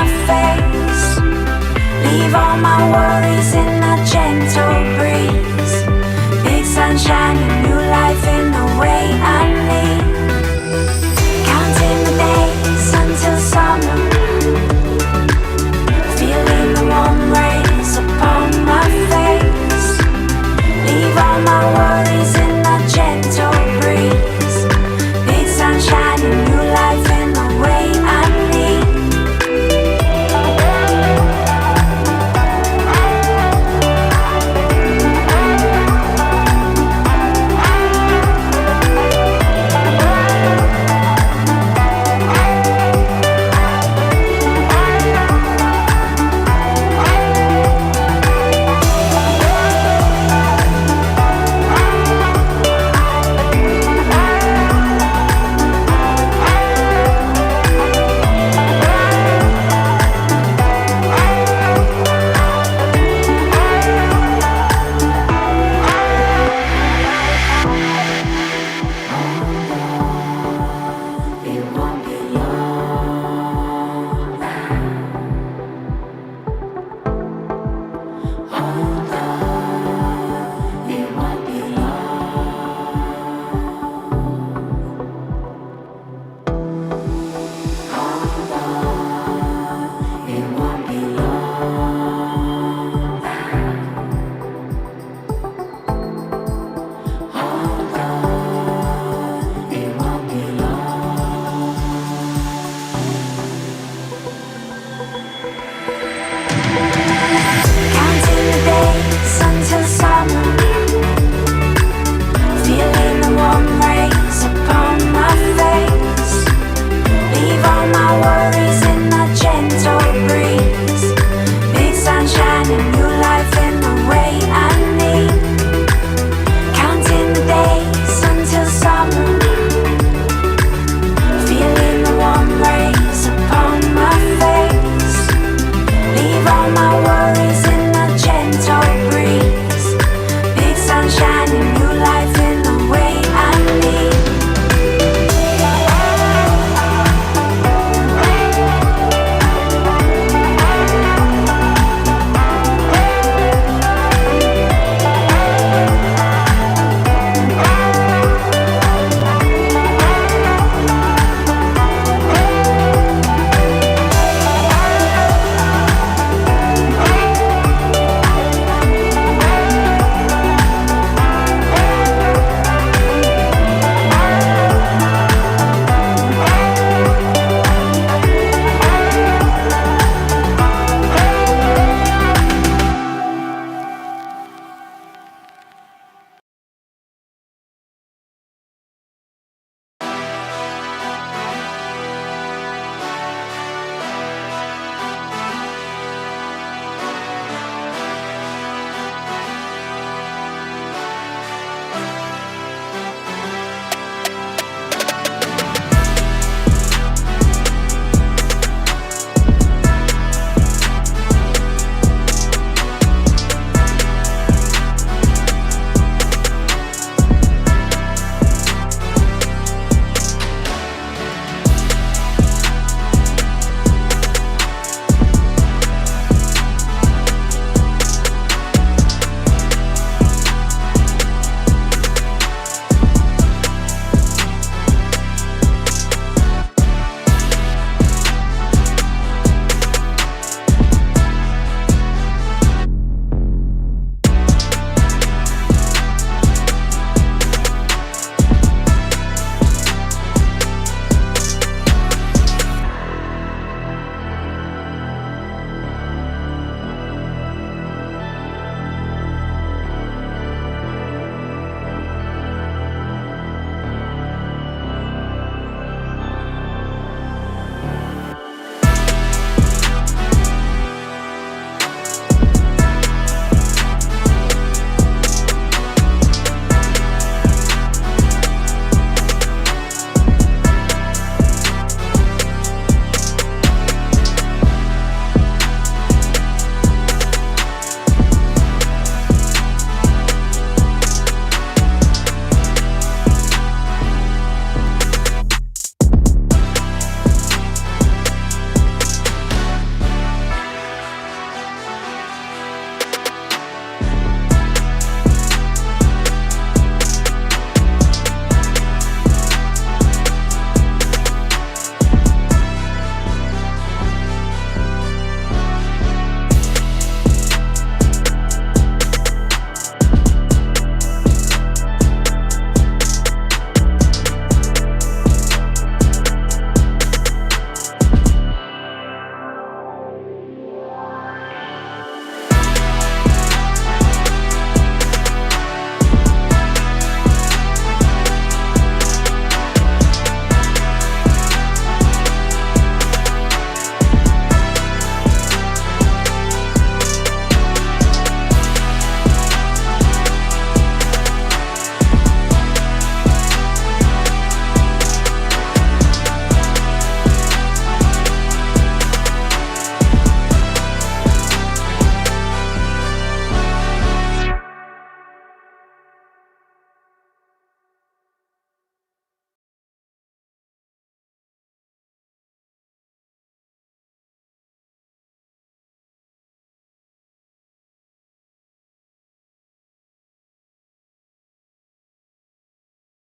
my face. Leave all my worries in a gentle breeze. Big sunshine and new life in the way I need. Counting the days until summer. Feeling the warm rays upon my face. Leave all my worries in a gentle breeze. Big sunshine and new life in the way I need.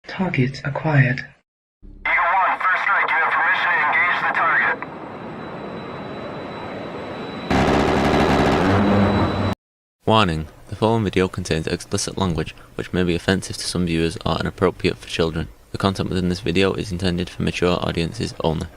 Target acquired. Eagle 1, first strike. You have permission to engage the target. Warning: the following video contains explicit language which may be offensive to some viewers or inappropriate for children. The content within this video is intended for mature audiences only.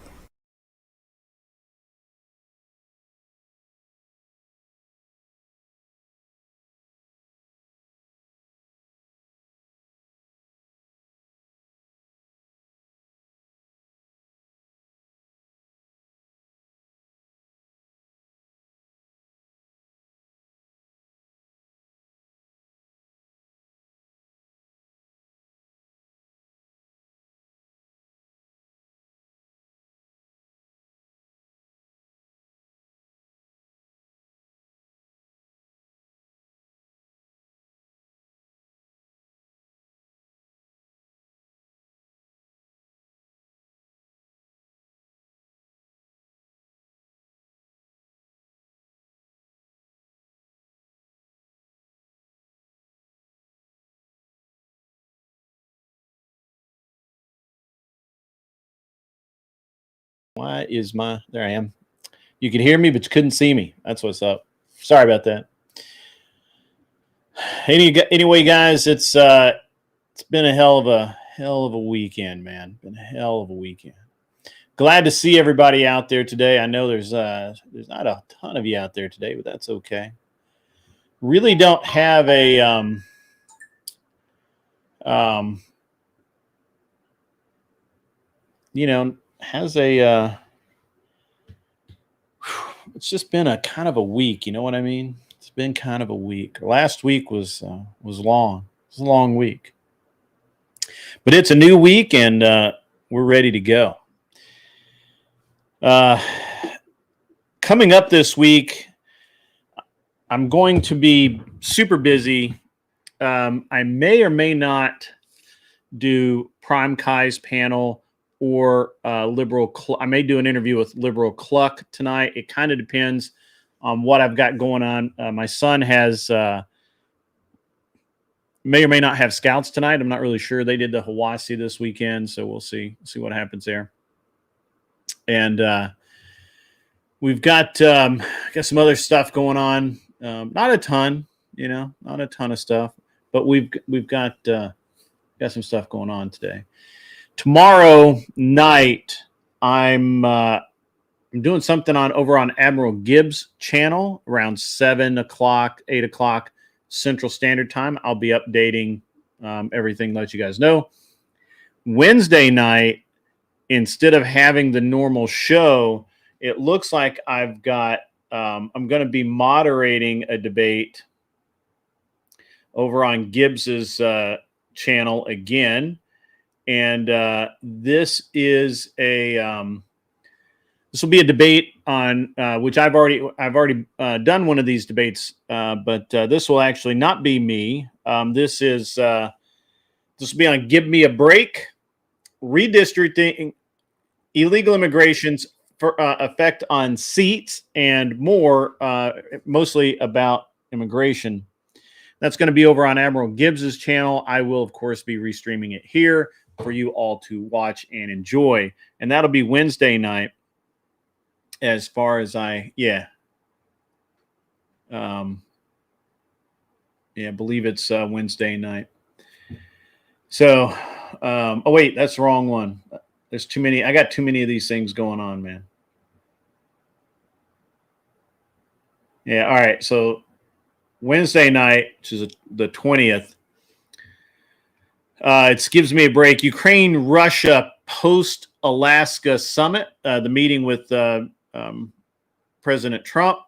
Why is my, there I am. You could hear me, but you couldn't see me. That's what's up. Sorry about that. Anyway, guys, it's been a hell of a weekend, man. Been a hell of a weekend. Glad to see everybody out there today. I know there's not a ton of you out there today, but that's okay. Really don't have a has a it's just been a kind of a week, you know what I mean? It's been kind of a week. Last week was long. It was a long week. But it's a new week, and we're ready to go. Coming up this week, I'm going to be super busy. I may or may not do Prime Kai's panel or Liberal. I may do an interview with Liberal Cluck tonight. It kind of depends on what I've got going on. My son has may or may not have scouts tonight. I'm not really sure. They did the Hiwassee this weekend, so we'll see what happens there. And we've got some other stuff going on. Not a ton, not a ton of stuff, but we've got some stuff going on today. Tomorrow night, I'm doing something over on Admiral Gibbs' channel around 7 o'clock, 8 o'clock Central Standard Time. I'll be updating everything, let you guys know. Wednesday night, instead of having the normal show, it looks like I've got I'm going to be moderating a debate over on Gibbs's channel again. And this is this will be a debate on which I've already done one of these debates, but this will actually not be me. This will be on Give Me a Break, redistricting, illegal immigration's effect on seats, and more, mostly about immigration. That's going to be over on Admiral Gibbs's channel. I will, of course, be restreaming it here for you all to watch and enjoy. And that'll be Wednesday night. As far as I believe it's Wednesday night. So, oh wait, that's the wrong one. There's too many. I got too many of these things going on, man. Yeah. All right. So Wednesday night, which is the 20th, it gives me a break. Ukraine-Russia post-Alaska summit, the meeting with President Trump.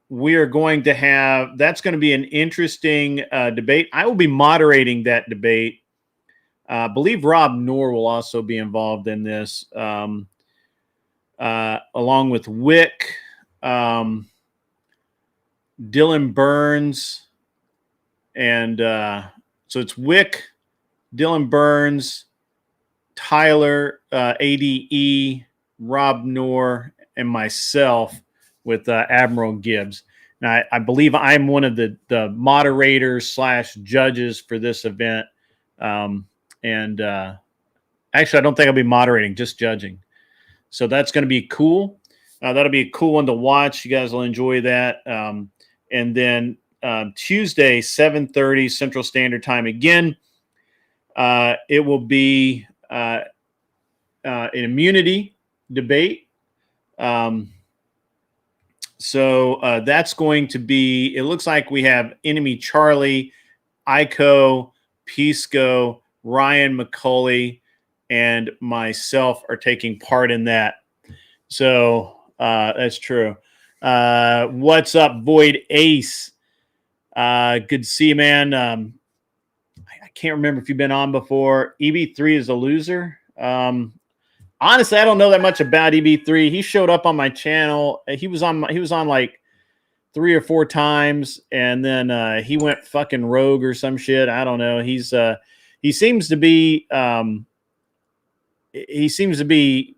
We are going to have, that's going to be an interesting debate. I will be moderating that debate. I believe Rob Noor will also be involved in this, along with Wick, Dylan Burns, and so it's Wick, Dylan Burns, Tyler, ADE, Rob Noor, and myself with Admiral Gibbs. Now, I believe I'm one of the moderators / judges for this event. And actually, I don't think I'll be moderating, just judging. So that's going to be cool. That'll be a cool one to watch. You guys will enjoy that. And then Tuesday, 7:30 Central Standard Time again. It will be an immunity debate. So that's going to be, it looks like we have Enemy Charlie, Iko, Pisco, Ryan McCulley, and myself are taking part in that. So that's true. What's up, Void Ace? Good to see you, man. I can't remember if you've been on before. EB3 is a loser. Honestly, I don't know that much about EB3. He showed up on my channel. He was on like 3 or 4 times, and then he went fucking rogue or some shit. I don't know. He seems to be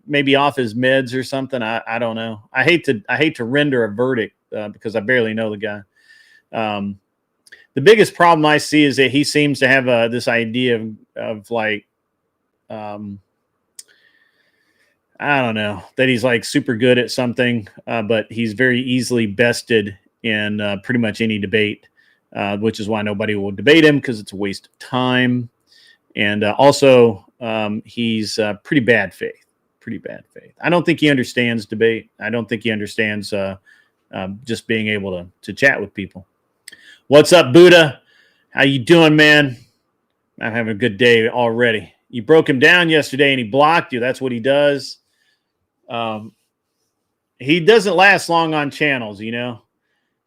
maybe off his meds or something. I don't know. I hate to render a verdict because I barely know the guy. The biggest problem I see is that he seems to have this idea of like, I don't know, that he's like super good at something, but he's very easily bested in pretty much any debate, which is why nobody will debate him, because it's a waste of time. And also, he's pretty bad faith. I don't think he understands debate. I don't think he understands just being able to chat with people. What's up, Buddha? How you doing, man? I'm having a good day already. You broke him down yesterday and he blocked you. That's what he does. He doesn't last long on channels, you know.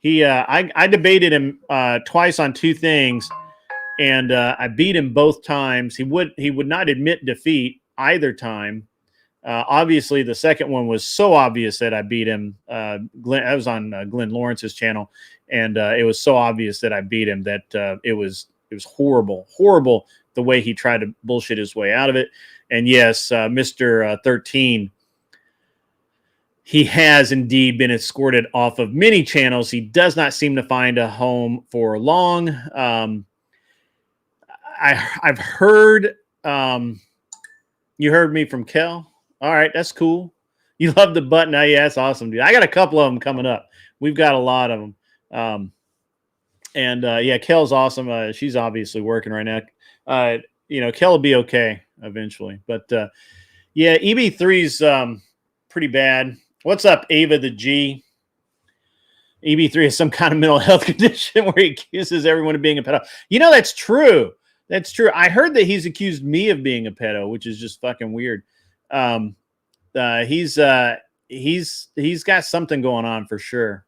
I debated him twice on 2 things, and I beat him both times. He would not admit defeat either time. Obviously, the second one was so obvious that I beat him. I was on Glenn Lawrence's channel, and it was so obvious that I beat him that it was horrible the way he tried to bullshit his way out of it. And yes, Mr. 13. He has indeed been escorted off of many channels. He does not seem to find a home for long. I've heard, you heard me from Kel. All right, that's cool. You love the button. Oh, yeah, that's awesome, dude. I got a couple of them coming up. We've got a lot of them. Yeah, Kel's awesome. She's obviously working right now. Kel will be okay eventually. But yeah, EB3's pretty bad. What's up, Ava the G? EB3 has some kind of mental health condition where he accuses everyone of being a pedo. You know, that's true. That's true. I heard that he's accused me of being a pedo, which is just fucking weird. He's got something going on for sure.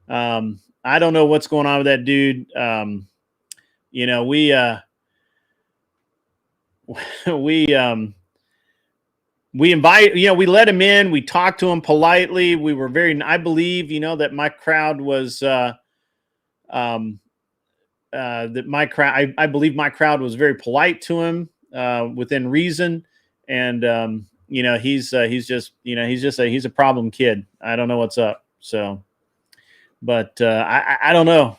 I don't know what's going on with that dude. We invite, we let him in. We talked to him politely. We were I believe, that my crowd was, I believe my crowd was very polite to him, within reason. And, he's a problem kid. I don't know what's up. So, but, I don't know,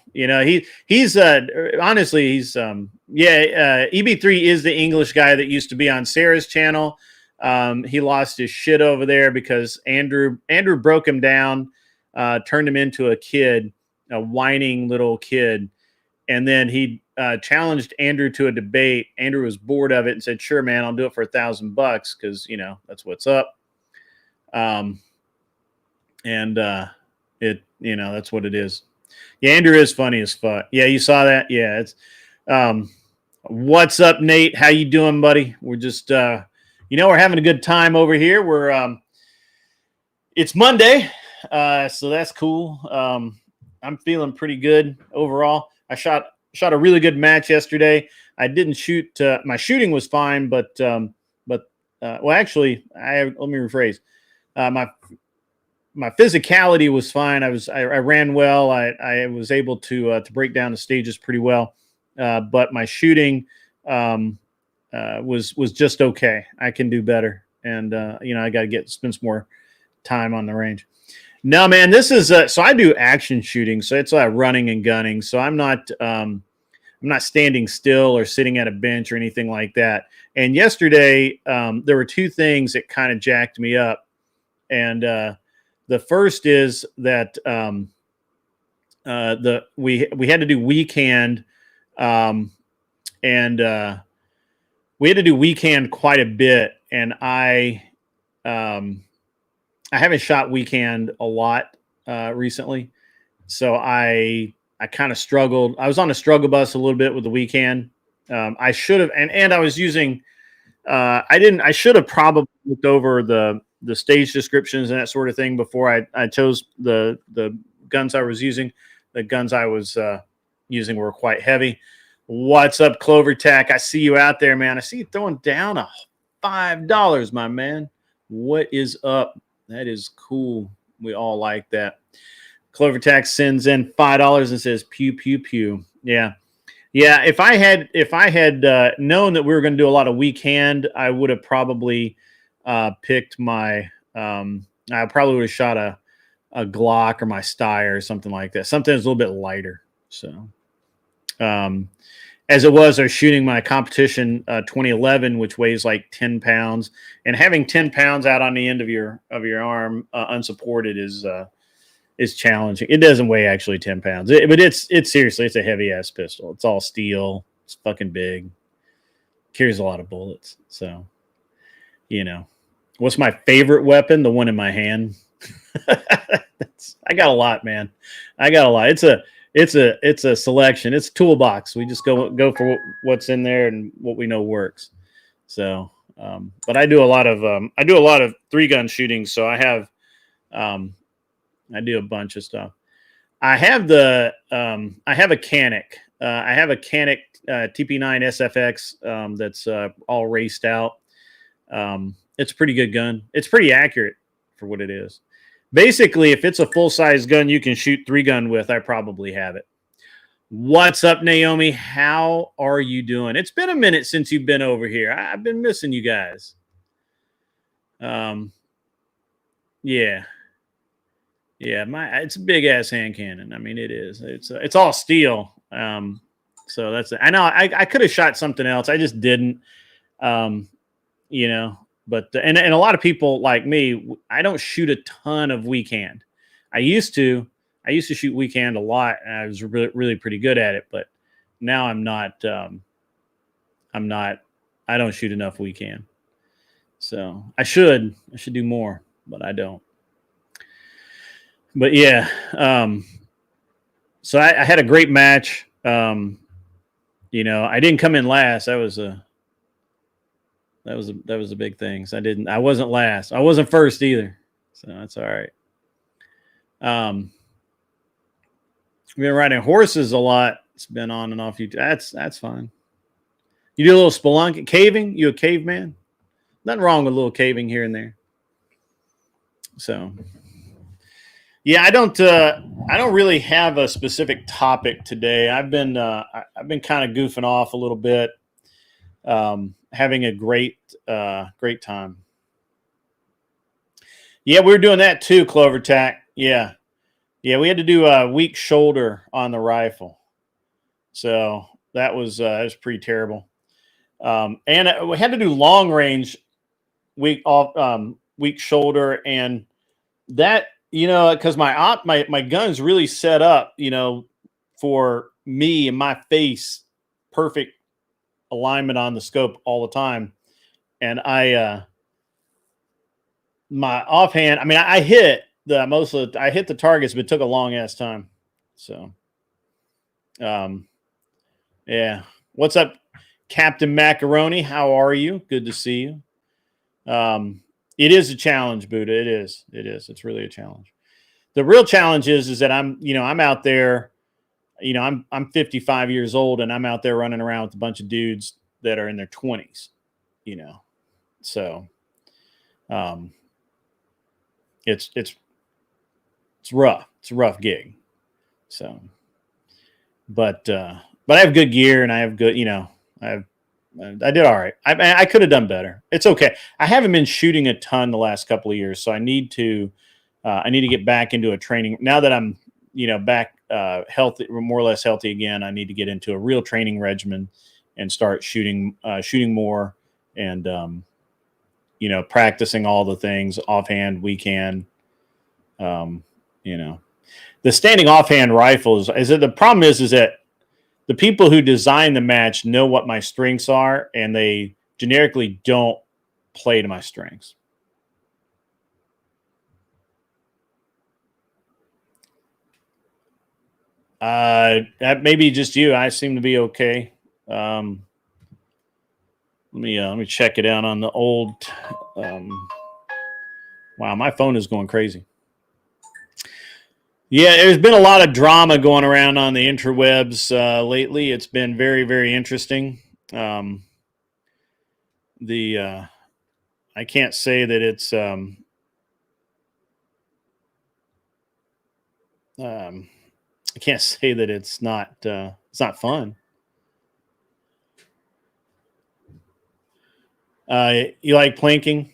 he's honestly, he's, EB3 is the English guy that used to be on Sarah's channel. He lost his shit over there because Andrew broke him down, turned him into a kid, a whining little kid. And then he challenged Andrew to a debate. Andrew was bored of it and said, "Sure, man, I'll do it for $1,000 because, that's what's up." That's what it is. Yeah, Andrew is funny as fuck. Yeah, you saw that? Yeah, it's what's up, Nate? How you doing, buddy? We're just we're having a good time over here. It's Monday, so that's cool. I'm feeling pretty good overall. I shot a really good match yesterday. I didn't shoot. My shooting was fine, but actually, let me rephrase. My physicality was fine. I ran well. I was able to break down the stages pretty well, but my shooting was just okay. I can do better, and I got to spend some more time on the range. No, man, this is so I do action shooting, so it's running and gunning. So I'm not not standing still or sitting at a bench or anything like that. And yesterday, there were two things that kind of jacked me up. And the first is that we had to do weekend, and we had to do weekend quite a bit. And I haven't shot weekend a lot recently, so I kind of struggled. I was on a struggle bus a little bit with the weekend. I should have, and I was using. I should have probably looked over the stage descriptions and that sort of thing before I chose the guns I was using. The guns I was using were quite heavy. What's up, Clover Tack? I see you out there, man. I see you throwing down $5, my man. What is up? That is cool. We all like that. Clover Tack sends in $5 and says pew pew pew. Yeah. If I had known that we were going to do a lot of weekend, I would have probably picked my. I probably would have shot a Glock or my Steyr or something like that. Something that's a little bit lighter. So, as it was, I was shooting my competition 2011, which weighs like 10 pounds, and having 10 pounds out on the end of your arm unsupported is challenging. It doesn't weigh actually 10 pounds, but it's seriously, it's a heavy ass pistol. It's all steel. It's fucking big. Carries a lot of bullets. So, what's my favorite weapon? The one in my hand. I got a lot, man. I got a lot. It's a selection. It's a toolbox. We just go for what's in there and what we know works. So, but I do a lot of 3-gun shooting. So I have, I do a bunch of stuff. I have a Canik. I have a Canik TP9 SFX that's all raced out. It's a pretty good gun. It's pretty accurate for what it is. Basically, if it's a full-size gun you can shoot 3-gun with, I probably have it. What's up, Naomi? How are you doing? It's been a minute since you've been over here. I've been missing you guys. Yeah. It's a big-ass hand cannon. I mean, it is. It's all steel. So that's it. I know I could have shot something else. I just didn't. But and a lot of people like me, I don't shoot a ton of weekend. I used to shoot weekend a lot, and I was really, really pretty good at it. But now I'm not. I don't shoot enough weekend. So I should do more, but I don't. But yeah, so I had a great match. I didn't come in last. That was a big thing. So I wasn't last. I wasn't first either. So that's all right. We've been riding horses a lot. It's been on and off YouTube. That's fine. You do a little spelunking, caving. You a caveman? Nothing wrong with a little caving here and there. So, yeah, I don't really have a specific topic today. I've been kind of goofing off a little bit. Having a great time. Yeah, we were doing that too, Clover Tack. Yeah, we had to do a weak shoulder on the rifle, so that was pretty terrible. And we had to do long range weak shoulder, and that because my gun's really set up, for me and my face, perfect alignment on the scope all the time. And I my offhand, I mean, I hit the targets, but it took a long ass time. So yeah. What's up, Captain Macaroni? How are you? Good to see you. It is a challenge, Buddha. It is. It's really a challenge. The real challenge is that I'm out there. I'm 55 years old, and I'm out there running around with a bunch of dudes that are in their 20s, So, it's rough. It's a rough gig. So, but I have good gear, and I have good, I did all right. I could have done better. It's okay. I haven't been shooting a ton the last couple of years, so I need to get back into a training now that I'm, back healthy, more or less healthy again, I need to get into a real training regimen and start shooting more, and practicing all the things offhand, weekend. The standing offhand rifles. The problem is that the people who design the match know what my strengths are, and they generically don't play to my strengths. That may be just you. I seem to be okay. Let me check it out on the old. Wow, my phone is going crazy. Yeah, there's been a lot of drama going around on the interwebs lately. It's been very, very interesting. I can't say that it's I can't say that it's not fun. You like planking?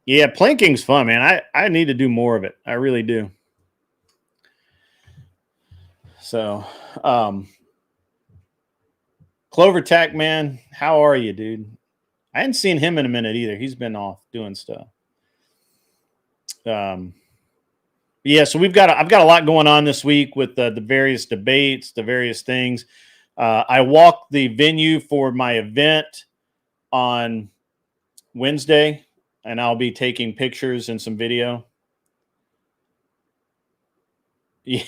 Yeah, planking's fun, man. I need to do more of it. I really do. So, Clover Tack, man, how are you, dude? I hadn't seen him in a minute either. He's been off doing stuff. Yeah, so I've got a lot going on this week with the various debates, the various things. I walked the venue for my event on Wednesday, and I'll be taking pictures and some video. Yeah,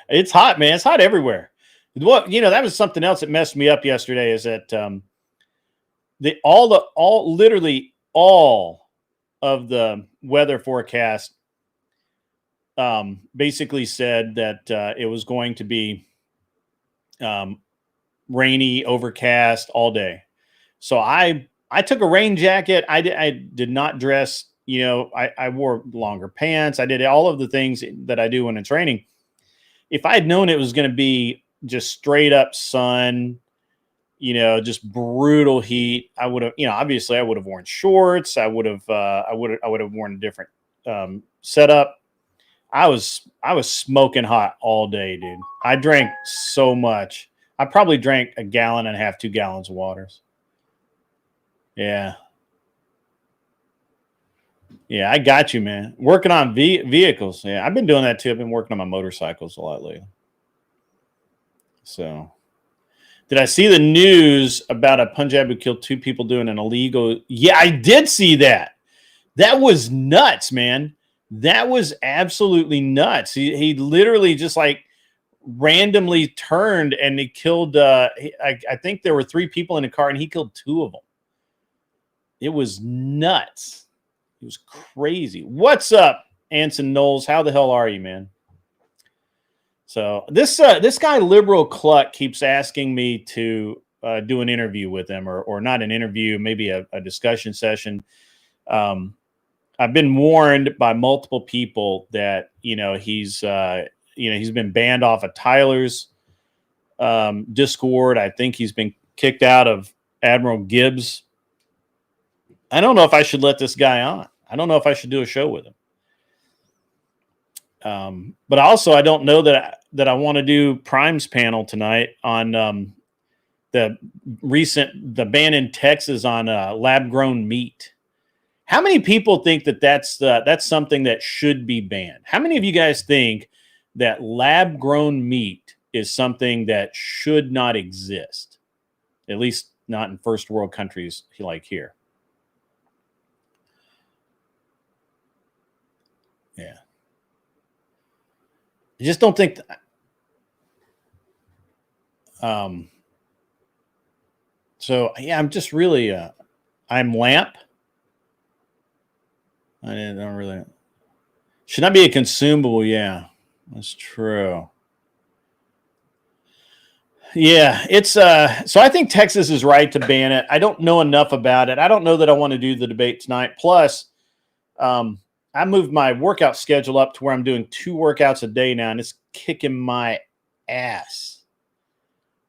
it's hot, man. It's hot everywhere. That was something else that messed me up yesterday, is that literally all of the weather forecast basically said that it was going to be rainy, overcast all day. So I took a rain jacket. I did not dress. I wore longer pants. I did all of the things that I do when it's raining. If I had known it was going to be just straight up sun, just brutal heat, I would have, obviously I would have worn shorts. I would have worn a different setup. I was smoking hot all day, dude. I drank so much. I probably drank 1.5 gallons, 2 gallons of waters. Yeah. Yeah, I got you, man. Working on vehicles. Yeah, I've been doing that too. I've been working on my motorcycles a lot lately. So, did I see the news about a Punjab who killed 2 people doing an illegal? Yeah, I did see that. That was nuts, man. That was absolutely nuts. He literally just randomly turned and he killed. I think there were 3 people in a car and he killed 2 of them. It was nuts. It was crazy. What's up, Anson Knowles? How the hell are you, man? So this guy, Liberal Cluck, keeps asking me to do an interview with him, or not an interview, maybe a discussion session. I've been warned by multiple people that he's been banned off of Tyler's Discord. I think he's been kicked out of Admiral Gibbs. I don't know if I should let this guy on. I don't know if I should do a show with him. But also, I don't know that I want to do Prime's panel tonight on the ban in Texas on lab-grown meat. How many people think that that's something that should be banned? How many of you guys think that lab-grown meat is something that should not exist? At least not in first world countries like here. Yeah. I just don't think so yeah, I'm just really I'm lamp. I don't really should not be a consumable, yeah. That's true. Yeah, it's so I think Texas is right to ban it. I don't know enough about it. I don't know that I want to do the debate tonight. Plus, I moved my workout schedule up to where I'm doing 2 workouts a day now, and it's kicking my ass.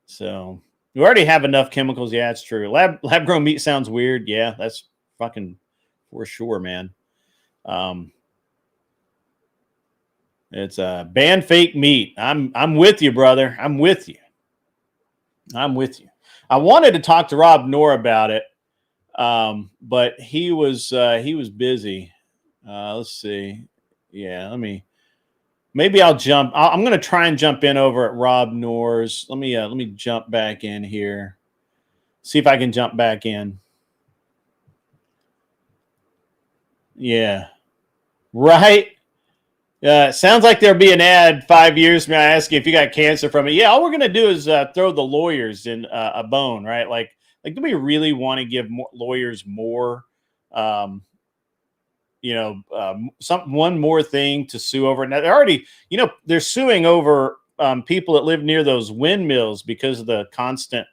So we already have enough chemicals. Yeah, it's true. Lab-grown meat sounds weird. Yeah, that's fucking for sure, man. It's ban fake meat. I'm with you, brother. I'm with you. I'm with you. I wanted to talk to Rob Knorr about it, but he was busy. Let's see. Yeah, maybe I'll jump. I'm going to try and jump in over at Rob Knorr's. Let me jump back in here. See if I can jump back in. Yeah. Right. Sounds like there'll be an ad 5 years from now asking if you got cancer from it. Yeah, all we're gonna do is throw the lawyers in a bone, right? Like, do we really want to give lawyers more, one more thing to sue over? Now they're already, they're suing over people that live near those windmills because of the constant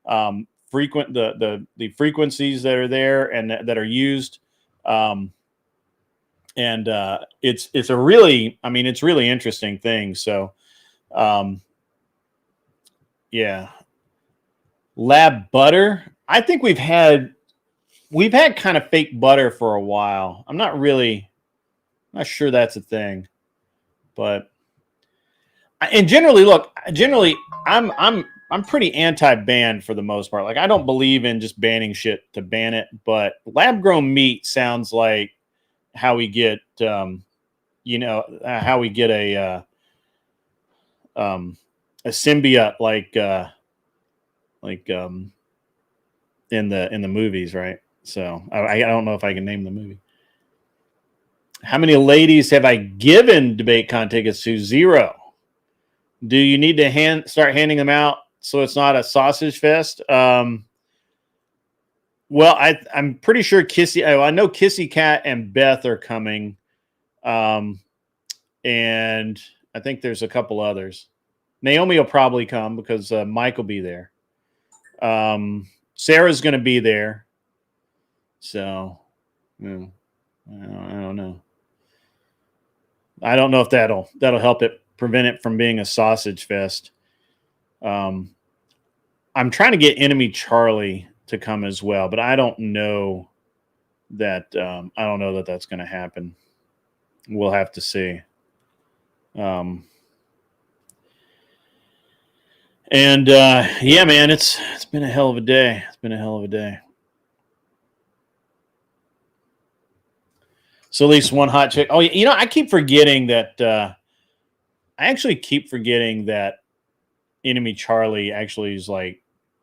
the frequencies that are there and that are used. And it's a really, it's really interesting thing. So, yeah, lab butter. I think we've had kind of fake butter for a while. I'm not sure that's a thing, but and generally, I'm pretty anti-ban for the most part. Like, I don't believe in just banning shit to ban it, but lab grown meat sounds like how we get, how we get a symbiote in the movies, right? So I don't know if I can name the movie. How many ladies have I given DebateCon tickets to? 0. Do you need to start handing them out so it's not a sausage fest? Well, I'm pretty sure I know Kissy Cat and Beth are coming. And I think there's a couple others. Naomi will probably come because Mike will be there. Sarah's going to be there. So, I don't know. I don't know if that'll help it prevent it from being a sausage fest. I'm trying to get Enemy Charlie to come as well, but I don't know that that's going to happen. We'll have to see. Yeah, man, it's been a hell of a day. It's been a hell of a day. So at least one hot chick. Oh, I keep forgetting that. I actually keep forgetting that Enemy Charlie actually is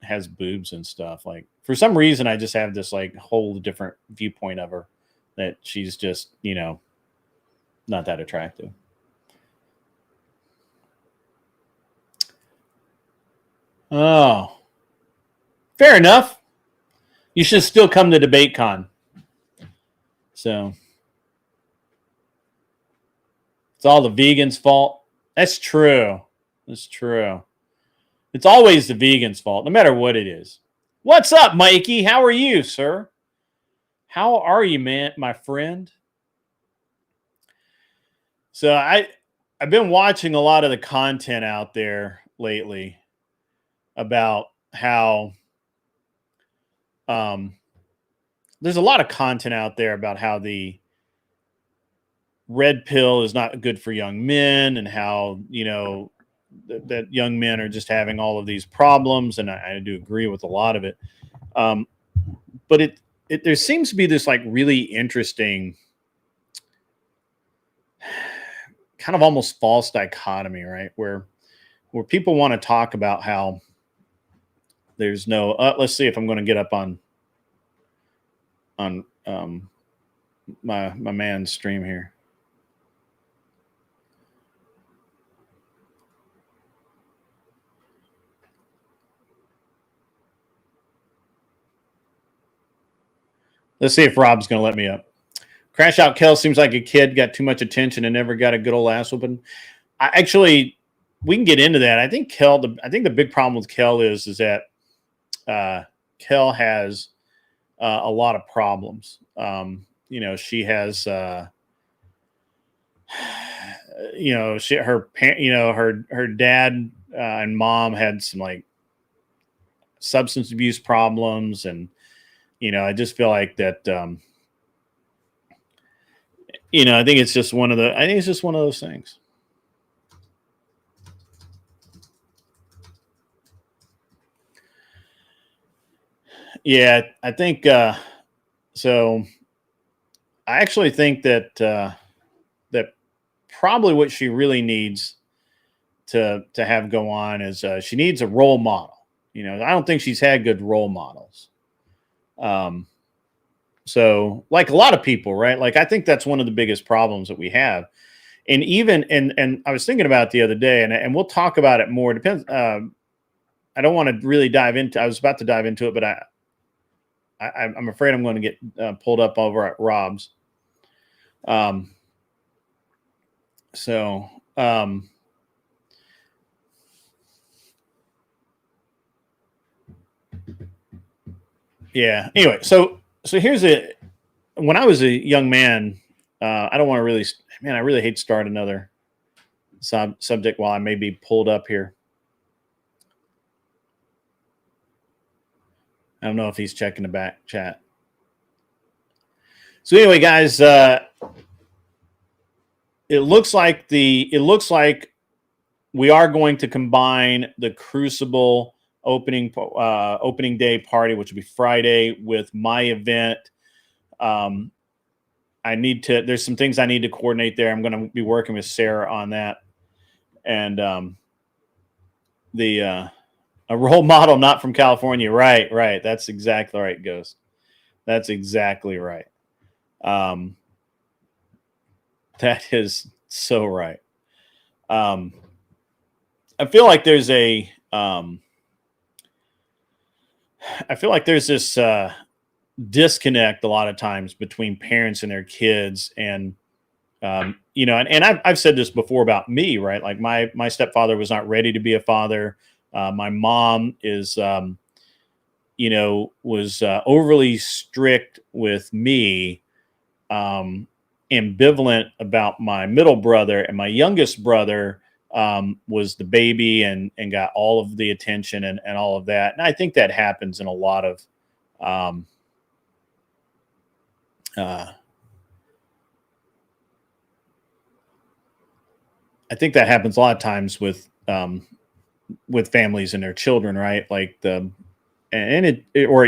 has boobs and stuff. Like, for some reason, I just have this whole different viewpoint of her, that she's just, not that attractive. Oh, fair enough. You should still come to DebateCon. So it's all the vegans' fault. That's true. That's true. It's always the vegans' fault, no matter what it is. What's up, Mikey? How are you, sir? How are you, man, my friend? So I've been watching a lot of the content out there lately about how there's a lot of content out there about how the red pill is not good for young men, and how that young men are just having all of these problems, and I do agree with a lot of it. But there seems to be this really interesting kind of almost false dichotomy, right? Where people want to talk about how there's no. Let's see if I'm going to get up on my man's stream here. Let's see if Rob's going to let me up. Crash Out Kel seems like a kid, got too much attention and never got a good old ass whooping. We can get into that. I think the big problem with Kel is that Kel has a lot of problems. She has, her dad and mom had some substance abuse problems, and I just feel like that. I think it's just one of those things. Yeah, I think so. I actually think that that probably what she really needs to have go on is she needs a role model. You know, I don't think she's had good role models. Um, so like a lot of people, right? Like I think that's one of the biggest problems that we have. And even and I was thinking about it the other day, and we'll talk about it more. It depends. I don't want to really dive into. I was about to dive into it, but I'm afraid I'm going to get pulled up over at Rob's. So yeah. Anyway, so here's it. When I was a young man, I don't want to really. Man, I really hate to start another subject while I may be pulled up here. I don't know if he's checking the back chat. So anyway, guys, it looks like we are going to combine the Crucible opening day party, which will be Friday, with my event. There's some things I need to coordinate there. I'm going to be working with Sarah on that. And a role model not from California. Right. That's exactly right, Ghost. That's exactly right. That is so right. I feel like there's this disconnect a lot of times between parents and their kids. And, and I've said this before about me, right? Like my stepfather was not ready to be a father. My mom is, was overly strict with me, ambivalent about my middle brother, and my youngest brother was the baby and got all of the attention and all of that. And I think that happens in a lot of I think that happens a lot of times with families and their children, right? Like it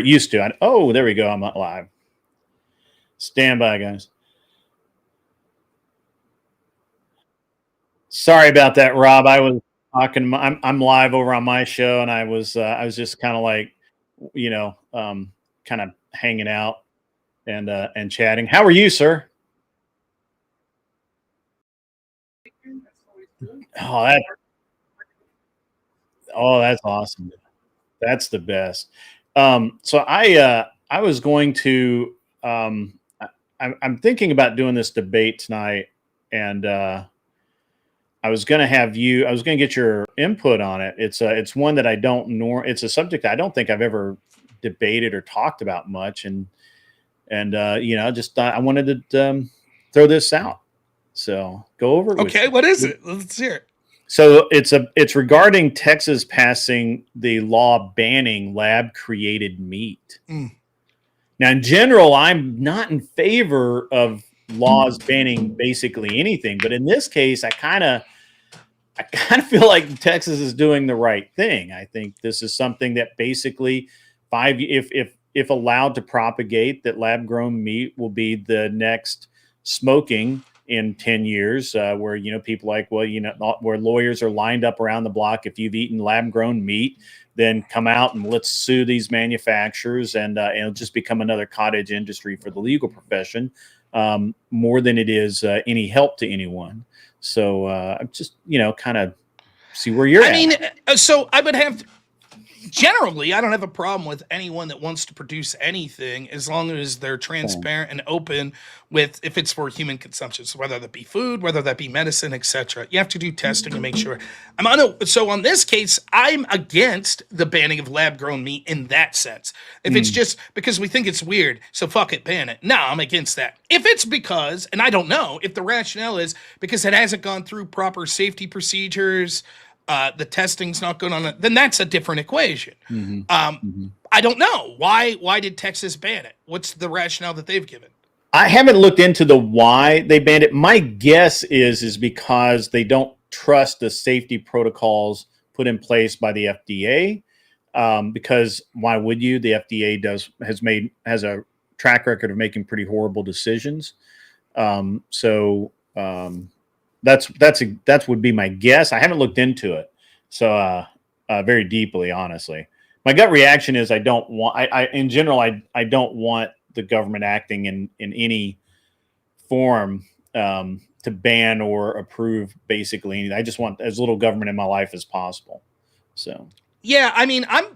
used to. There we go. I'm not live. Stand by, guys. Sorry about that, Rob. I was talking. I'm live over on my show, and I was just kind of like, kind of hanging out and chatting. How are you, sir? That's awesome. That's the best. So I was going to. I'm thinking about doing this debate tonight, and I was going to get your input on it. It's one that I don't know. It's a subject I don't think I've ever debated or talked about much. And just thought I wanted to throw this out. So go over it. Okay. What is it? Let's hear it. So it's regarding Texas passing the law banning lab created meat. Now, in general, I'm not in favor of laws banning basically anything, but in this case, I kind of feel like Texas is doing the right thing. I think this is something that basically if allowed to propagate, that lab grown meat will be the next smoking in 10 years, where, people like, where lawyers are lined up around the block. If you've eaten lab grown meat, then come out and let's sue these manufacturers, and it'll just become another cottage industry for the legal profession, more than it is any help to anyone. So I'm just, kind of see where you're at. So I would have generally, I don't have a problem with anyone that wants to produce anything as long as they're transparent and open with if it's for human consumption. So whether that be food, whether that be medicine, etc. You have to do testing to make sure. So on this case, I'm against the banning of lab-grown meat in that sense. If it's just because we think it's weird, so fuck it, ban it. No, I'm against that. If it's because, and I don't know, if the rationale is because it hasn't gone through proper safety procedures, the testing's not good on it, then that's a different equation. I don't know. Why did Texas ban it? What's the rationale that they've given? I haven't looked into the why they banned it. My guess is because they don't trust the safety protocols put in place by the FDA. because why would you? The FDA has a track record of making pretty horrible decisions. That's would be my guess. I haven't looked into it very deeply, honestly. My gut reaction is I don't want. In general, I don't want the government acting in any form to ban or approve basically anything. I just want as little government in my life as possible. So yeah, I mean, I'm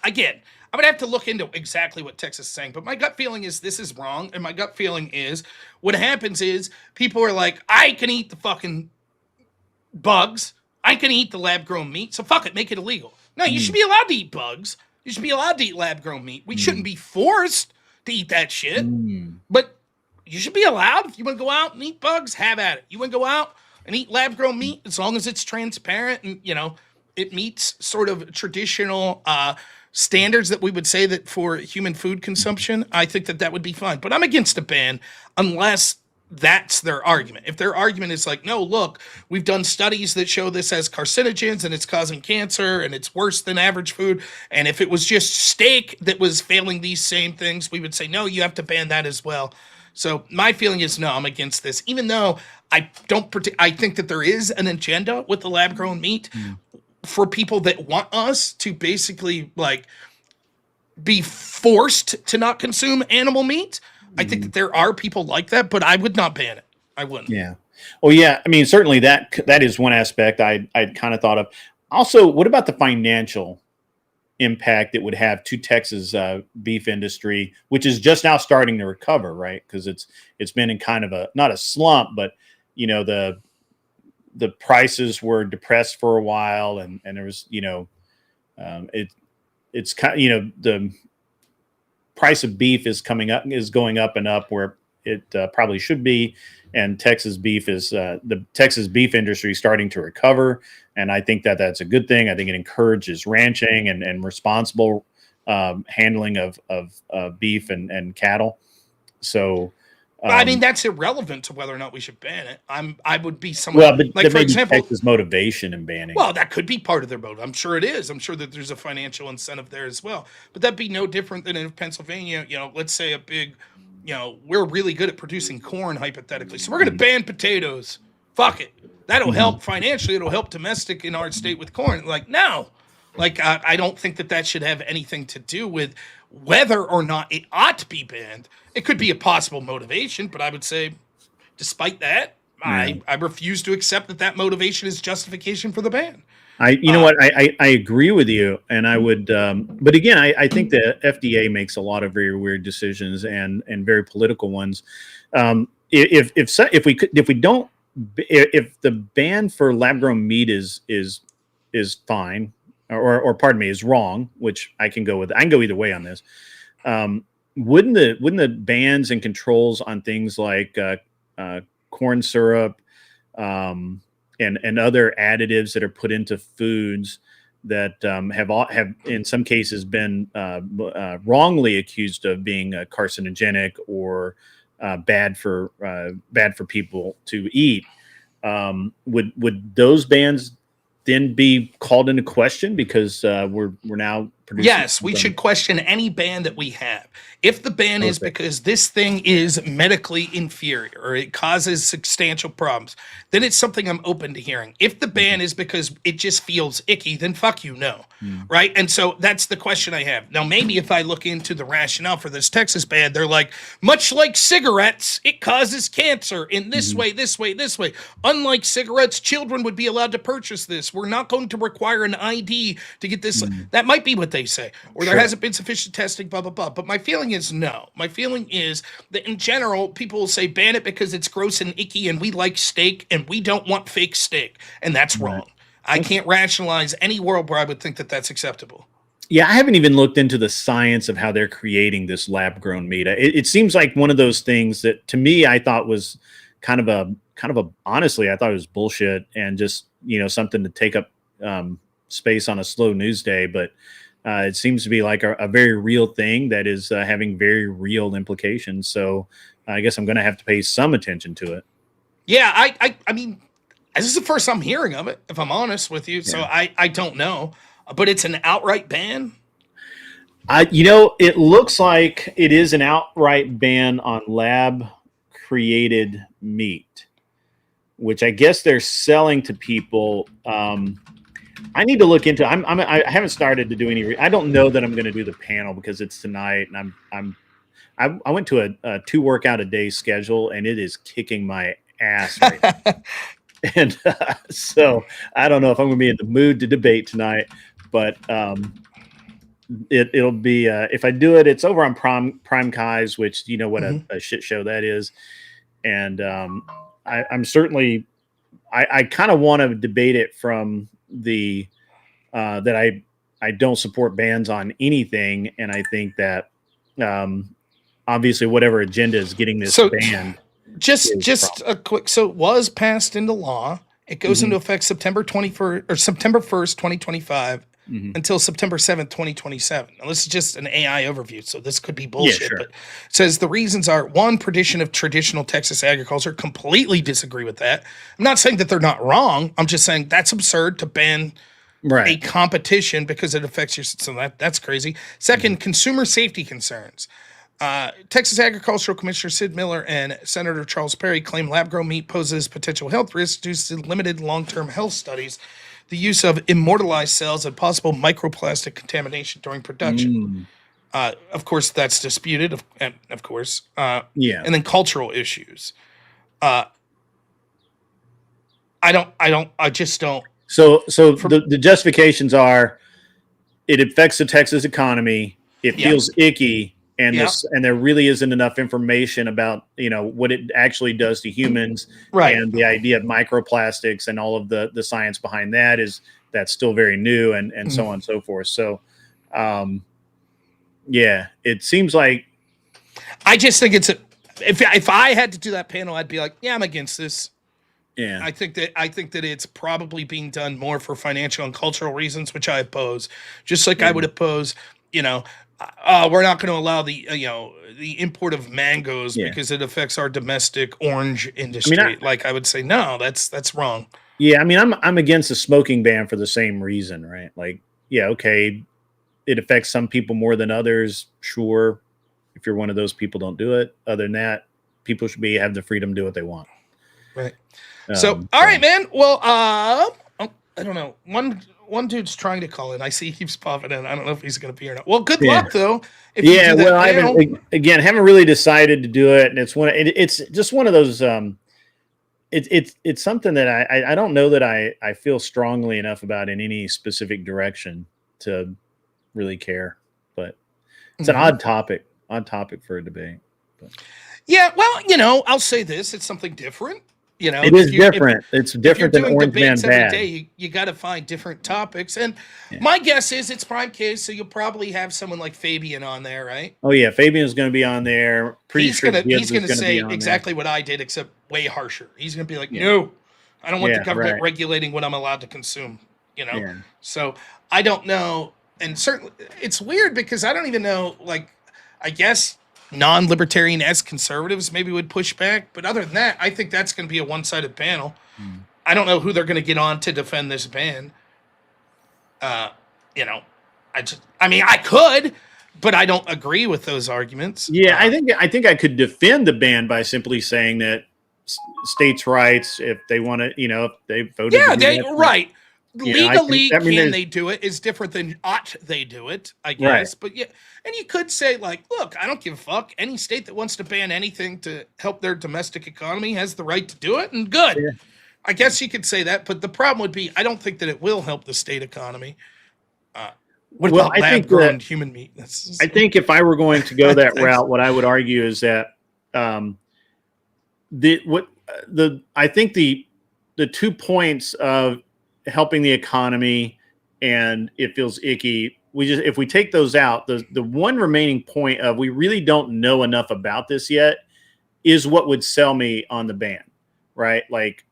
gonna have to look into exactly what Texas is saying, but my gut feeling is this is wrong, and my gut feeling is what happens is people are like, I can eat the fucking bugs, I can eat the lab grown meat, so fuck it, make it illegal. No, you should be allowed to eat bugs. You should be allowed to eat lab grown meat. We shouldn't be forced to eat that shit, but you should be allowed. If you want to go out and eat bugs, have at it. You want to go out and eat lab grown meat, as long as it's transparent and it meets sort of traditional standards that we would say that for human food consumption, I think that would be fine. But I'm against a ban unless that's their argument. If their argument is like, no, look, we've done studies that show this as carcinogens and it's causing cancer and it's worse than average food. And if it was just steak that was failing these same things, we would say, no, you have to ban that as well. So my feeling is no, I'm against this, even though I think that there is an agenda with the lab grown meat for people that want us to basically like be forced to not consume animal meat. I think that there are people like that, but I would not ban it. I wouldn't. Yeah. Well, yeah. I mean, certainly that is one aspect I'd kind of thought of. Also, what about the financial impact it would have to Texas beef industry, which is just now starting to recover, right? Because it's been in kind of not a slump, but the prices were depressed for a while, and there was it's kind of, the price of beef is going up and up where it probably should be, and Texas beef is the Texas beef industry starting to recover, and I think that's a good thing. I think it encourages ranching and responsible handling of beef and cattle. So I mean, that's irrelevant to whether or not we should ban it. I would be someone like, for example, Texas motivation in banning. Well, that could be part of their motive. I'm sure it is. I'm sure that there's a financial incentive there as well. But that'd be no different than in Pennsylvania. Let's say a big, we're really good at producing corn, hypothetically, so we're going to ban potatoes. Fuck it. That'll help financially. It'll help domestic in our state with corn. Like, no. Like, I don't think that should have anything to do with whether or not it ought to be banned. It could be a possible motivation, but I would say, despite that, I refuse to accept that motivation is justification for the ban. I agree with you, and I would, but again, I think the FDA makes a lot of very weird decisions and very political ones. If the ban for lab grown meat is fine, or pardon me, is wrong, which I can go with. I can go either way on this. Wouldn't the bans and controls on things like corn syrup and other additives that are put into foods that have in some cases been wrongly accused of being carcinogenic or bad for people to eat, would those bans then be called into question because we're now producing? Yes, we should question any ban that we have. If the ban is because this thing is medically inferior or it causes substantial problems, then it's something I'm open to hearing. If the ban is because it just feels icky, then fuck you, no. Right? And so that's the question I have. Now, maybe if I look into the rationale for this Texas ban, they're like, much like cigarettes, it causes cancer in this way, this way, this way. Unlike cigarettes, children would be allowed to purchase this. We're not going to require an ID to get this. That might be what they say. Or there hasn't been sufficient testing, blah, blah, blah. But my feeling is no. My feeling is that in general, people will say ban it because it's gross and icky and we like steak and we don't want fake steak. And that's wrong. I can't rationalize any world where I would think that that's acceptable. Yeah, I haven't even looked into the science of how they're creating this lab-grown meat. It seems like one of those things that, to me, I thought was kind of a honestly, I thought it was bullshit and just something to take up space on a slow news day. But it seems to be like a very real thing that is having very real implications. So I guess I'm going to have to pay some attention to it. Yeah, I mean, this is the first I'm hearing of it, if I'm honest with you. So I don't know. but it's an outright ban. It looks like it is an outright ban on lab created meat, which I guess they're selling to people. I need to look into. I haven't started to do any. I don't know that I'm going to do the panel because it's tonight, and I went to a 2 workout a day schedule, and it is kicking my ass right now. And so I don't know if I'm going to be in the mood to debate tonight, but it'll be if I do it, it's over on Prime Kai's, which you know what a shit show that is, and I'm certainly I kind of want to debate it from the that I don't support bans on anything, and I think that obviously whatever agenda is getting this banned. Just a quick. So it was passed into law. It goes into effect September 21st or September 1st, 2025. Until September 7th, 2027. Now, this is just an AI overview, so this could be bullshit. But it says the reasons are, one, tradition of traditional Texas agriculture. Completely disagree with that. I'm not saying that they're not wrong. I'm just saying that's absurd to ban a competition because it affects your. So that's crazy. Second, consumer safety concerns. Texas Agricultural Commissioner Sid Miller and Senator Charles Perry claim lab-grown meat poses potential health risks due to limited long-term health studies, the use of immortalized cells, and possible microplastic contamination during production. Of course, that's disputed, of course. And then cultural issues. I just don't. So the justifications are, it affects the Texas economy. It feels icky. And and there really isn't enough information about what it actually does to humans, and the idea of microplastics and all of the science behind that's still very new, and so on and so forth. So, it seems like I just think it's if I had to do that panel, I'd be like, I'm against this. Yeah, I think that it's probably being done more for financial and cultural reasons, which I oppose. Just like I would oppose, we're not going to allow the import of mangoes because it affects our domestic orange industry. I would say no, that's wrong. Yeah, I mean, I'm against a smoking ban for the same reason, right? Okay, it affects some people more than others. Sure, if you're one of those people, don't do it. Other than that, people should have the freedom to do what they want. Right. All right, man. Well, I don't know. One dude's trying to call in. I see he keeps popping in. I don't know if he's going to be or not. Well, good luck though. I haven't really decided to do it, and it's just one of those. It's something that I don't know that I feel strongly enough about in any specific direction to really care. But it's an odd topic for a debate. But. Yeah, well, I'll say this: it's something different. It is different. It's different than Orange Man Bad. Every day, you got to find different topics. And my guess is it's Prime Case, so you'll probably have someone like Fabian on there, right? Oh, yeah. Fabian's going to be on there. He's going to say exactly what I did, except way harsher. He's going to be like, no, I don't want the government regulating what I'm allowed to consume, So I don't know. And certainly it's weird because I don't even know, I guess non-libertarian-esque conservatives maybe would push back, but other than that, I think that's going to be a one-sided panel. I don't know who they're going to get on to defend this ban. I could, but I don't agree with those arguments. Yeah, I think I could defend the ban by simply saying that states' rights, if they want to, if they voted. Yeah, right. Legally, they do it is different than ought they do it, I guess. Right. But and you could say, look, I don't give a fuck. Any state that wants to ban anything to help their domestic economy has the right to do it, and good. Yeah. I guess you could say that, but the problem would be, I don't think that it will help the state economy. What about lab-grown human meat? I think if I were going to go that route, what I would argue is that I think the 2 points of helping the economy and it feels icky, if we take those out, the one remaining point of we really don't know enough about this yet is what would sell me on the ban, right? Like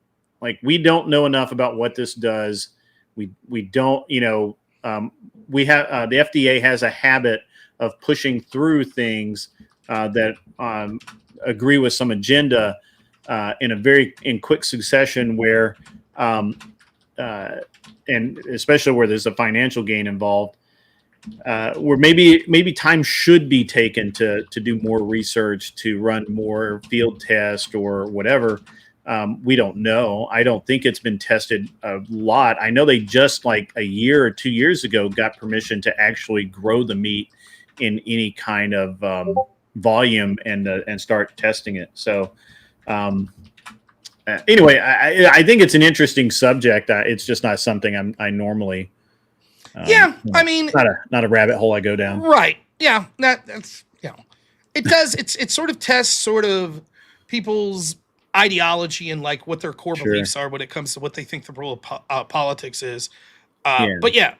we don't know enough about what this does. We don't, we have the FDA has a habit of pushing through things that agree with some agenda in quick succession, where and especially where there's a financial gain involved, where maybe time should be taken to do more research, to run more field tests or whatever. We don't know. I don't think it's been tested a lot. I know they just like a year or 2 years ago got permission to actually grow the meat in any kind of volume and start testing it. So anyway, I think it's an interesting subject. It's just not something I normally. I mean, not a rabbit hole I go down. Right. Yeah. That's it does. It sort of tests sort of people's ideology and like what their core beliefs are when it comes to what they think the role of politics is. But yeah.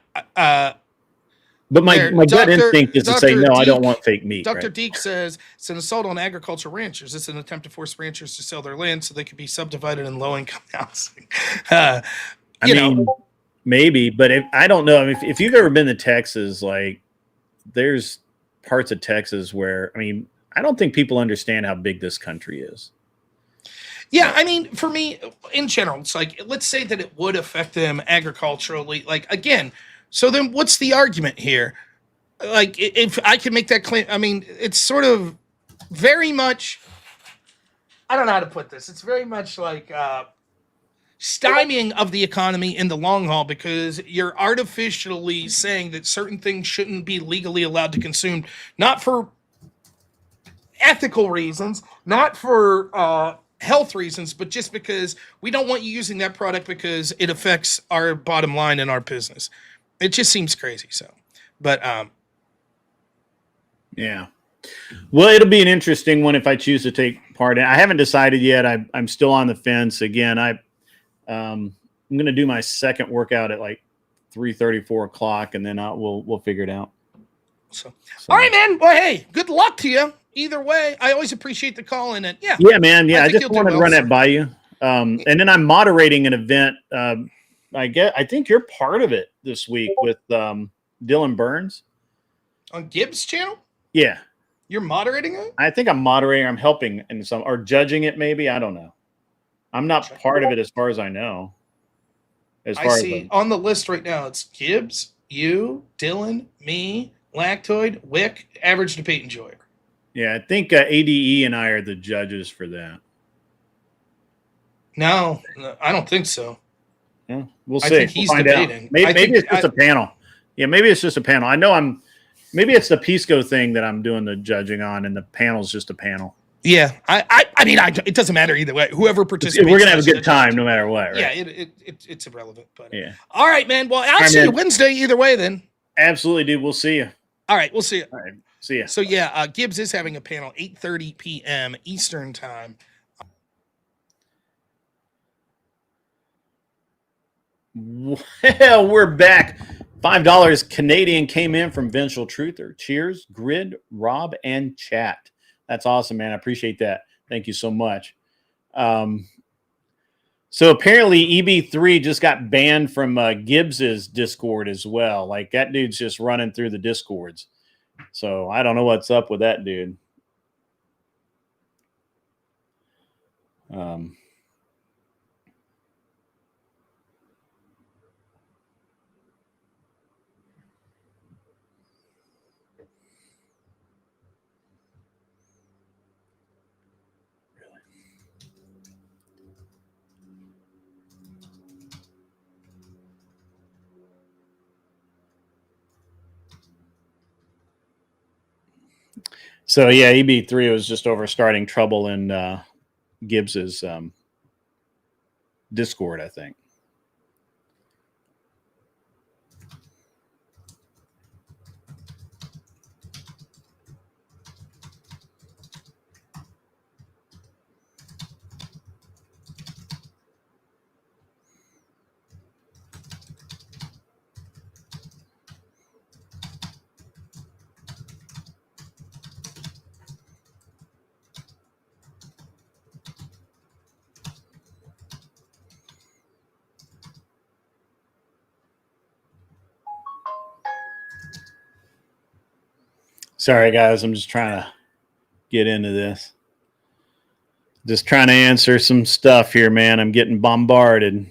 But my gut instinct is to say, no, I don't want fake meat. Dr. Deek says it's an assault on agricultural ranchers. It's an attempt to force ranchers to sell their land so they could be subdivided in low-income housing. I mean, maybe, but I don't know. I mean, if you've ever been to Texas, like there's parts of Texas where, I mean, I don't think people understand how big this country is. Yeah, I mean, for me, in general, it's like, let's say that it would affect them agriculturally. Like, again, so then what's the argument here? Like, if I can make that claim, I mean, it's sort of very much, I don't know how to put this. It's very much like stymieing of the economy in the long haul because you're artificially saying that certain things shouldn't be legally allowed to consume, not for ethical reasons, not for health reasons, but just because we don't want you using that product because it affects our bottom line in our business. It just seems crazy. So, but yeah. Well, it'll be an interesting one if I choose to take part in. I haven't decided yet. I'm still on the fence. Again, I'm going to do my second workout at like 3:30, 4 o'clock, and then we'll figure it out. So, all right, man. Well, hey, good luck to you. Either way, I always appreciate the call in. And yeah, man. Yeah, I just wanted to run that by you. And then I'm moderating an event. I think you're part of it this week with Dylan Burns on Gibbs' channel. Yeah, you're moderating it. I think I'm moderating. I'm helping in some or judging it. Maybe I don't know. I'm not part of it as far as I know. I see on the list right now, it's Gibbs, you, Dylan, me, Lactoid, Wick, Average Debate Enjoyer. Yeah, I think ADE and I are the judges for that. No, I don't think so. Yeah, we'll see. I think he's debating. Maybe it's just a panel. Yeah, maybe it's just a panel. I know maybe it's the Pisco thing that I'm doing the judging on, and the panel's just a panel. Yeah, I mean, it doesn't matter either way. Whoever participates, we're gonna have a good time no matter what. Right? Yeah, it's irrelevant. But yeah. All right, man. Well, I'll see you Wednesday either way. Then. Absolutely, dude. We'll see you. All right, we'll see you. All right, see you. So yeah, Gibbs is having a panel 8:30 p.m. Eastern time. Well, we're back. $5 Canadian came in from Vengeful Truther. Cheers, Grid, Rob, and chat. That's awesome, man. I appreciate that. Thank you so much. So apparently EB3 just got banned from Gibbs's Discord as well. Like that dude's just running through the Discords. So I don't know what's up with that dude. So yeah, EB3 was just over starting trouble in Gibbs's Discord, I think. Sorry, guys. I'm just trying to get into this. Just trying to answer some stuff here, man. I'm getting bombarded.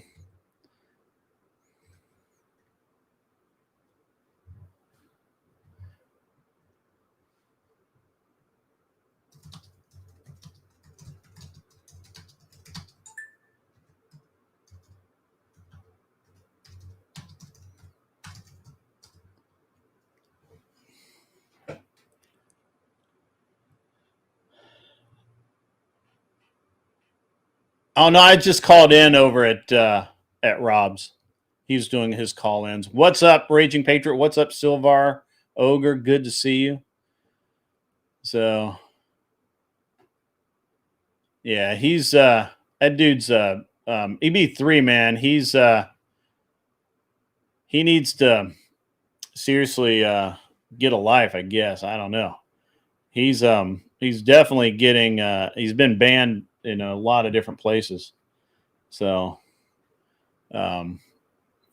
Oh no, I just called in over at Rob's. He's doing his call-ins. What's up, Raging Patriot? What's up, Silvar Ogre? Good to see you. So yeah, he's that dude's EB3, man. He needs to seriously get a life, I guess. I don't know. He's definitely getting he's been banned in a lot of different places. So let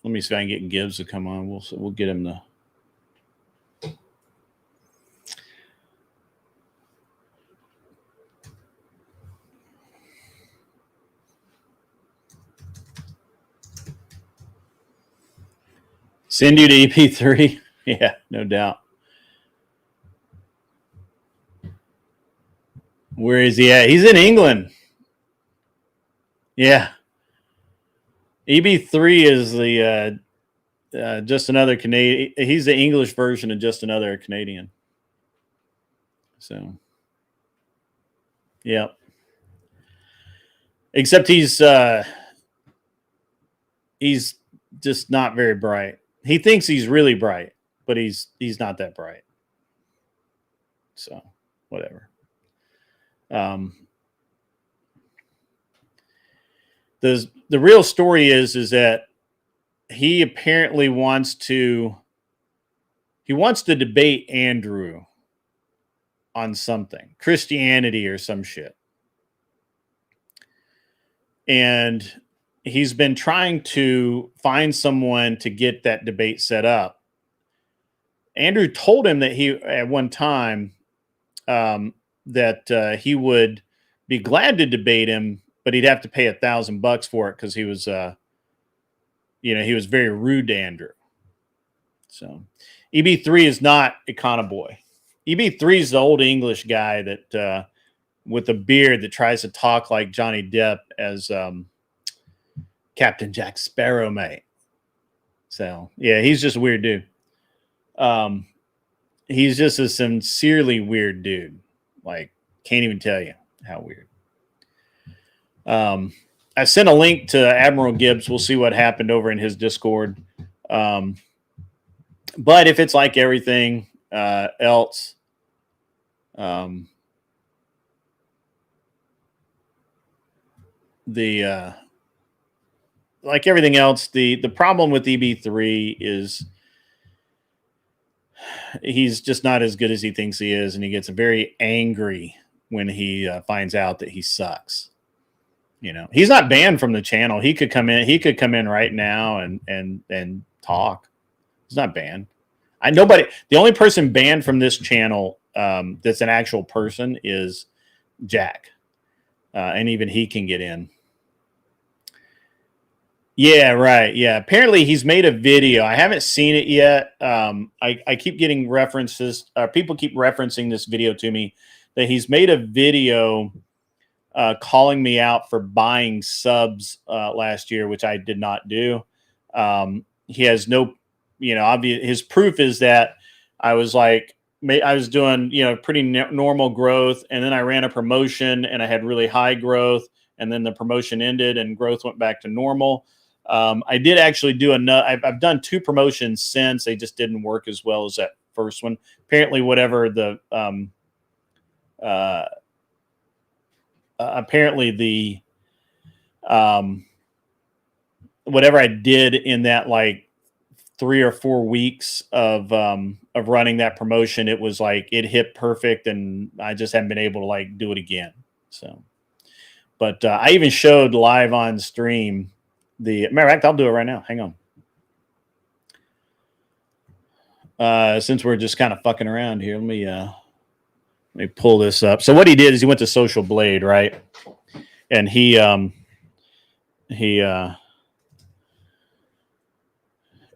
me see if I can get Gibbs to come on. We'll get him to. Send you to EP3. Yeah, no doubt. Where is he at? He's in England. Yeah. EB3 is the just another Canadian. He's the English version of just another Canadian. So, yeah. Except he's just not very bright. He thinks he's really bright, but he's not that bright. So, whatever. The real story is that he apparently wants to debate Andrew on something, Christianity or some shit. And he's been trying to find someone to get that debate set up. Andrew told him that he, at one time, that he would be glad to debate him, but he'd have to pay $1,000 for it because he was, he was very rude to Andrew. So EB3 is not Econoboy. EB3 is the old English guy that with a beard that tries to talk like Johnny Depp as Captain Jack Sparrow, mate. So yeah, he's just a weird dude. He's just a sincerely weird dude. Like, can't even tell you how weird. I sent a link to Admiral Gibbs. We'll see what happened over in his Discord. But if it's like everything else, like everything else, the problem with EB3 is he's just not as good as he thinks he is, and he gets very angry when he finds out that he sucks. He's not banned from the channel. He could come in. He could come in right now and talk. He's not banned. The only person banned from this channel that's an actual person is Jack, and even he can get in. Yeah, right. Yeah, apparently he's made a video. I haven't seen it yet. I keep getting references. People keep referencing this video to me that he's made a video calling me out for buying subs last year, which I did not do. He has no, obvious. His proof is that I was doing, pretty normal growth, and then I ran a promotion and I had really high growth, and then the promotion ended and growth went back to normal. I did actually do I've done 2 promotions since. They just didn't work as well as that first one. Apparently, whatever the whatever I did in that like 3 or 4 weeks of running that promotion, it was like it hit perfect, and I just haven't been able to like do it again. So, but I even showed live on stream. Matter of fact, I'll do it right now. Hang on. Since we're just kind of fucking around here, let me pull this up. So what he did is he went to Social Blade, right? And he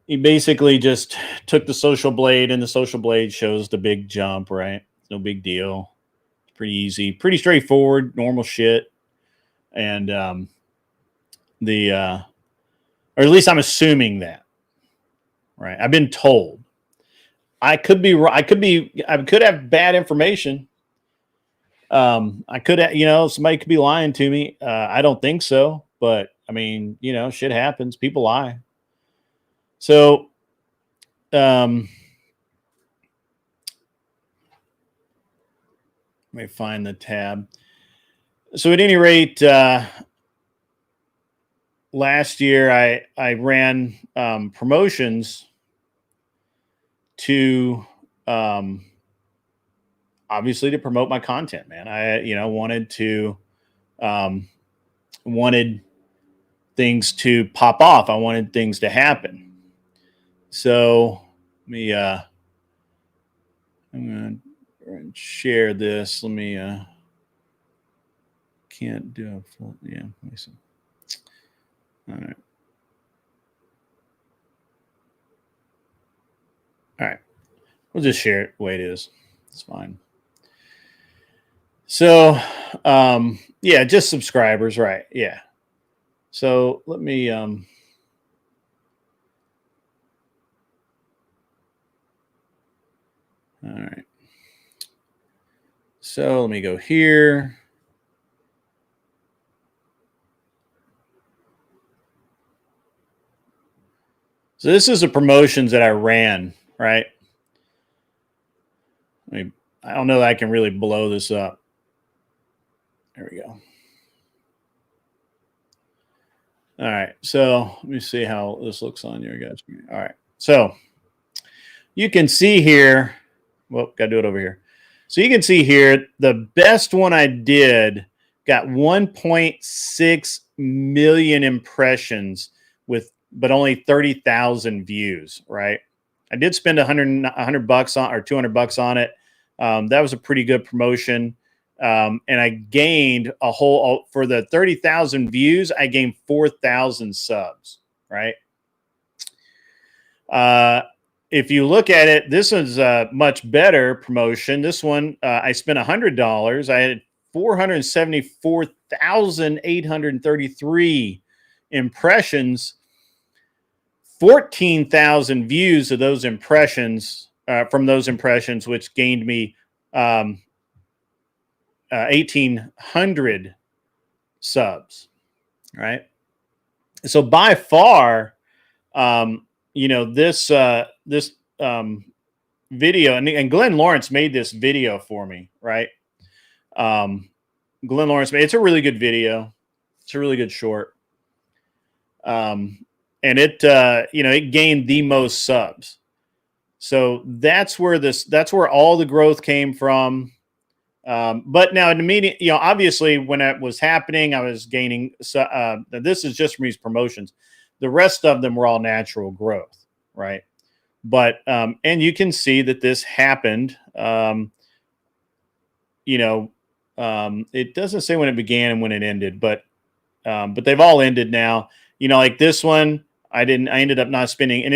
basically just took the Social Blade, and the Social Blade shows the big jump, right? No big deal. It's pretty easy, pretty straightforward, normal shit. And or at least I'm assuming that, right? I've been told. I could be. I could have bad information. I could, somebody could be lying to me. I don't think so, but I mean, shit happens. People lie. So, let me find the tab. So at any rate, last year I ran promotions to obviously to promote my content, man. I wanted things to pop off. I wanted things to happen. So let me I'm gonna share this. Let me can't do a full, yeah, let me see. All right. All right. We'll just share it the way it is. It's fine. So, yeah, just subscribers, right? Yeah. So let me, all right. So let me go here. So this is the promotions that I ran, right? I don't know that I can really blow this up. There we go. All right. So let me see how this looks on your guys. All right. So you can see here. Well, got to do it over here. So you can see here, the best one I did got 1.6 million impressions but only 30,000 views, right? I did spend $100 bucks on, or $200 on it. That was a pretty good promotion. And I gained for the 30,000 views, I gained 4,000 subs, right? If you look at it, this is a much better promotion. This one, I spent $100. I had 474,833 impressions, 14,000 views of those impressions, from those impressions, which gained me 1,800 subs, right? So by far, this video, and Glenn Lawrence made this video for me, right? Glenn Lawrence it's a really good video. It's a really good short. And it gained the most subs. So that's where all the growth came from. But now in the meeting, obviously when that was happening, I was gaining. This is just from these promotions. The rest of them were all natural growth, right? But and you can see that this happened. It doesn't say when it began and when it ended, but they've all ended now. Like this one, I ended up not spending, and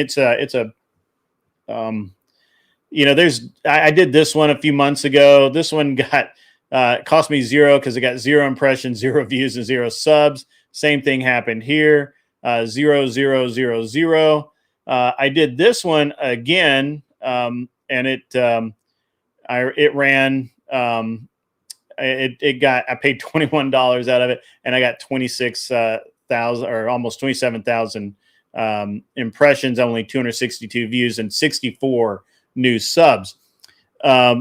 I did this one a few months ago. This one got cost me $0 because it got 0 impressions, 0 views, and 0 subs. Same thing happened here. 0, 0, 0, 0. I did this one again, and it ran. I paid $21 out of it, and I got 26,000 or almost 27,000 impressions, only 262 views, and 64 new subs.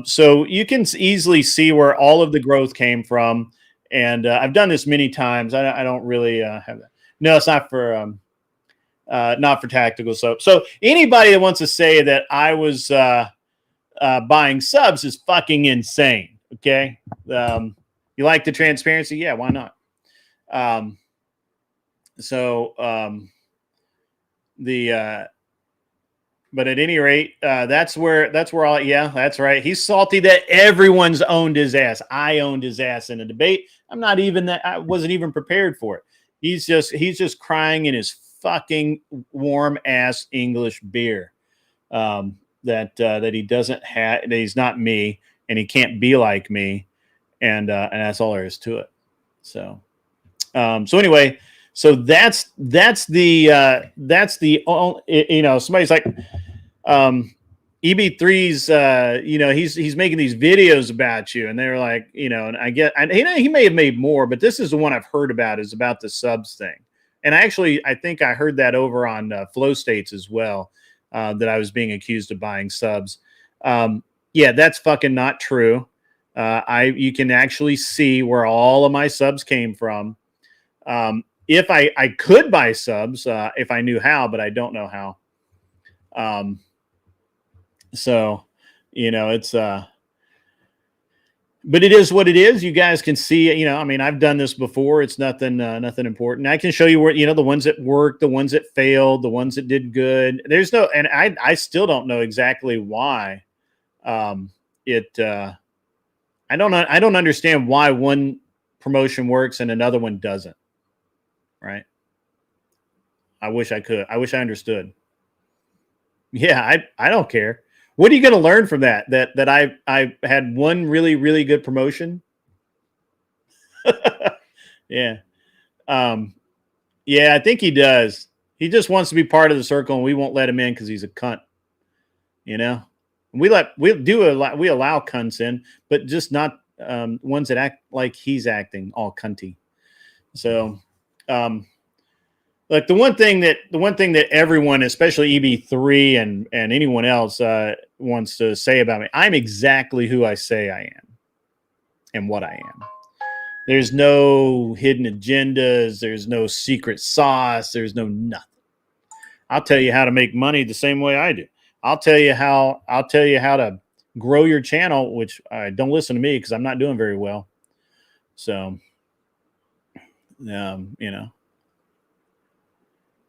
So you can easily see where all of the growth came from. And I've done this many times. I don't really have that. No, it's not for tactical soap. So anybody that wants to say that I was buying subs is fucking insane. Okay. You like the transparency? Yeah, why not? But at any rate, that's where all, yeah, that's right. He's salty that everyone's owned his ass. I owned his ass in a debate. I wasn't even prepared for it. He's just crying in his fucking warm ass English beer. That he doesn't have, that he's not me and he can't be like me. And that's all there is to it. So anyway, so that's the only, somebody's like, EB3's, he's making these videos about you, and they're like, and he may have made more, but this is the one I've heard about, is about the subs thing. And I think I heard that over on Flow States as well, that I was being accused of buying subs. Yeah, that's fucking not true. You can actually see where all of my subs came from. If I could buy subs, if I knew how, but I don't know how. So, it's, but it is what it is. You guys can see, I've done this before. It's nothing important. I can show you where, the ones that worked, the ones that failed, the ones that did good. And I still don't know exactly why, I don't understand why one promotion works and another one doesn't. Right. I wish I could. I wish I understood. Yeah. I don't care. What are you going to learn from that? That I had one really, really good promotion. Yeah. Yeah, I think he does. He just wants to be part of the circle, and we won't let him in because he's a cunt. We allow cunts in, but just not ones that act like he's acting all cunty. So, like the one thing that everyone, especially EB3 and anyone else, wants to say about me, I'm exactly who I say I am and what I am. There's no hidden agendas. There's no secret sauce. There's no nothing. I'll tell you how to make money the same way I do. I'll tell you how to grow your channel, which don't listen to me because I'm not doing very well. So,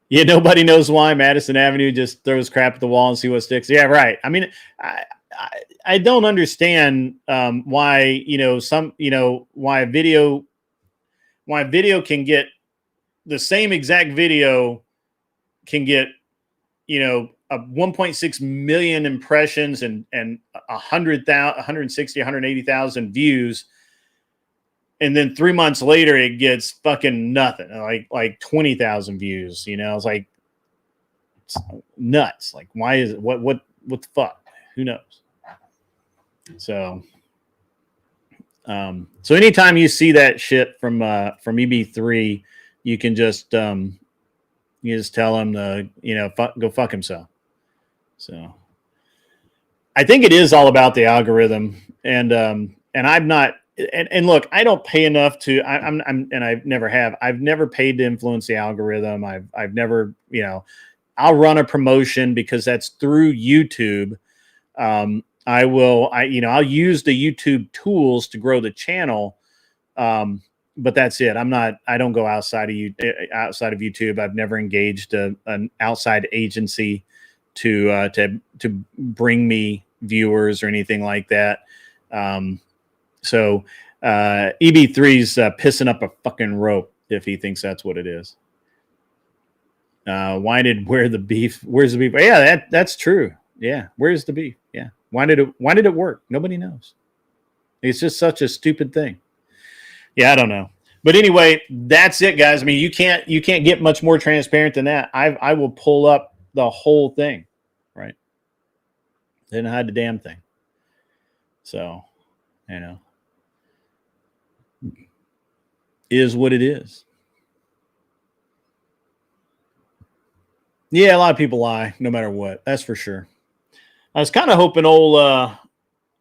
yeah, nobody knows why Madison Avenue just throws crap at the wall and see what sticks. Yeah, right. I mean, I don't understand why why a video can get the same exact video can get 1.6 million impressions and 160, 180,000 views. And then 3 months later, it gets fucking nothing, like 20,000 views. It's like, it's nuts. Like, why is it? What the fuck? Who knows? So anytime you see that shit from EB3, you can just tell him to go fuck himself. So I think it is all about the algorithm, and I'm not. And look, I don't pay enough to. I've never paid to influence the algorithm. I've never, I'll run a promotion because that's through YouTube. I'll use the YouTube tools to grow the channel. But that's it. I don't go outside of YouTube. I've never engaged an outside agency to bring me viewers or anything like that. So EB3's pissing up a fucking rope if he thinks that's what it is. Where's the beef? Yeah, that's true. Yeah. Where's the beef? Yeah. Why did it work? Nobody knows. It's just such a stupid thing. Yeah, I don't know. But anyway, that's it, guys. I mean, you can't get much more transparent than that. I will pull up the whole thing, right? Didn't hide the damn thing. So, is what it is. Yeah, a lot of people lie no matter what. That's for sure. I was kind of hoping old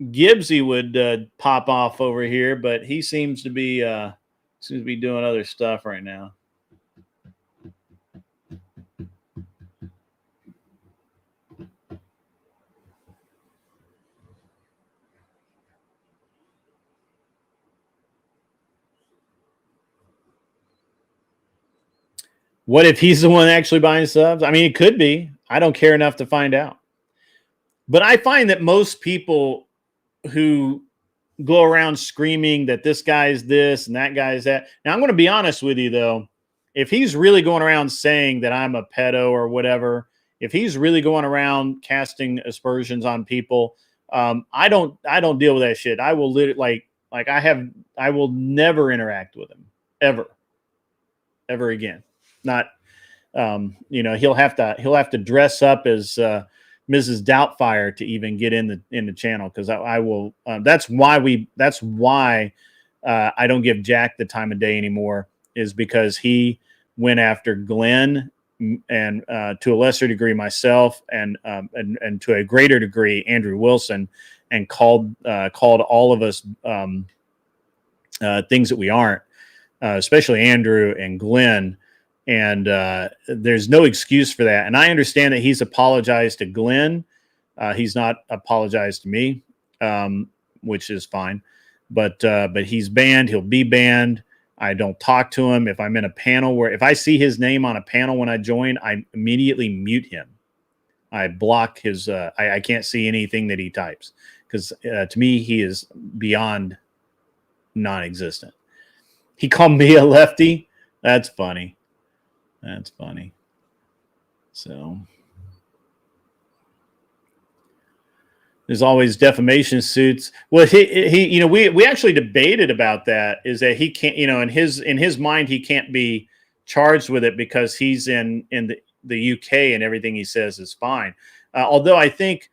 Gibbsy would pop off over here, but he seems to be doing other stuff right now. What if he's the one actually buying subs? I mean, it could be. I don't care enough to find out. But I find that most people who go around screaming that this guy's this and that guy's that. Now, I'm going to be honest with you, though. If he's really going around saying that I'm a pedo or whatever, if he's really going around casting aspersions on people, I don't deal with that shit. I will literally I will never interact with him ever again. Not, he'll have to dress up as Mrs. Doubtfire to even get in the channel, because I will. That's why I don't give Jack the time of day anymore, is because he went after Glenn and to a lesser degree myself and to a greater degree Andrew Wilson, and called all of us things that we aren't, especially Andrew and Glenn. And there's no excuse for that. And I understand that he's apologized to Glenn. He's not apologized to me, which is fine. But he's banned. He'll be banned. I don't talk to him. If I'm in a panel if I see his name on a panel when I join, I immediately mute him. I block his, I can't see anything that he types, because to me, he is beyond non-existent. He called me a lefty. That's funny. That's funny. So there's always defamation suits. Well, he we actually debated about that, is that he can't, in his mind, he can't be charged with it because he's in the UK and everything he says is fine. Although I think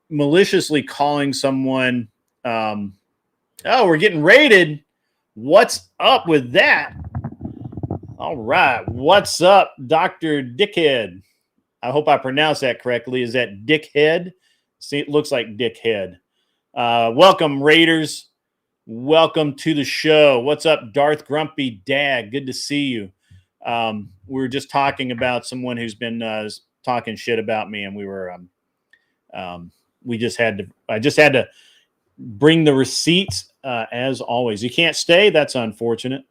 maliciously calling someone, oh, we're getting raided. What's up with that? All right. What's up, Dr. Dickhead? I hope I pronounced that correctly. Is that Dickhead? See, it looks like Dickhead. Welcome, Raiders. Welcome to the show. What's up, Darth Grumpy Dad? Good to see you. We were just talking about someone who's been talking shit about me, and we were I just had to bring the receipts, as always. You can't stay. That's unfortunate.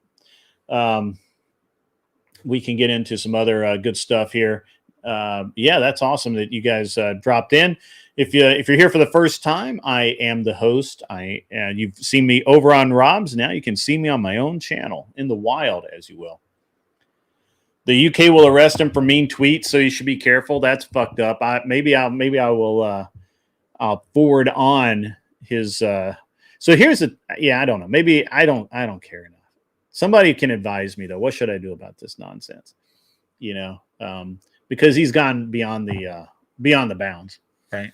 We can get into some other good stuff here. Yeah, that's awesome that you guys dropped in. If you're here for the first time, I am the host. You've seen me over on Rob's. Now you can see me on my own channel in the wild, as you will. The UK will arrest him for mean tweets, so you should be careful. That's fucked up. Maybe I will. I'll forward on his. So here's I don't know. Maybe I don't care enough. Somebody can advise me though. What should I do about this nonsense? Because he's gone beyond the bounds, right?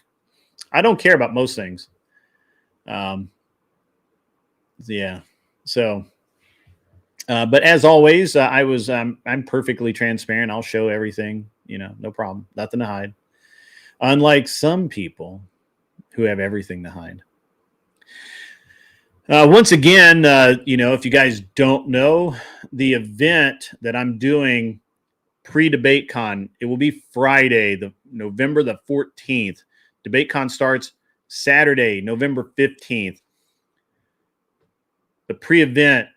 I don't care about most things. Yeah. So, but as always, I'm perfectly transparent. I'll show everything. No problem. Nothing to hide. Unlike some people who have everything to hide. Once again, if you guys don't know, the event that I'm doing pre-debate con, it will be Friday, November the 14th. Debate con starts Saturday, November 15th. The pre-event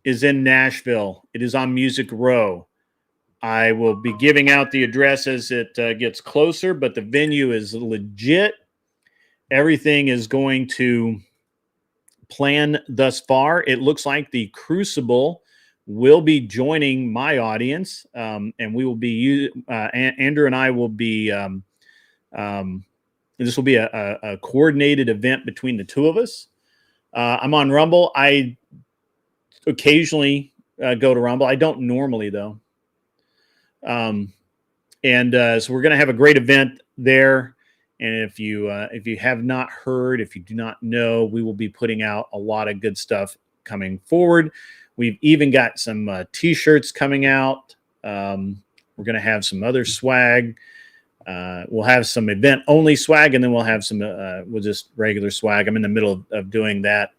is in Nashville. It is on Music Row. I will be giving out the address as it gets closer, but the venue is legit. Everything is going to plan thus far. It looks like the Crucible will be joining my audience, and we will be Andrew and I will be this will be a coordinated event between the two of us. I'm on Rumble. I occasionally go to Rumble. I don't normally though. So we're going to have a great event there. And if you have not heard, if you do not know, we will be putting out a lot of good stuff coming forward. We've even got some T-shirts coming out. We're going to have some other swag. We'll have some event-only swag, and then we'll have some just regular swag. I'm in the middle of doing that.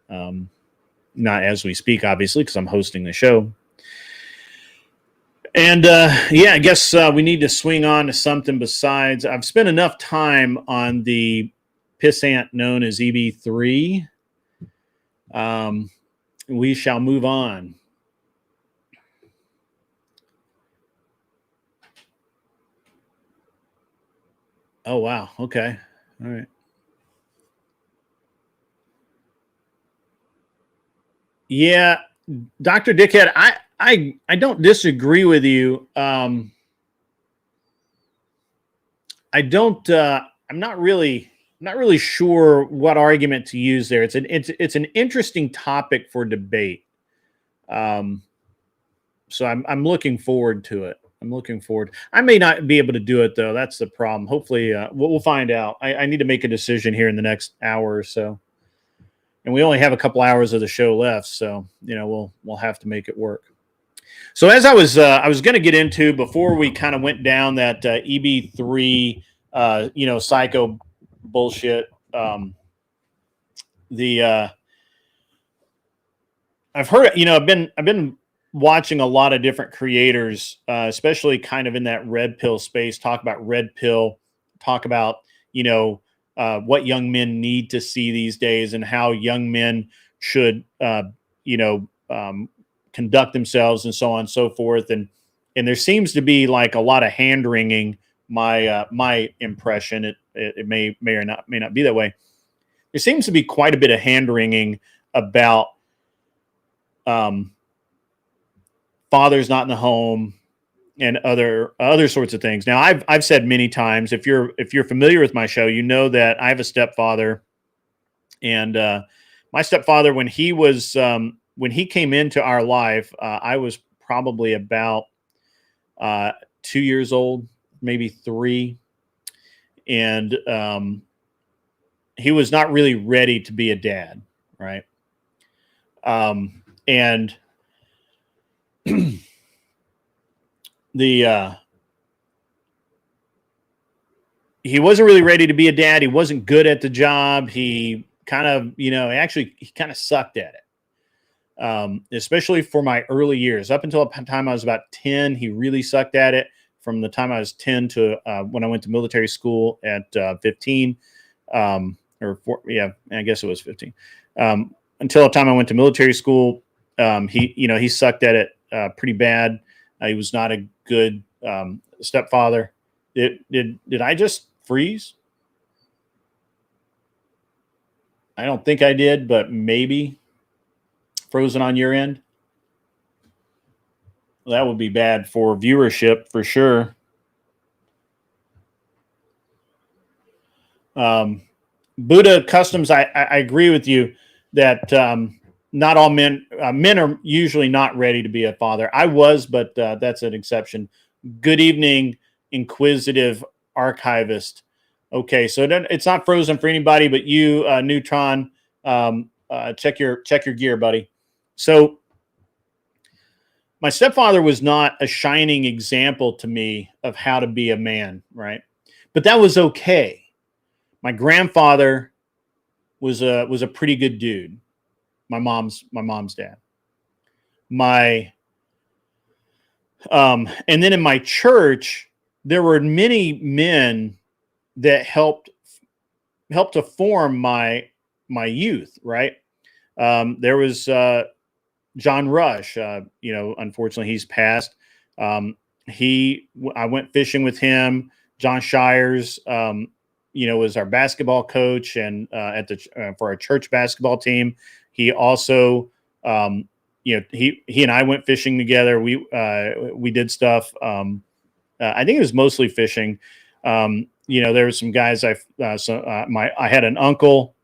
Not as we speak, obviously, because I'm hosting the show. And I guess we need to swing on to something besides. I've spent enough time on the pissant known as EB3. We shall move on. Oh, wow. Okay. All right. Yeah, Dr. Dickhead, I don't disagree with you. I'm not really sure what argument to use there. It's an interesting topic for debate. So I'm looking forward to it. I'm looking forward. I may not be able to do it though. That's the problem. Hopefully, we'll find out. I need to make a decision here in the next hour or so, and we only have a couple hours of the show left, so we'll have to make it work. So as I was going to get into before we kind of went down that EB3, psycho bullshit. I've heard, I've been watching a lot of different creators, especially kind of in that red pill space, talk about red pill, talk about, what young men need to see these days and how young men should, conduct themselves and so on and so forth. And there seems to be like a lot of hand wringing. My impression, it may or may not be that way. There seems to be quite a bit of hand wringing about fathers not in the home and other sorts of things. Now, I've said many times, if you're familiar with my show, you know that I have a stepfather, and my stepfather, when he came into our life, I was probably about 2 years old, maybe 3, and he was not really ready to be a dad, right? And he wasn't really ready to be a dad. He wasn't good at the job. He kind of, he kind of sucked at it. Especially for my early years. Up until the time I was about 10, he really sucked at it. From the time I was 10 to when I went to military school at 15, I guess it was 15. Until the time I went to military school, he sucked at it pretty bad. He was not a good stepfather. Did I just freeze? I don't think I did, but maybe. Frozen on your end? Well, that would be bad for viewership for sure. Buddha Customs, I agree with you that not all men are usually not ready to be a father. I was, but that's an exception. Good evening, inquisitive archivist. Okay, so it's not frozen for anybody but you, Neutron. Check your gear, buddy. So my stepfather was not a shining example to me of how to be a man, right? But that was okay. My grandfather was a pretty good dude. My mom's dad. And then in my church, there were many men that helped to form my youth, right? There was John Rush. Unfortunately, he's passed. I went fishing with him. John Shires, was our basketball coach, and for our church basketball team. He also, he and I went fishing together. We did stuff. I think it was mostly fishing. There were some guys. I had an uncle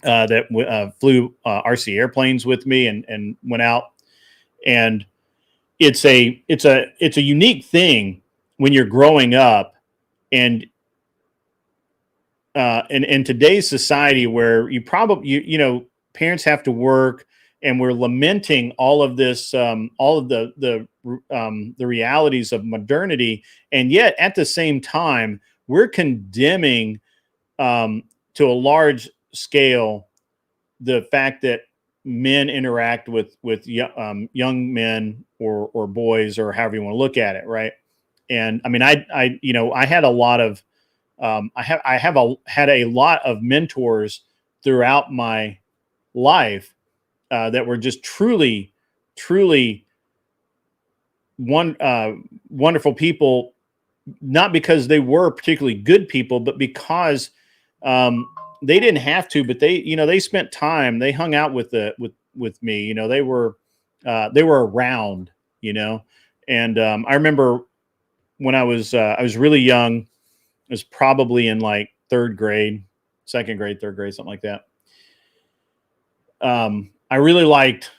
that flew RC airplanes with me and went out. And it's a unique thing when you're growing up, and in today's society where you probably parents have to work, and we're lamenting all of this, all of the realities of modernity, and yet at the same time we're condemning to a large scale the fact that men interact with young men or boys, or however you want to look at it, right? And I mean, I had a lot of had a lot of mentors throughout my life that were just truly wonderful people, not because they were particularly good people, but because they didn't have to, but they spent time, they hung out with me, they were around, and I remember when I was really young, it was probably in like second grade, third grade, something like that. I really liked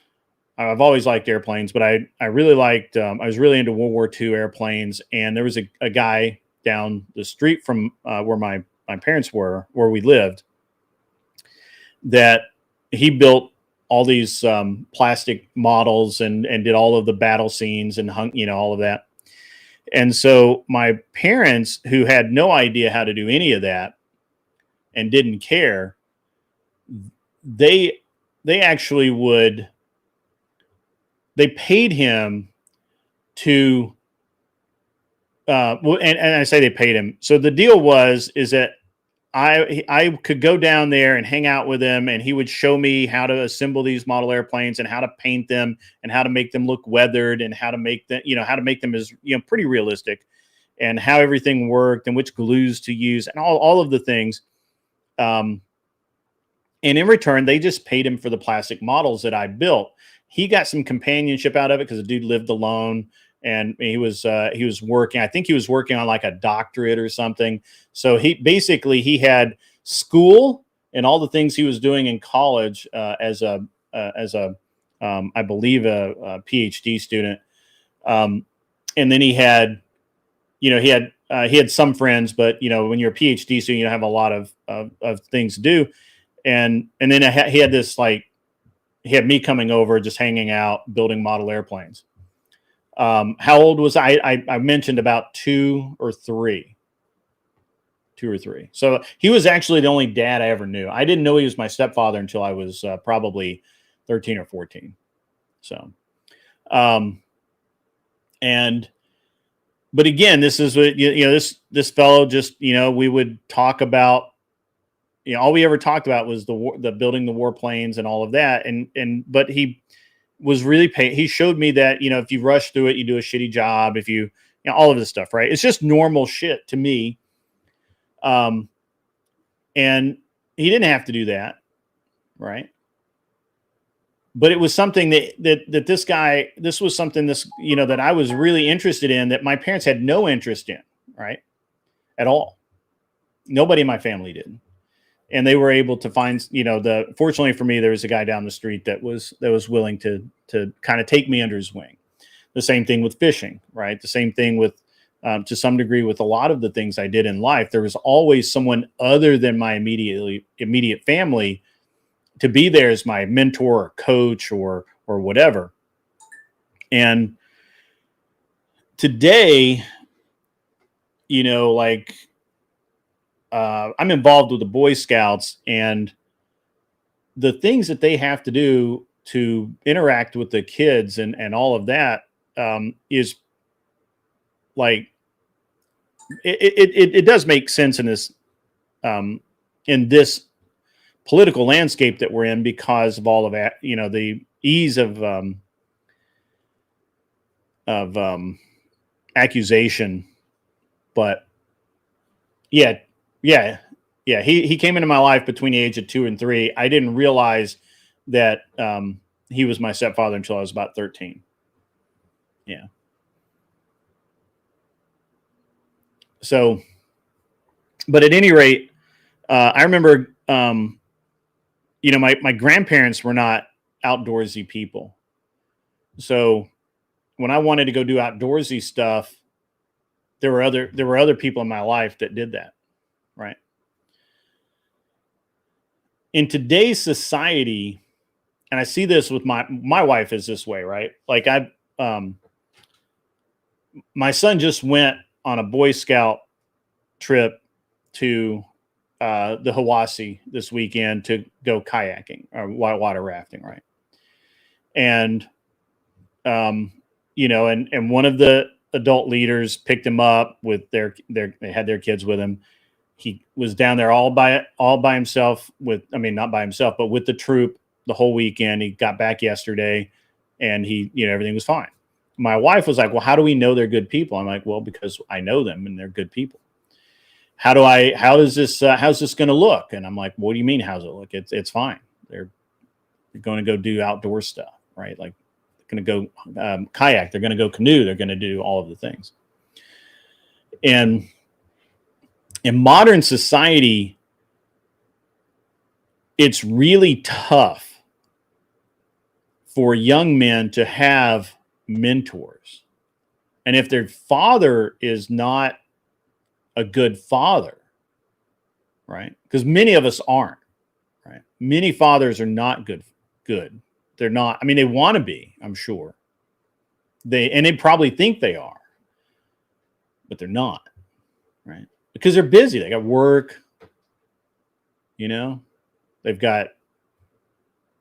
I've always liked airplanes, but I really liked, I was really into World War II airplanes. And there was a guy down the street from where my parents were, where we lived, that he built all these plastic models and did all of the battle scenes and hung, all of that. And so my parents, who had no idea how to do any of that and didn't care, they actually they paid him to, and I say they paid him. So the deal is that I could go down there and hang out with him, and he would show me how to assemble these model airplanes and how to paint them and how to make them look weathered and how to make them, as, pretty realistic, and how everything worked and which glues to use and all of the things. And in return, they just paid him for the plastic models that I built. He got some companionship out of it because the dude lived alone, and he was working. I think he was working on like a doctorate or something. So he had school and all the things he was doing in college as a I believe a PhD student. And then he had some friends, but when you're a PhD student, you don't have a lot of things to do. And then he had this, like, he had me coming over, just hanging out, building model airplanes. How old was I? I mentioned about 2 or 3. So he was actually the only dad I ever knew. I didn't know he was my stepfather until I was probably 13 or 14. So, but again, this is what, this fellow just, we would talk about, all we ever talked about was the building the warplanes and all of that. But he was really he showed me that, if you rush through it, you do a shitty job. If you, all of this stuff, right? It's just normal shit to me. And he didn't have to do that. Right. But it was something that this was something that I was really interested in, that my parents had no interest in, right? At all. Nobody in my family did. And they were able to find, fortunately for me, there was a guy down the street that was willing to kind of take me under his wing. The same thing with fishing, right? The same thing with, to some degree, with a lot of the things I did in life. There was always someone other than my immediate family to be there as my mentor or coach or whatever. And today, I'm involved with the Boy Scouts, and the things that they have to do to interact with the kids and all of that is like, it does make sense in this political landscape that we're in, because of all of that, the ease of accusation. But yeah. He came into my life between the age of 2 and 3. I didn't realize that he was my stepfather until I was about 13. Yeah. So, but at any rate, I remember, my grandparents were not outdoorsy people. So when I wanted to go do outdoorsy stuff, there were other people in my life that did that. Right. In today's society, and I see this with my wife is this way, right? Like my son just went on a Boy Scout trip to the Hiwassee this weekend to go kayaking or water rafting, right? And and one of the adult leaders picked him up with they had their kids with him. He was down there all by himself not by himself, but with the troop the whole weekend. He got back yesterday, and everything was fine. My wife was like, well, how do we know they're good people? I'm like, well, because I know them and they're good people. How's this going to look? And I'm like, what do you mean? How's it look? It's fine. They're going to go do outdoor stuff, right? Like, they're going to go kayak. They're going to go canoe. They're going to do all of the things. And in modern society, it's really tough for young men to have mentors. And if their father is not a good father, right? Because many of us aren't, right? Many fathers are not good. They're not. I mean, they want to be, I'm sure. They probably think they are, but they're not, right? Because they're busy. They got work, they've got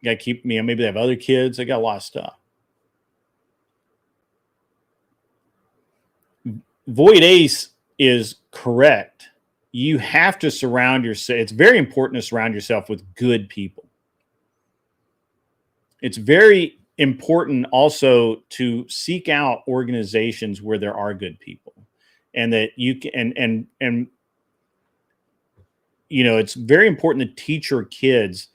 to keep me. Maybe they have other kids. They got a lot of stuff. Void Ace is correct. You have to surround yourself. It's very important to surround yourself with good people. It's very important also to seek out organizations where there are good people, and that you can, and it's very important to teach your kids,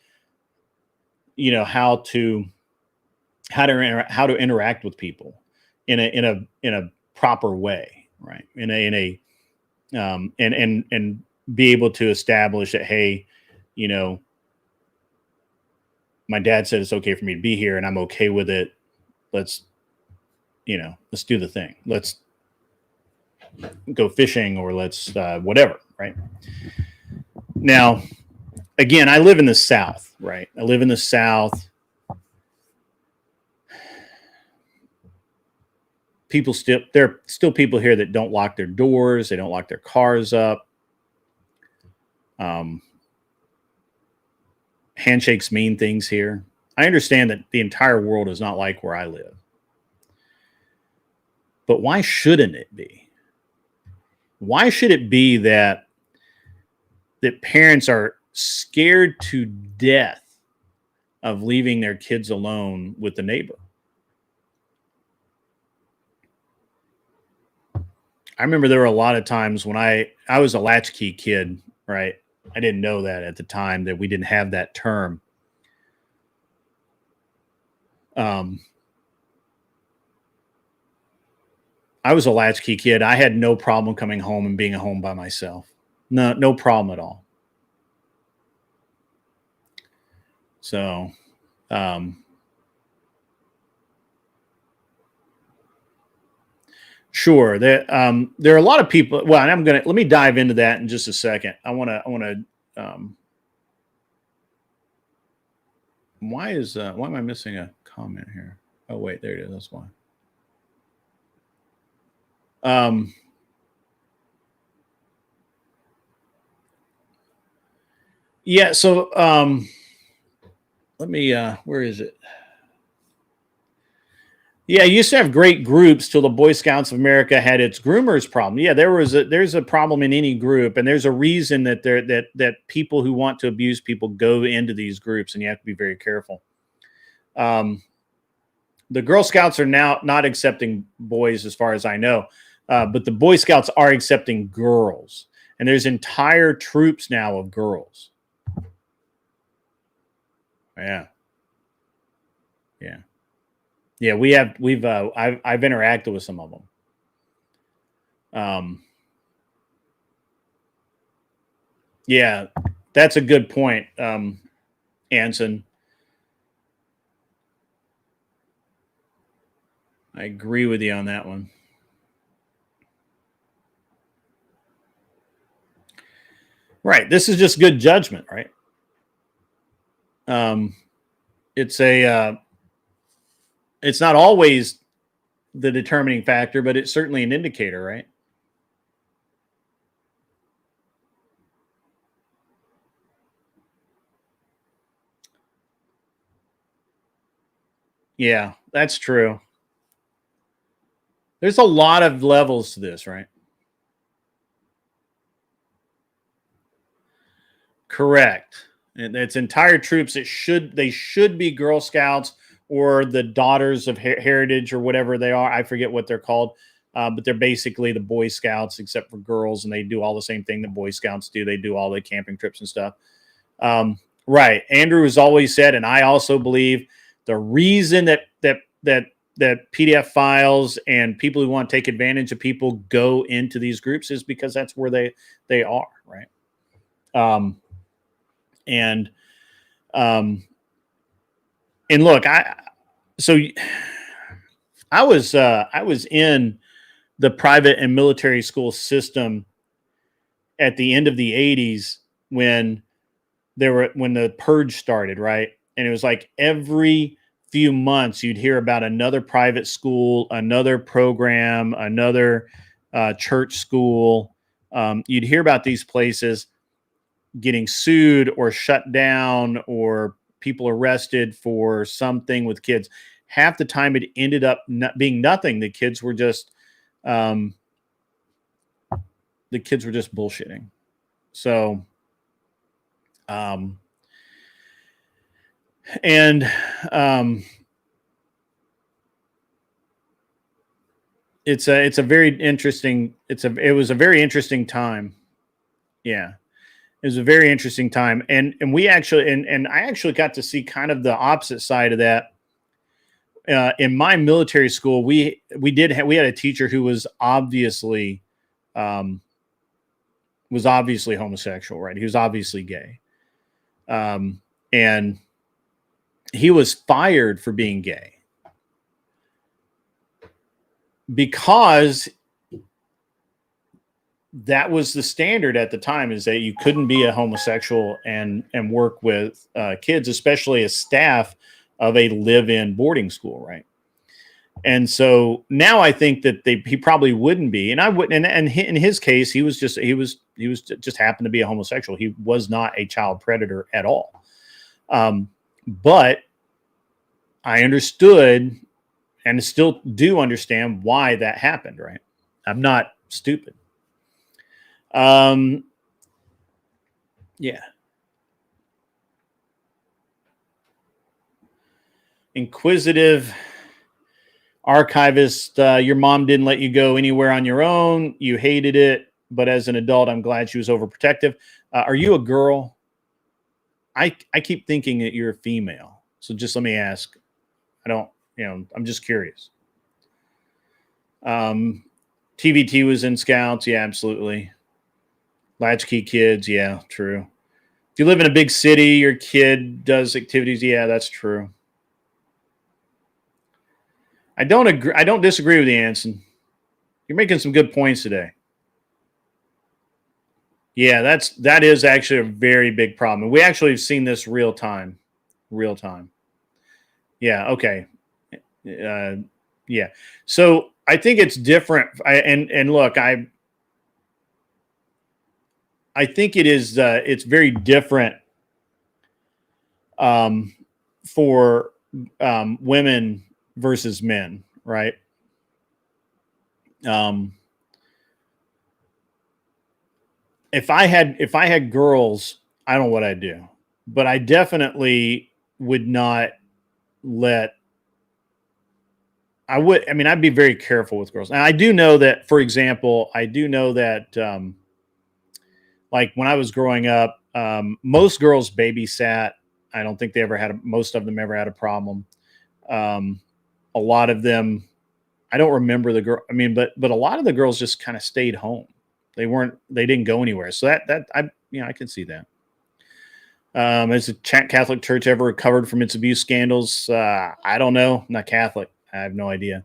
how to interact with people in a proper way, right? And be able to establish that, hey, my dad said it's okay for me to be here and I'm okay with it. Let's do the thing. Let's go fishing, or let's whatever, right? Now, again, I live in the South, right? I live in the South. There are still people here that don't lock their doors. They don't lock their cars up. Handshakes mean things here. I understand that the entire world is not like where I live. But why shouldn't it be? Why should it be that parents are scared to death of leaving their kids alone with the neighbor? I remember there were a lot of times when I was a latchkey kid, right? I didn't know that at the time, that we didn't have that term. I was a latchkey kid. I had no problem coming home and being at home by myself. No problem at all. So, sure. There are a lot of people. Well, and let me dive into that in just a second. Why am I missing a comment here? Oh, wait, there it is. That's why. Yeah. So, let me, where is it? Yeah, I used to have great groups till the Boy Scouts of America had its groomers problem. Yeah, there's a problem in any group, and there's a reason that that people who want to abuse people go into these groups, and you have to be very careful. The Girl Scouts are now not accepting boys, as far as I know, but the Boy Scouts are accepting girls, and there's entire troops now of girls. Yeah. Yeah, I've interacted with some of them. Yeah, that's a good point, Anson. I agree with you on that one. Right. This is just good judgment, right? It's not always the determining factor, but it's certainly an indicator, right? Yeah, that's true. There's a lot of levels to this, right? Correct. And it's entire troops. They should be Girl Scouts or the Daughters of Heritage or whatever they are. I forget what they're called, but they're basically the Boy Scouts except for girls, and they do all the same thing that Boy Scouts do. They do all the camping trips and stuff. Right. Andrew has always said, and I also believe, the reason that PDF files and people who want to take advantage of people go into these groups is because that's where they are, right? And look, so I was in the private and military school system at the end of the 80s when the purge started, right? And it was like every few months you'd hear about another private school, another program, another church school. You'd hear about these places getting sued or shut down or people arrested for something with kids. Half the time it ended up being nothing. The kids were just bullshitting. So, it was a very interesting time. Yeah. It was a very interesting time. And we actually, and I actually got to see kind of the opposite side of that. In my military school, we had a teacher who was obviously homosexual, right? He was obviously gay. And he was fired for being gay because that was the standard at the time, is that you couldn't be a homosexual and work with kids, especially as staff of a live-in boarding school, right? And so now I think that he probably wouldn't be, and I wouldn't. And in his case, he was just happened to be a homosexual. He was not a child predator at all. But I understood and still do understand why that happened, right? I'm not stupid. Yeah. Inquisitive archivist, your mom didn't let you go anywhere on your own. You hated it, but as an adult, I'm glad she was overprotective. Are you a girl? I keep thinking that you're a female. So just let me ask. I'm just curious. TVT was in Scouts. Yeah, absolutely. Latchkey kids. Yeah, true. If you live in a big city, your kid does activities. Yeah, that's true. I don't agree. I don't disagree with you, Anson. You're making some good points today. Yeah, that is actually a very big problem. And we actually have seen this real time. Yeah. Okay. Yeah. So I think it's different. Look, I think it is. It's very different for women versus men, right? If I had girls, I don't know what I'd do, but I definitely would not let. I'd be very careful with girls. And I do know that, for example, like when I was growing up, most girls babysat. I don't think most of them ever had a problem. A lot of them, I don't remember the girl. But a lot of the girls just kind of stayed home. They didn't go anywhere. So I can see that. Has the Catholic Church ever recovered from its abuse scandals? I don't know. I'm not Catholic. I have no idea.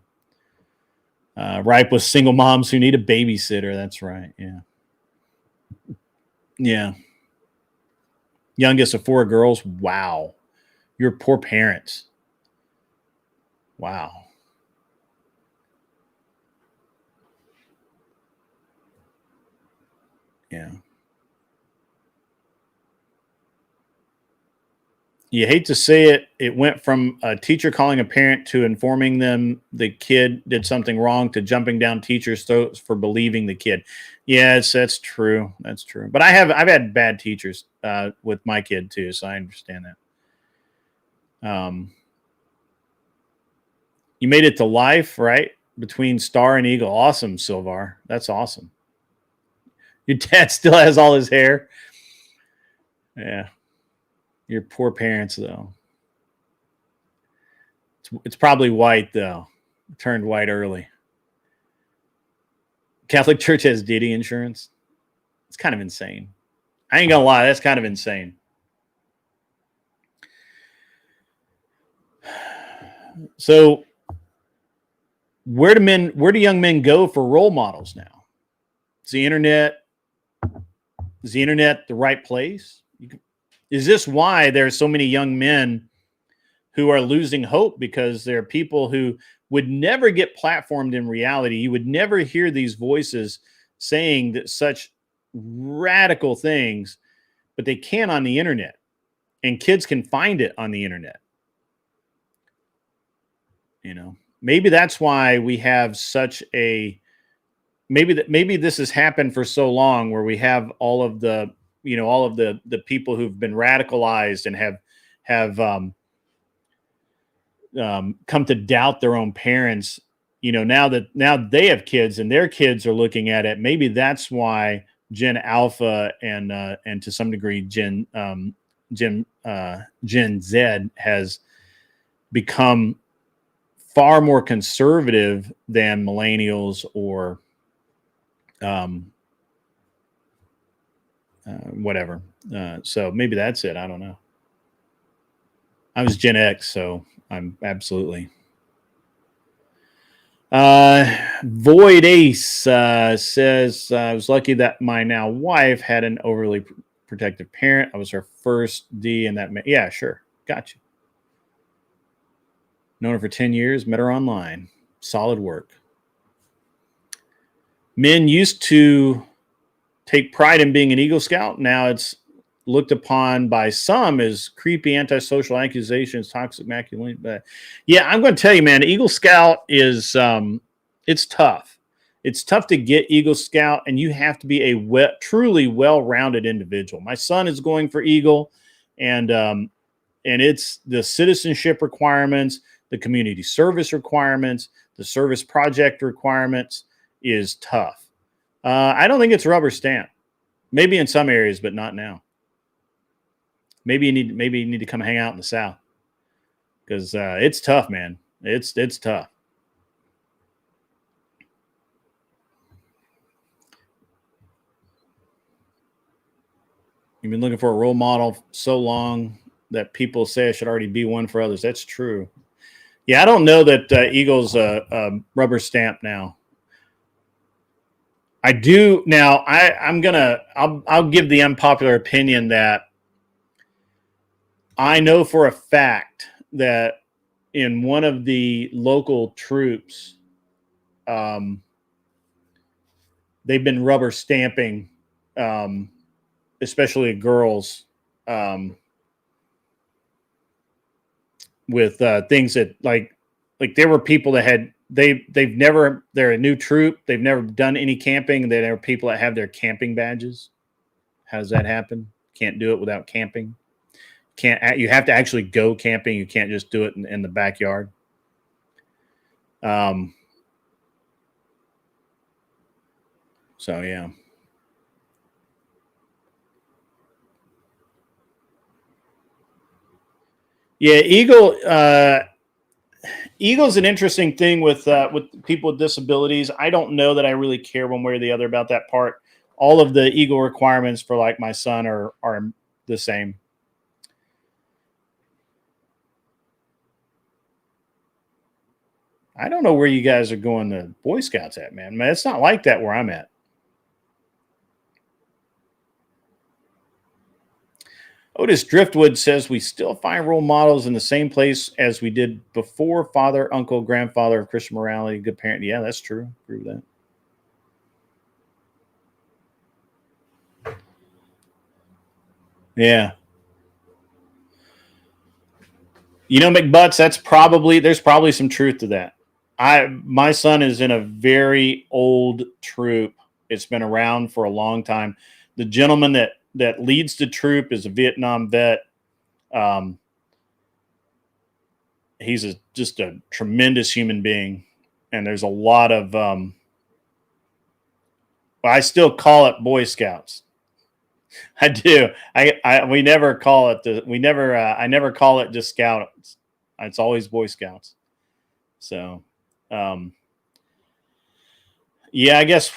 Ripe with single moms who need a babysitter. That's right. Yeah. Yeah. Youngest of 4 girls. Wow. Your poor parents. Wow. Yeah. You hate to say it. It went from a teacher calling a parent to informing them the kid did something wrong to jumping down teachers' throats for believing the kid. Yes, that's true. That's true. But I've had bad teachers with my kid too, so I understand that. You made it to life, right? Between Star and Eagle. Awesome, Silvar. That's awesome. Your dad still has all his hair. Yeah. Your poor parents, though. It's probably white, though. It turned white early. Catholic Church has Diddy insurance. It's kind of insane. I ain't gonna lie. That's kind of insane. So where do young men go for role models now? Is the internet the right place? Is this why there are so many young men who are losing hope? Because there are people who would never get platformed in reality. You would never hear these voices saying that such radical things, but they can on the internet, and kids can find it on the internet. You know, maybe that's why we have such a maybe this has happened for so long, where we have all of the people who've been radicalized and have come to doubt their own parents. You know, now they have kids and their kids are looking at it. Maybe that's why Gen Alpha and to some degree Gen Z has become far more conservative than millennials or whatever. So maybe that's it. I don't know. I was Gen X, so I'm absolutely. Void Ace says, I was lucky that my now wife had an overly protective parent. I was her first D, and that yeah, sure. Gotcha. Known her for 10 years, met her online. Solid work. Men used to take pride in being an Eagle Scout. Now it's looked upon by some as creepy, antisocial accusations, toxic masculinity. But yeah, I'm going to tell you, man, Eagle Scout is it's tough. It's tough to get Eagle Scout, and you have to be a truly well-rounded individual. My son is going for Eagle, and it's the citizenship requirements, the community service requirements, the service project requirements is tough. I don't think it's rubber stamp. Maybe in some areas, but not now. Maybe you need to come hang out in the South, because it's tough, man. It's tough. You've been looking for a role model so long that people say I should already be one for others. That's true. Yeah, I don't know that Eagle's a rubber stamp now. I do now. I'll give the unpopular opinion that I know for a fact that in one of the local troops, they've been rubber stamping, especially girls, with things that like there were people that had they're a new troop, they've never done any camping. There are people that have their camping badges. How does that happen? Can't do it without camping. You have to actually go camping. You can't just do it in the backyard. So yeah. Yeah, Eagle's an interesting thing with people with disabilities. I don't know that I really care one way or the other about that part. All of the Eagle requirements for like my son are the same. I don't know where you guys are going to Boy Scouts at, man. It's not like that where I'm at. Otis Driftwood says we still find role models in the same place as we did before. Father, uncle, grandfather of Christian morality, good parent. Yeah, that's true. Agree with that. Yeah. You know, McButts, there's probably some truth to that. My son is in a very old troop. It's been around for a long time. The gentleman that leads the troop is a Vietnam vet. He's just a tremendous human being. And there's a lot of, I still call it Boy Scouts. I do. We never call it I never call it just Scouts. It's always Boy Scouts. So, yeah, I guess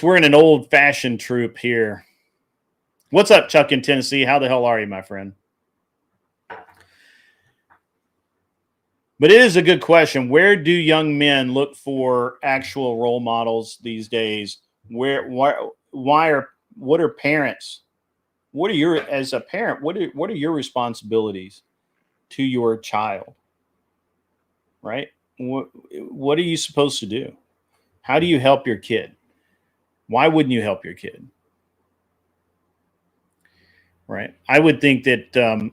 we're in an old fashioned troop here. What's up, Chuck in Tennessee? How the hell are you, my friend? But it is a good question. Where do young men look for actual role models these days? What are parents? What are your, as a parent, what are your responsibilities to your child? Right? What are you supposed to do? How do you help your kid? Why wouldn't you help your kid? Right? I would think that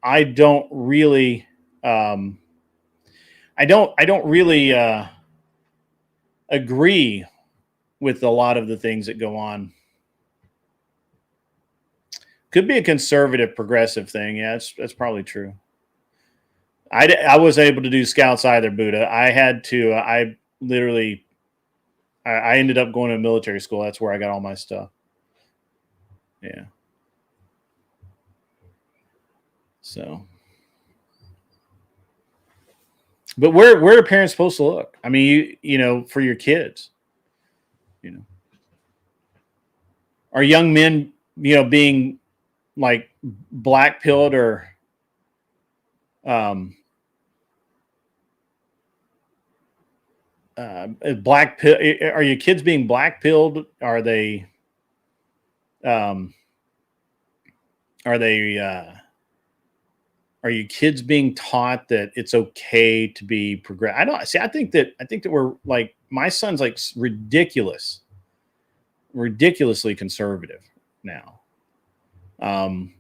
I don't really I don't really agree with a lot of the things that go on. Could be a conservative, progressive thing. Yeah, that's probably true. I wasn't able to do scouts either, Buddha. I had to. I literally, I ended up going to military school. That's where I got all my stuff. Yeah. So, but where are parents supposed to look? I mean, you know, for your kids, you know, are young men, you know, being like black pilled or black pill? Are your kids being black pilled? Are they are your kids being taught that it's okay to be progressive? I don't see. I think that we're like, my son's like ridiculously conservative now. And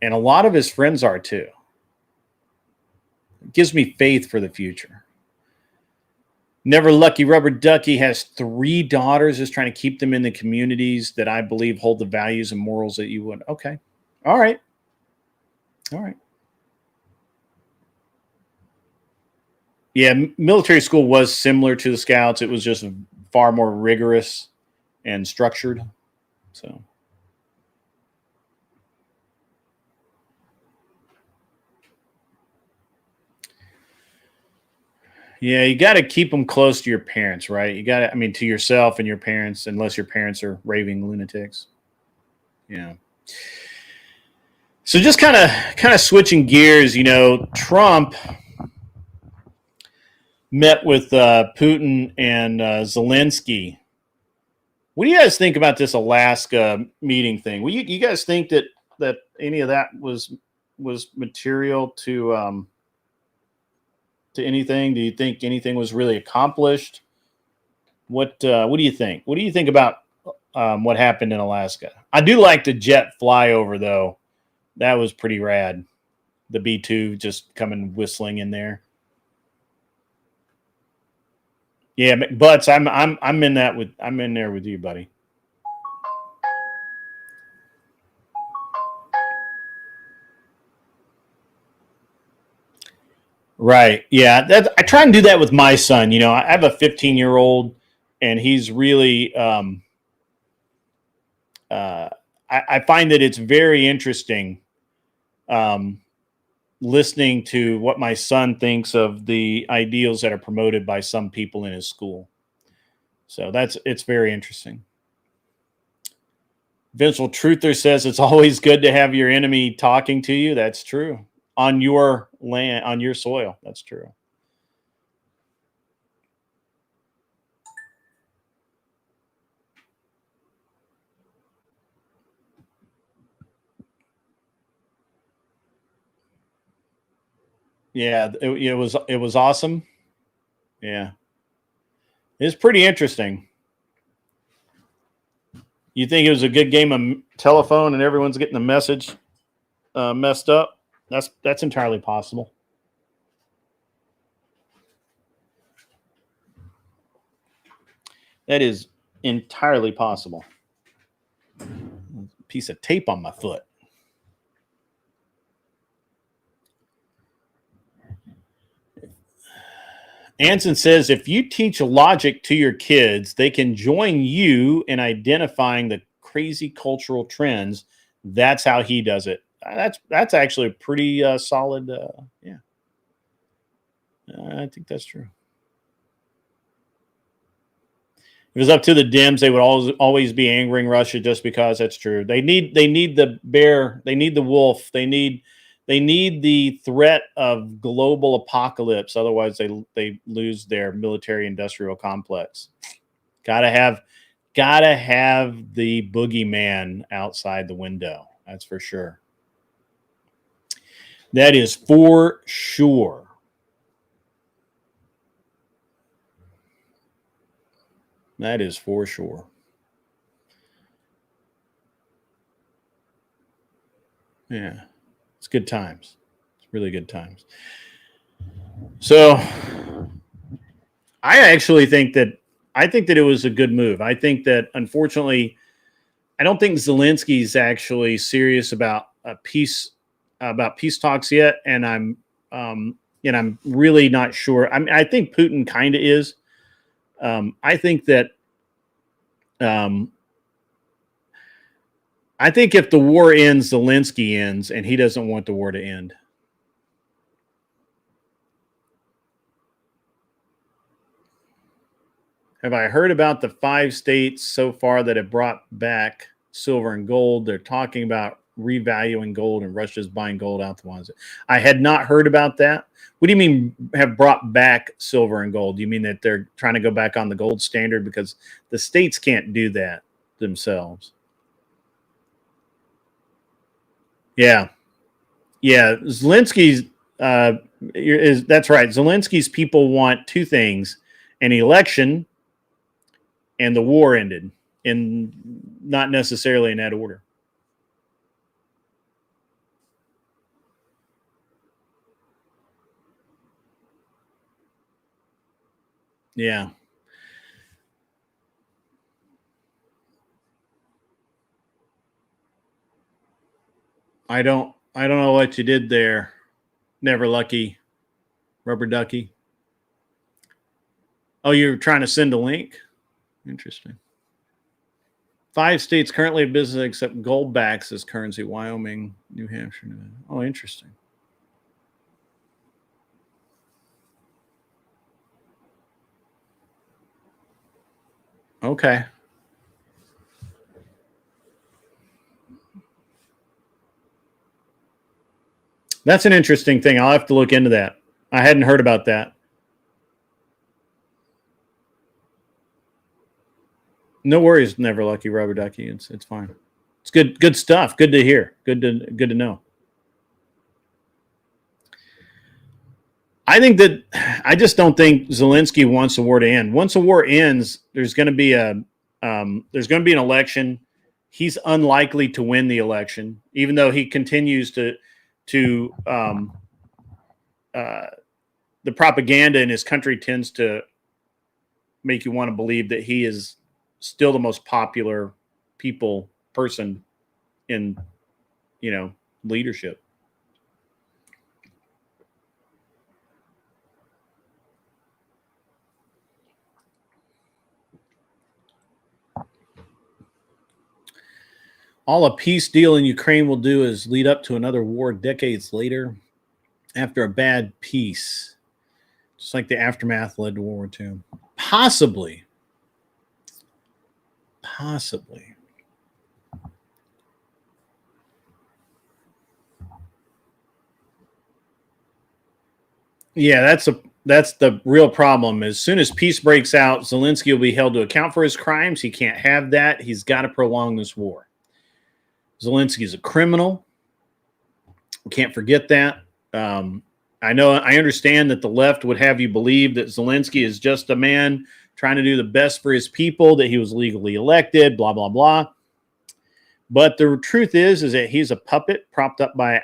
a lot of his friends are too. It gives me faith for the future. Never Lucky Rubber Ducky has 3 daughters, is trying to keep them in the communities that I believe hold the values and morals that you would. Okay. All right. Yeah, military school was similar to the Scouts. It was just far more rigorous and structured. So. Yeah, you got to keep them close to your parents, right? You got to, I mean, to yourself and your parents, unless your parents are raving lunatics. Yeah. So just kind of switching gears, you know, Trump met with Putin and Zelensky. What do you guys think about this Alaska meeting thing? Well, you guys think that any of that was material to anything? Do you think anything was really accomplished? What do you think? What do you think about what happened in Alaska? I do like the jet flyover though. That was pretty rad. The B-2 just coming whistling in there. Yeah, Butts, I'm in there with you, buddy. Right. Yeah. I try and do that with my son. You know, I have a 15-year-old, and he's really. I find that it's very interesting, listening to what my son thinks of the ideals that are promoted by some people in his school. So it's very interesting. Vengeful Truther says it's always good to have your enemy talking to you. That's true. On your land, on your soil. That's true. Yeah, it was awesome. Yeah. It's pretty interesting. You think it was a good game of telephone and everyone's getting the message messed up? That's entirely possible. That is entirely possible. Piece of tape on my foot. Anson says, if you teach logic to your kids, they can join you in identifying the crazy cultural trends. That's how he does it. That's actually a pretty solid. Yeah, I think that's true. If it was up to the Dems, they would always be angering Russia just because. That's true. They need the bear. They need the wolf. They need They need the threat of global apocalypse, otherwise they lose their military industrial complex. Gotta have the boogeyman outside the window. That's for sure. That is for sure. That is for sure. Yeah. It's good times. It's really good times. So I actually think that it was a good move. I think that, unfortunately, I don't think Zelensky's actually serious about peace talks yet, and I'm really not sure. I think Putin kind of is. I think that I think if the war ends, Zelensky ends, and he doesn't want the war to end. Have I heard about the 5 states so far that have brought back silver and gold? They're talking about revaluing gold, and Russia's buying gold out the ones. I had not heard about that. What do you mean have brought back silver and gold? Do you mean that they're trying to go back on the gold standard? Because the states can't do that themselves. Yeah. Zelensky's that's right. Zelensky's people want 2 things: an election and the war ended, and not necessarily in that order. Yeah. I don't know what you did there. Never lucky, rubber ducky. Oh, you're trying to send a link? Interesting. 5 states currently have business accept goldbacks as currency: Wyoming, New Hampshire. Oh, interesting. Okay. That's an interesting thing. I'll have to look into that. I hadn't heard about that. No worries, never lucky, rubber ducky. It's fine. It's good stuff. Good to hear. Good to know. I just don't think Zelensky wants the war to end. Once the war ends, there's going to be an election. He's unlikely to win the election, even though he continues to the propaganda in his country tends to make you want to believe that he is still the most popular person in leadership. All a peace deal in Ukraine will do is lead up to another war decades later after a bad peace, just like the aftermath led to World War II. Possibly. Yeah, that's the real problem. As soon as peace breaks out, Zelensky will be held to account for his crimes. He can't have that. He's got to prolong this war. Zelensky is a criminal. We can't forget that. I understand that the left would have you believe that Zelensky is just a man trying to do the best for his people, that he was legally elected, blah, blah, blah. But the truth is that he's a puppet propped up by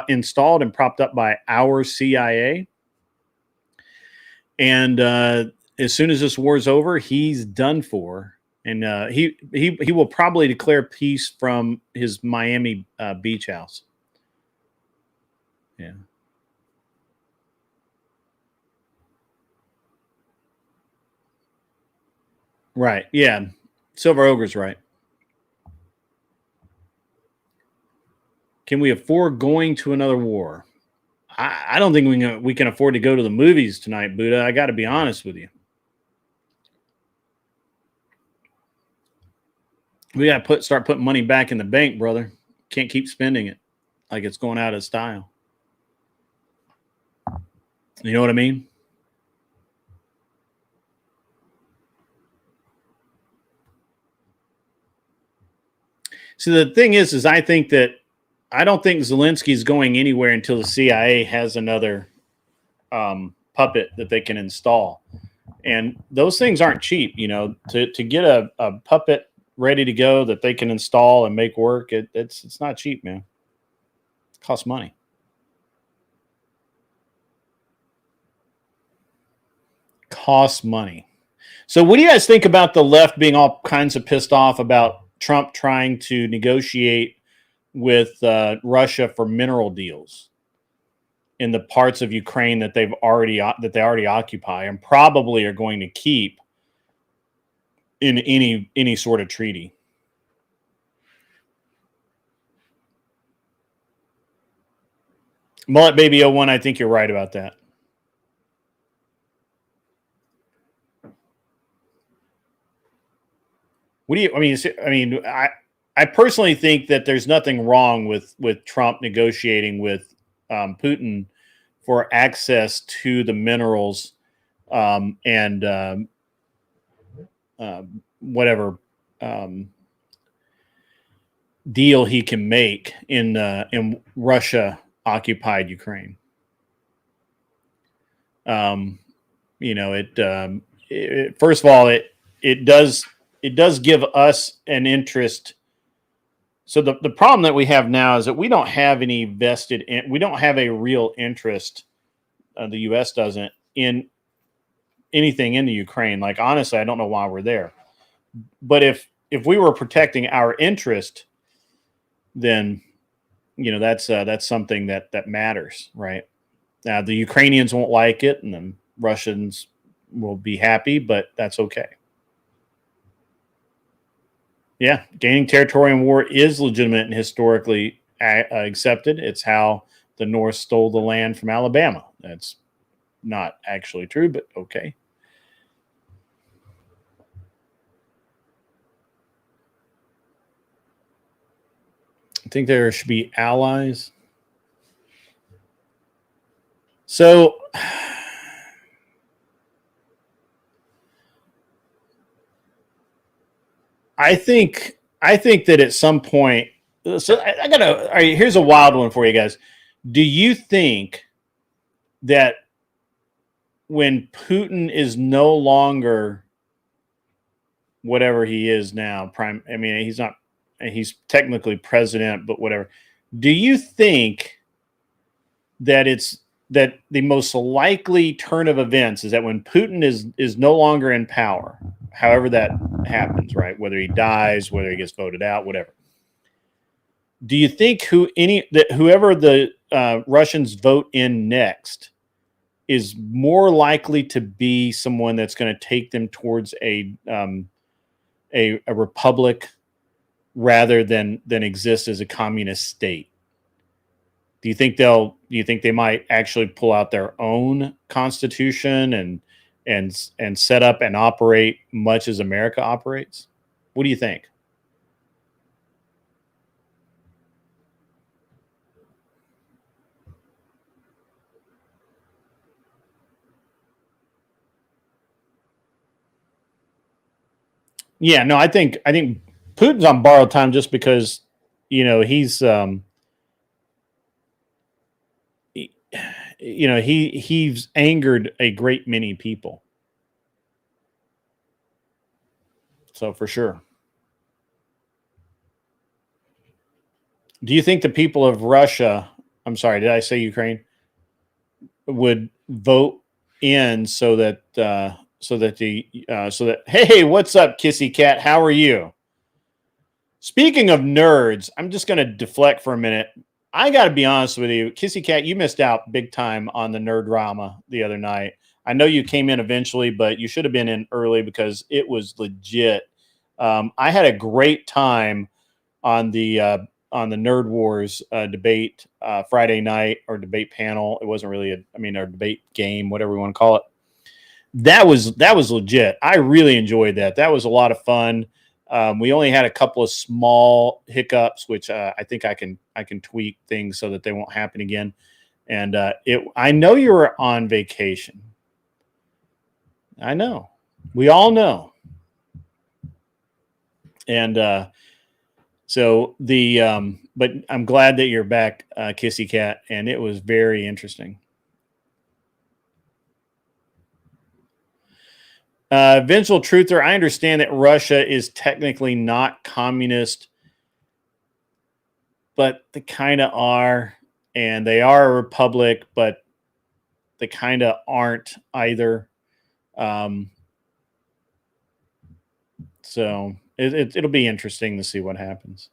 installed and propped up by our CIA. And as soon as this war is over, he's done for. And he will probably declare peace from his Miami beach house. Yeah. Right. Yeah. Silver Ogre's right. Can we afford going to another war? I don't think we can afford to go to the movies tonight, Buddha. I got to be honest with you. We got to start putting money back in the bank, brother. Can't keep spending it. like it's going out of style. You know what I mean? So the thing is I don't think Zelensky's going anywhere until the CIA has another puppet that they can install. And those things aren't cheap, you know, to get a puppet ready to go that they can install and make work. It's not cheap, man. It costs money. Costs money. So what do you guys think about the left being all kinds of pissed off about Trump trying to negotiate with Russia for mineral deals in the parts of Ukraine that they already occupy and probably are going to keep in any sort of treaty? Mullet Baby 01, I think you're right about that. What do you? I mean, I personally think that there's nothing wrong with Trump negotiating with Putin for access to the minerals and whatever deal he can make in Russia occupied Ukraine. You know, first of all, it does give us an interest. So the problem that we have now is that we don't have any we don't have a real interest, the U.S. doesn't, in anything in the Ukraine. Like, honestly, I don't know why we're there. But if we were protecting our interest, then, you know, that's something that matters, right? Now, the Ukrainians won't like it, and the Russians will be happy, but that's okay. Yeah, gaining territory in war is legitimate and historically accepted. It's how the North stole the land from Alabama. That's not actually true, but okay. I think there should be allies. So I think that at some point, so I gotta. All right, here's a wild one for you guys. Do you think that when Putin is no longer whatever he is now, he's technically president, but whatever. Do you think that that the most likely turn of events is that when Putin is no longer in power, however that happens, right? Whether he dies, whether he gets voted out, whatever. Do you think whoever the Russians vote in next is more likely to be someone that's going to take them towards a republic rather than exist as a communist state? Do you think they might actually pull out their own constitution and set up and operate much as America operates? What do you think? Yeah, no, I think Putin's on borrowed time just because, you know, he's he's angered a great many people. So for sure. Do you think the people of Russia, I'm sorry, did I say Ukraine, would vote in so that hey, what's up, Kissy Cat? How are you? Speaking of nerds, I'm just going to deflect for a minute. I got to be honest with you, Kissy Cat, you missed out big time on the nerd drama the other night. I know you came in eventually, but you should have been in early because it was legit. I had a great time on the Nerd Wars debate Friday night, or debate panel. It wasn't really our debate game, whatever we want to call it. That was legit. I really enjoyed that. That was a lot of fun. We only had a couple of small hiccups, which I think I can tweak things so that they won't happen again. And I know you were on vacation. I know. We all know. And so but I'm glad that you're back, Kissy Cat, and it was very interesting. Vengeful Truther, I understand that Russia is technically not communist, but they kind of are, and they are a republic, but they kind of aren't either. So it'll be interesting to see what happens.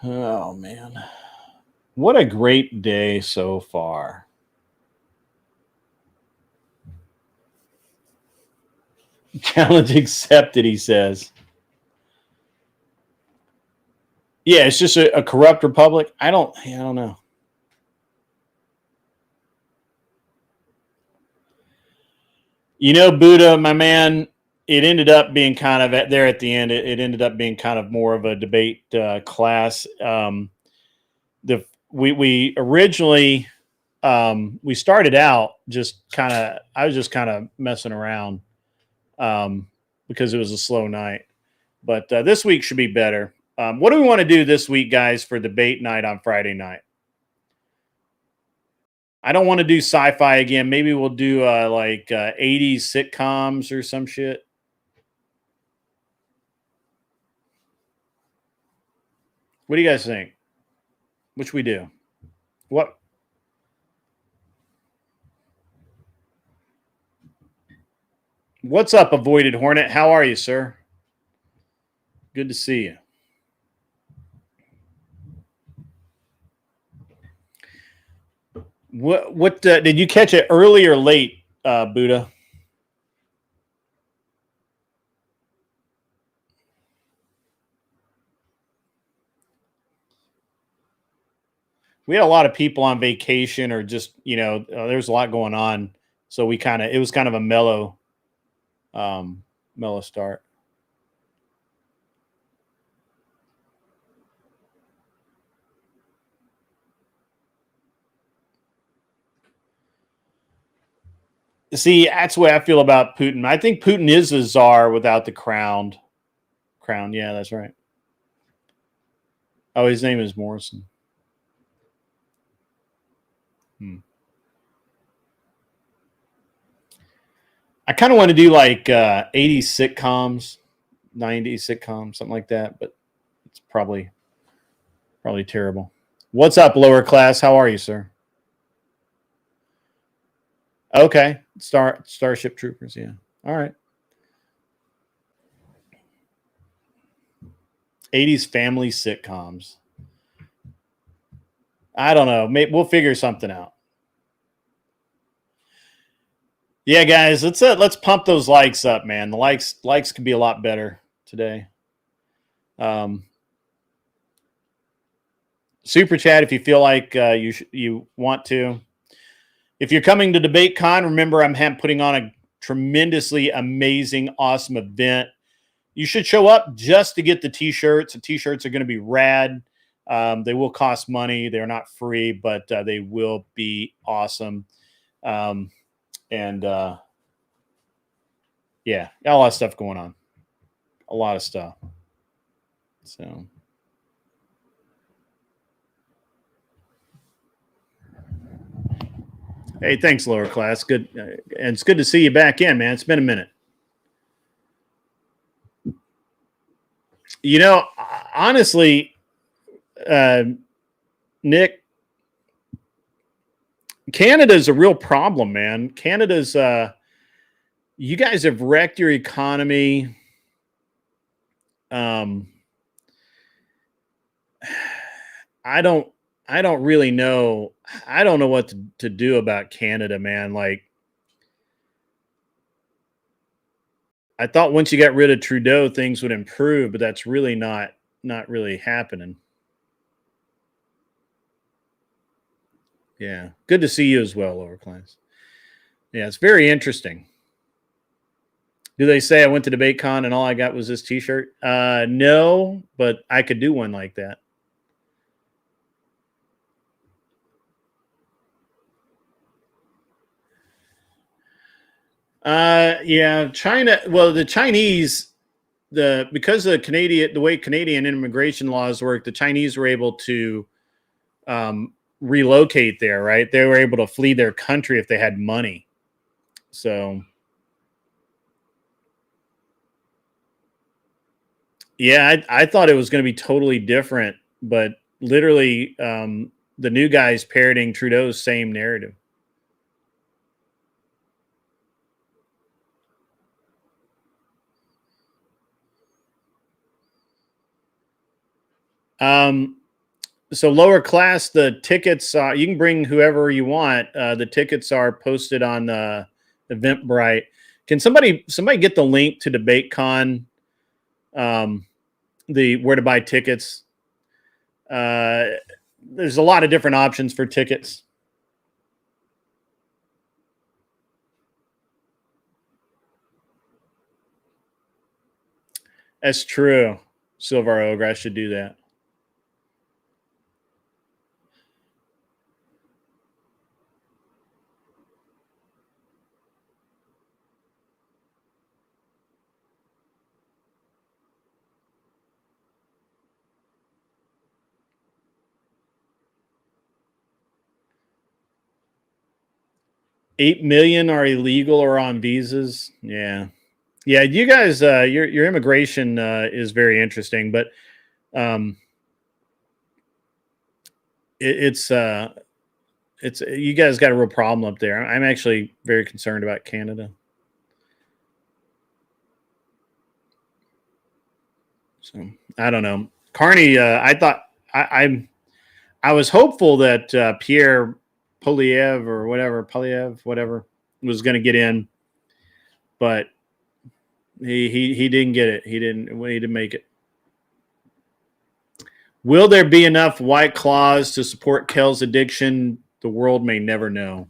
Oh, man. What a great day so far. Challenge accepted, he says. Yeah, it's just a corrupt republic. I don't know. You know, Buddha, my man, it ended up being kind of at the end. It ended up being kind of more of a debate class. We originally we started out I was just kind of messing around because it was a slow night. But this week should be better. What do we want to do this week, guys, for debate night on Friday night? I don't want to do sci-fi again. Maybe we'll do like 80s sitcoms or some shit. What do you guys think? Which we do? What? What's up, Avoided Hornet? How are you, sir? Good to see you. What did you catch it early or late, Buddha? We had a lot of people on vacation or just, there's a lot going on. So it was kind of a mellow start. See, that's the way I feel about Putin. I think Putin is a czar without the crown. Yeah, that's right. Oh, his name is Morrison. I kind of want to do like 80s sitcoms, 90s sitcoms, something like that, but it's probably terrible. What's up, lower class? How are you, sir? Okay. Starship Troopers, yeah. All right. 80s family sitcoms. I don't know. Maybe we'll figure something out. Yeah, guys, let's pump those likes up, man. The likes could be a lot better today. Super chat if you feel like you want to. If you're coming to DebateCon, remember I'm putting on a tremendously amazing, awesome event. You should show up just to get the T-shirts. The T-shirts are going to be rad. They will cost money. They're not free, but they will be awesome. Yeah, got a lot of stuff going on. A lot of stuff. So. Hey, thanks, lower class. Good, and it's good to see you back in, man. It's been a minute. Honestly, Nick, Canada's a real problem, man. Canada's, you guys have wrecked your economy. I don't really know. I don't know what to do about Canada, man. Like, I thought once you got rid of Trudeau, things would improve, but that's really not really happening. Yeah, good to see you as well, lower class. Yeah, it's very interesting. Do they say I went to DebateCon and all I got was this T-shirt? No, but I could do one like that. Yeah, China. Well, the Chinese, because of the way Canadian immigration laws work, the Chinese were able to relocate there. Right, they were able to flee their country if they had money. So, yeah, I thought it was going to be totally different, but literally, the new guy's parroting Trudeau's same narrative. So lower class, the tickets, you can bring whoever you want. The tickets are posted on Eventbrite. Can somebody get the link to DebateCon? The where to buy tickets. There's a lot of different options for tickets. That's true. Silver Ogre, I should do that. $8 million are illegal or on visas. Yeah. You guys, your immigration is very interesting, but it's you guys got a real problem up there. I'm actually very concerned about Canada. So I don't know, Carney. I thought I was hopeful that Pierre Poliev or whatever was going to get in, but he didn't get it. He didn't make it. Will there be enough White Claws to support Kel's addiction? The world may never know.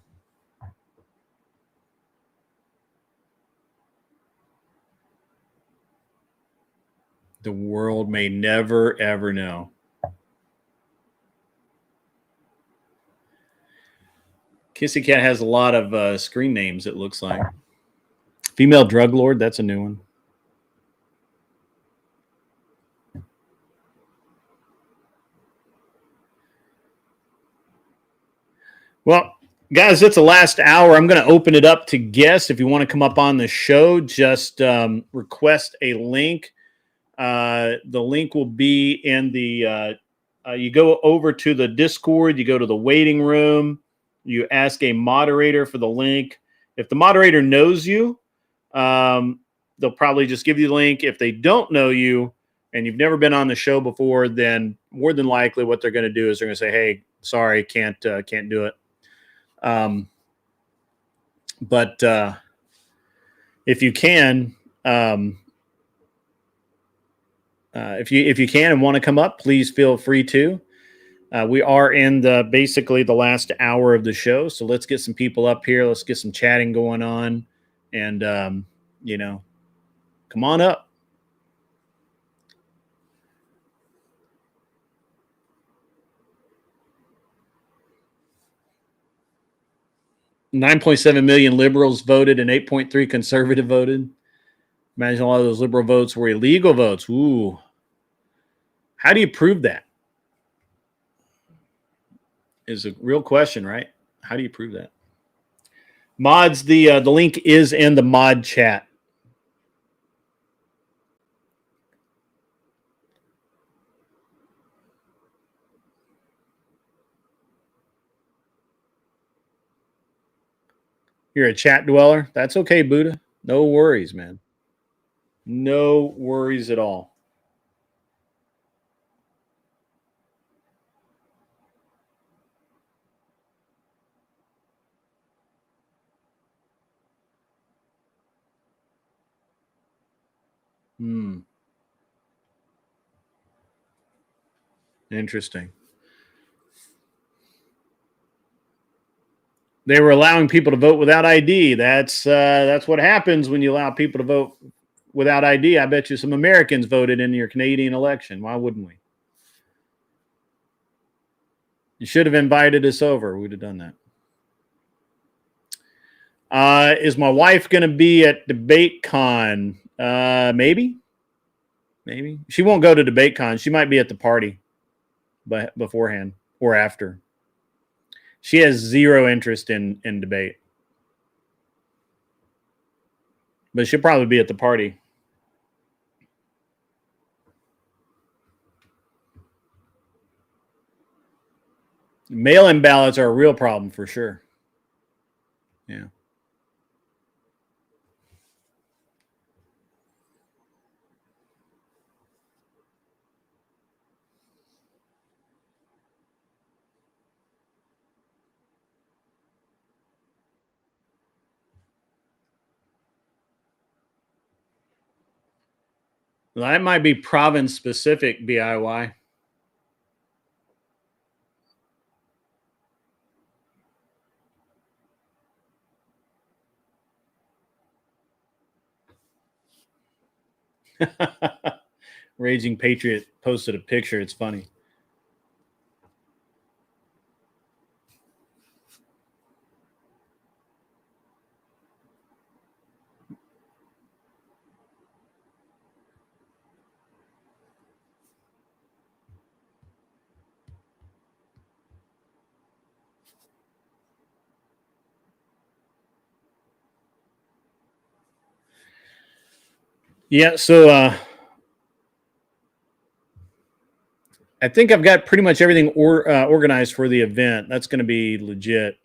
The world may never, ever know. Kissy Cat has a lot of screen names, it looks like. Female Drug Lord, that's a new one. Well, guys, it's the last hour. I'm going to open it up to guests. If you want to come up on the show, just request a link. The link will be in the you go over to the Discord, you go to the waiting room, you ask a moderator for the link. If the moderator knows you, they'll probably just give you the link. If they don't know you and you've never been on the show before, then more than likely what they're going to do is they're going to say, "Hey, sorry, can't do it." But if you can, if you can and want to come up, please feel free to. We are in basically the last hour of the show, so let's get some people up here. Let's get some chatting going on, and come on up. $9.7 million liberals voted and 8.3 conservative voted. Imagine a lot of those liberal votes were illegal votes. Ooh. How do you prove that? Is a real question, right? How do you prove that? Mods, the link is in the mod chat. You're a chat dweller? That's okay, Buddha. No worries, man. No worries at all. Interesting. They were allowing people to vote without ID. That's what happens when you allow people to vote without ID. I bet you some Americans voted in your Canadian election. Why wouldn't we? You should have invited us over. We'd have done that. Is my wife going to be at DebateCon? Maybe. She won't go to DebateCon. She might be at the party, but beforehand or after. She has zero interest in debate, but she'll probably be at the party. Mail-in ballots are a real problem for sure. Yeah. Well, that might be province-specific, BIY. Raging Patriot posted a picture. It's funny. Yeah, so I think I've got pretty much everything organized for the event. That's going to be legit.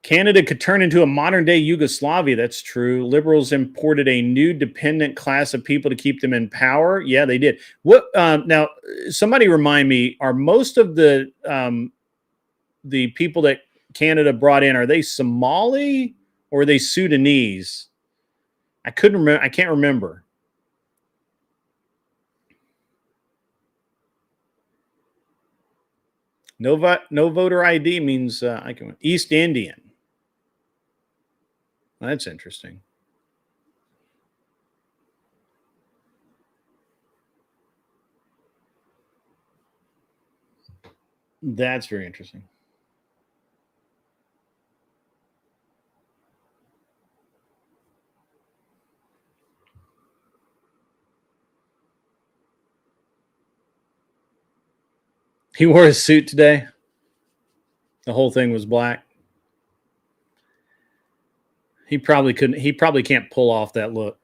Canada could turn into a modern-day Yugoslavia. That's true. Liberals imported a new dependent class of people to keep them in power. Yeah, they did. What now? Somebody remind me: are most of the people that Canada brought in, are they Somali or are they Sudanese? I couldn't remember. I can't remember. No voter ID means I can East Indian. That's interesting. That's very interesting. He wore a suit today. The whole thing was black. He probably couldn't. He probably can't pull off that look.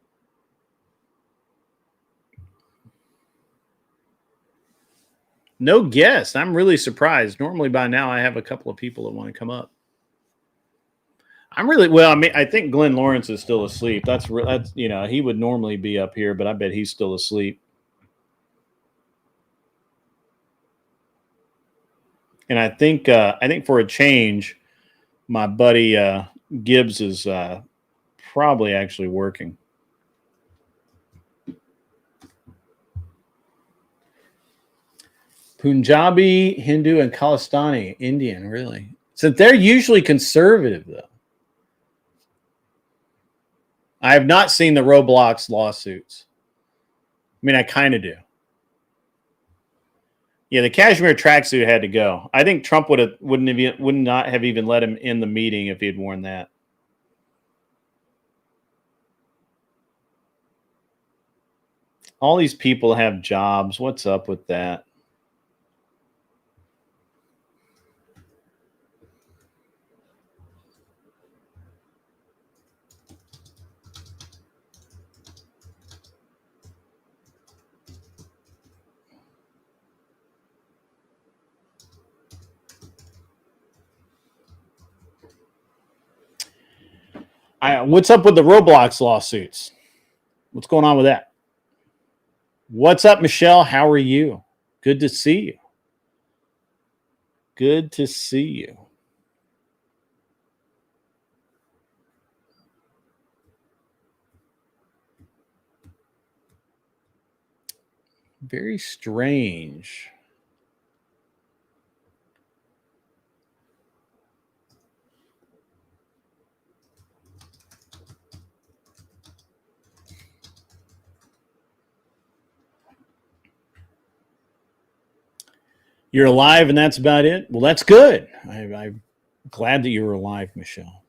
No guess. I'm really surprised. Normally by now I have a couple of people that want to come up. I'm really well. I mean, I think Glenn Lawrence is still asleep. That's he would normally be up here, but I bet he's still asleep. And I think for a change, my buddy Gibbs is probably actually working. Punjabi, Hindu, and Khalistani, Indian, really. So they're usually conservative, though. I have not seen the Roblox lawsuits. I mean, I kind of do. Yeah, the cashmere tracksuit had to go. I think Trump would not have even let him in the meeting if he had worn that. All these people have jobs. What's up with that? What's up with the Roblox lawsuits? What's going on with that? What's up, Michelle? How are you? Good to see you. Good to see you. Very strange. You're alive, and that's about it. Well, that's good. I'm glad that you were alive, Michelle.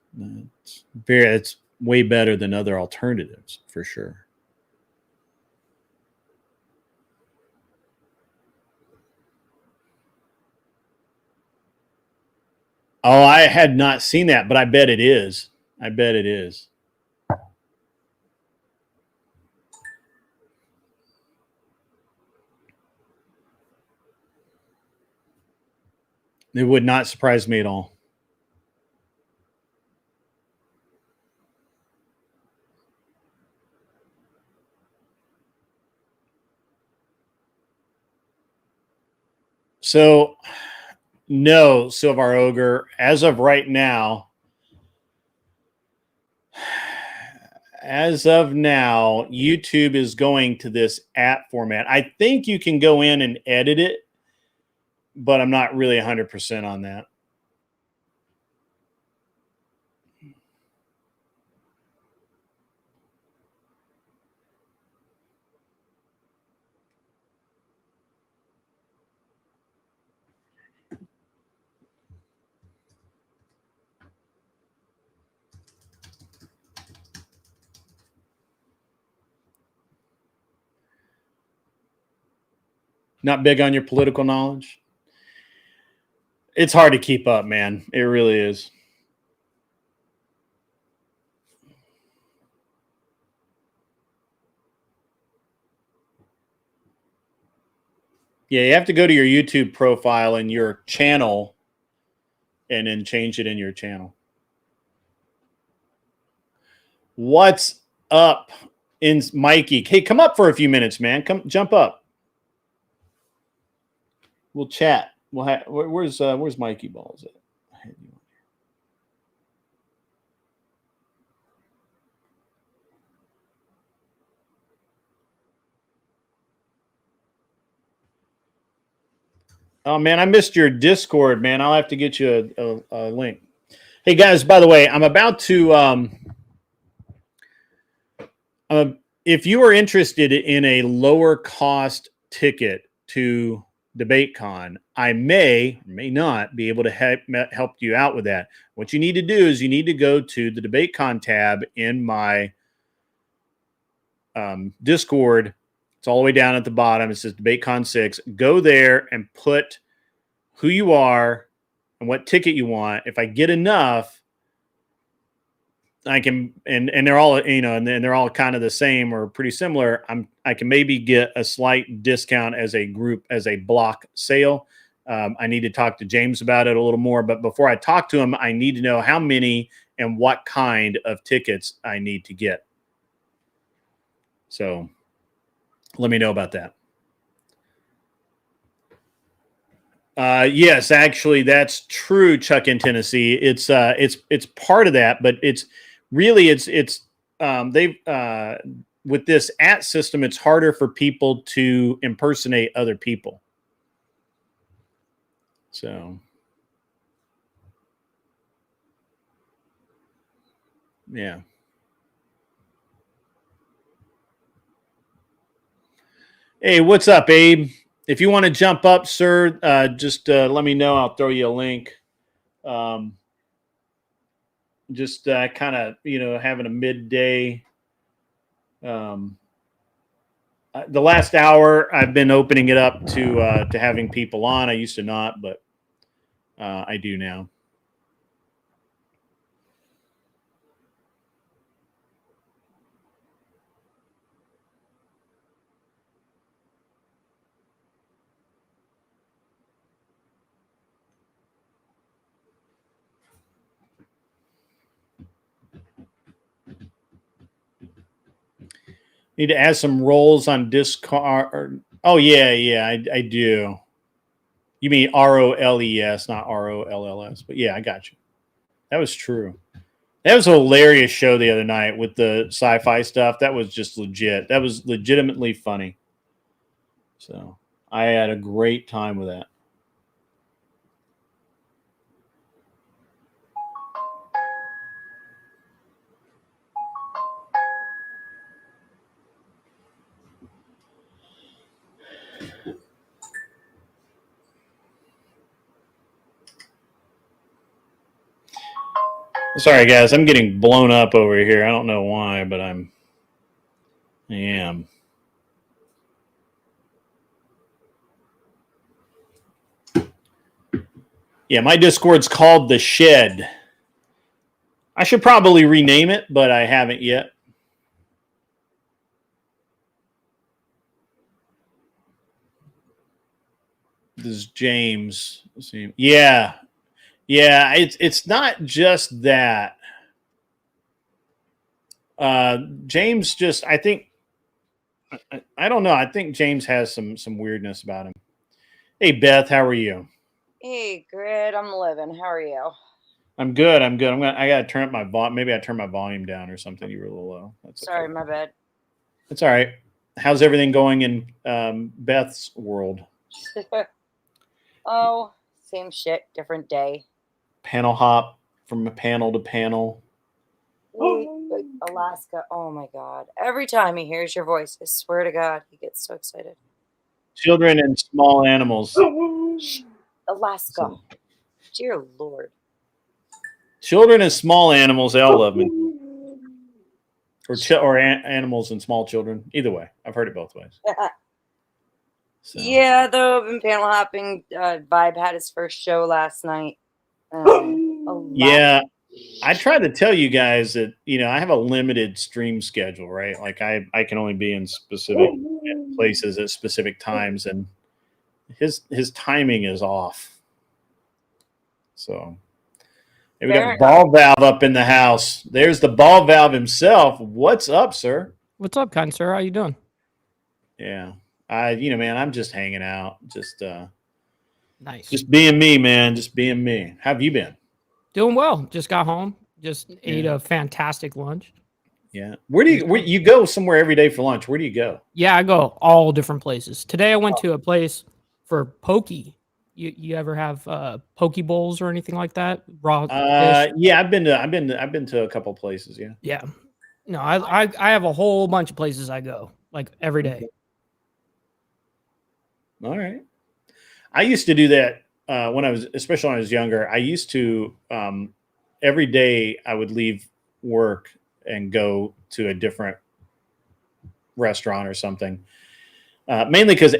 It's way better than other alternatives for sure. Oh, I had not seen that, but I bet it is. I bet it is. It would not surprise me at all. So, no, Silvar Ogre, as of right now, YouTube is going to this at format. I think you can go in and edit it, but I'm not really 100% on that. Not big on your political knowledge? It's hard to keep up, man. It really is. Yeah, you have to go to your YouTube profile and your channel and then change it in your channel. What's up, in Mikey? Hey, come up for a few minutes, man. Come jump up. We'll chat. We'll where's Mikey Balls at? Oh man, I missed your Discord, man. I'll have to get you a link. Hey guys, by the way, I'm about to if you are interested in a lower cost ticket to DebateCon, I may not be able to help you out with that. What you need to do is you need to go to the DebateCon tab in my Discord. It's all the way down at the bottom. It says DebateCon 6. Go there and put who you are and what ticket you want. If I get enough, I can, and they're all, and they're all kind of the same or pretty similar. I can maybe get a slight discount as a group, as a block sale. I need to talk to James about it a little more, but before I talk to him, I need to know how many and what kind of tickets I need to get. So let me know about that. Yes, actually, that's true, Chuck in Tennessee. It's part of that, but it's really they've with this at system, it's harder for people to impersonate other people. So yeah. Hey, what's up, Abe? If you want to jump up, sir, just let me know. I'll throw you a link. Just kind of, having a midday. The last hour, I've been opening it up to having people on. I used to not, but I do now. Need to add some roles on Discord. Oh, yeah, I do. You mean ROLES, not ROLLS. But yeah, I got you. That was true. That was a hilarious show the other night with the sci-fi stuff. That was just legit. That was legitimately funny. So I had a great time with that. Sorry, guys. I'm getting blown up over here. I don't know why, but I am. Yeah, my Discord's called The Shed. I should probably rename it, but I haven't yet. This is James. Let's see. Yeah. It's not just that. James just, I think, I don't know. I think James has some weirdness about him. Hey, Beth, how are you? Hey, Grid, I'm living. How are you? I'm good. I gotta turn up my volume. Maybe I turn my volume down or something. You were a little low. That's Sorry, okay. my bad. That's all right. How's everything going in Beth's world? Oh, same shit, different day. Panel hop from panel to panel. Alaska. Oh my God. Every time he hears your voice, I swear to God, he gets so excited. Children and small animals. Alaska. Dear Lord. Children and small animals, they all love me. Or animals and small children. Either way. I've heard it both ways. So. Yeah, though, I've been panel hopping. Vibe had his first show last night. Yeah. I tried to tell you guys that, I have a limited stream schedule, right? Like I can only be in specific places at specific times, and his timing is off. So hey, we got Ball Valve up in the house. There's the Ball Valve himself. What's up, sir? What's up, kind sir? How you doing? Yeah. Man, I'm just hanging out. Nice. Just being me, man. Just being me. How have you been? Doing well. Just got home. Just ate a fantastic lunch. Yeah. Where you go somewhere every day for lunch? Where do you go? Yeah, I go all different places. Today I went to a place for poke. You ever have poke bowls or anything like that? Raw fish? Yeah, I've been to a couple places, yeah. Yeah. No, I have a whole bunch of places I go like every day. All right. I used to do that especially when I was younger. I used to every day I would leave work and go to a different restaurant or something. Mainly because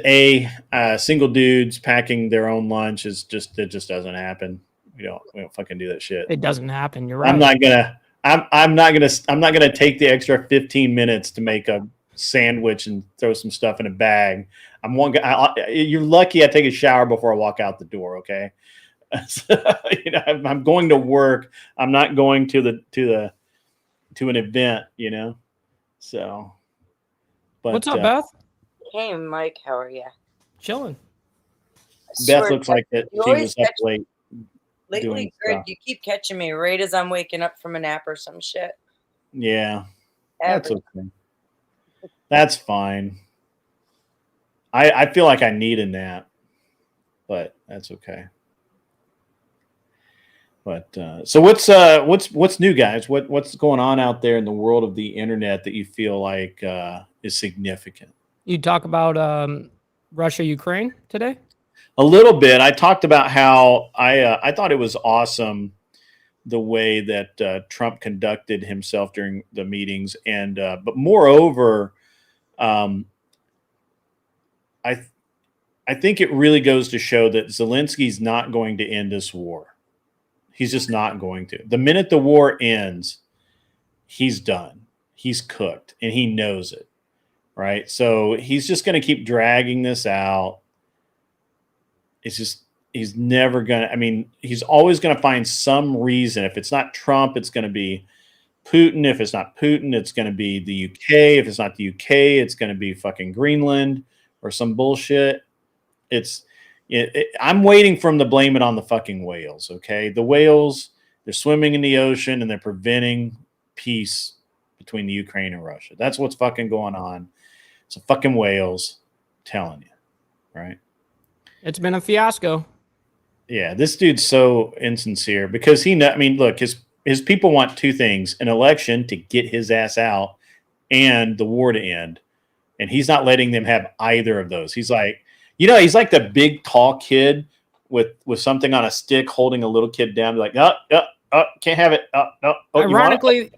single dudes packing their own lunch it just doesn't happen. We don't fucking do that shit. It doesn't happen. You're right. I'm not gonna take the extra 15 minutes to make a sandwich and throw some stuff in a bag. You're lucky I take a shower before I walk out the door. Okay. So, I'm going to work. I'm not going to an event, so, but what's up, Beth? Hey, Mike, how are you? Chilling. Beth looks like that she was up late. Lately, Grid, you keep catching me right as I'm waking up from a nap or some shit. Yeah. That's okay. That's fine. I feel like I need a nap, but that's okay. But so what's new, guys? What's going on out there in the world of the internet that you feel like is significant? You talk about Russia, Ukraine today? A little bit. I talked about how I thought it was awesome the way that Trump conducted himself during the meetings, and but moreover, I think it really goes to show that Zelensky's not going to end this war. He's just not going to. The minute the war ends, he's done. He's cooked, and he knows it, right? So he's just going to keep dragging this out. It's just he's never going to. I mean, he's always going to find some reason. If it's not Trump, it's going to be Putin. If it's not Putin, it's going to be the UK. If it's not the UK, it's going to be fucking Greenland or some bullshit. I'm waiting for him to blame it on the fucking whales, okay? The whales, they're swimming in the ocean and they're preventing peace between the Ukraine and Russia. That's what's fucking going on. It's the fucking whales, I'm telling you. right? It's been a fiasco. Yeah, this dude's so insincere because I mean, look, his people want two things: an election to get his ass out, and the war to end. And he's not letting them have either of those. He's like, he's like the big tall kid with something on a stick holding a little kid down. Like, can't have it. No. Oh, ironically,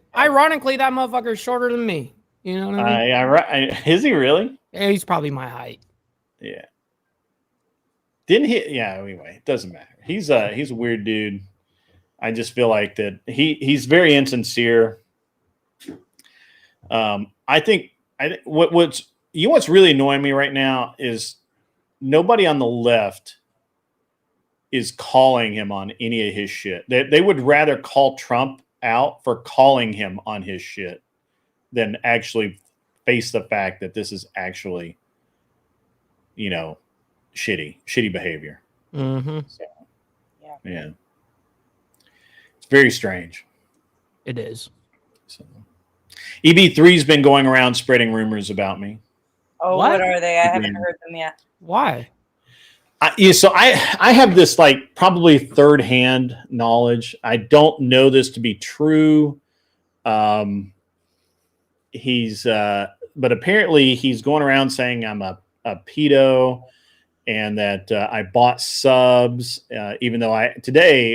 that motherfucker's shorter than me. You know what I mean? Is he really? Yeah, he's probably my height. Yeah. Didn't he? Yeah. Anyway, it doesn't matter. He's a weird dude. I just feel like that he's very insincere. I think what's really annoying me right now is nobody on the left is calling him on any of his shit. They would rather call Trump out for calling him on his shit than actually face the fact that this is actually, shitty behavior. Mm-hmm. So, yeah. It's very strange. It is. So. EB3's been going around spreading rumors about me. Oh, what are they? I haven't heard them yet. Why? So I have this like probably third-hand knowledge. I don't know this to be true. But apparently he's going around saying I'm a pedo and that I bought subs, even though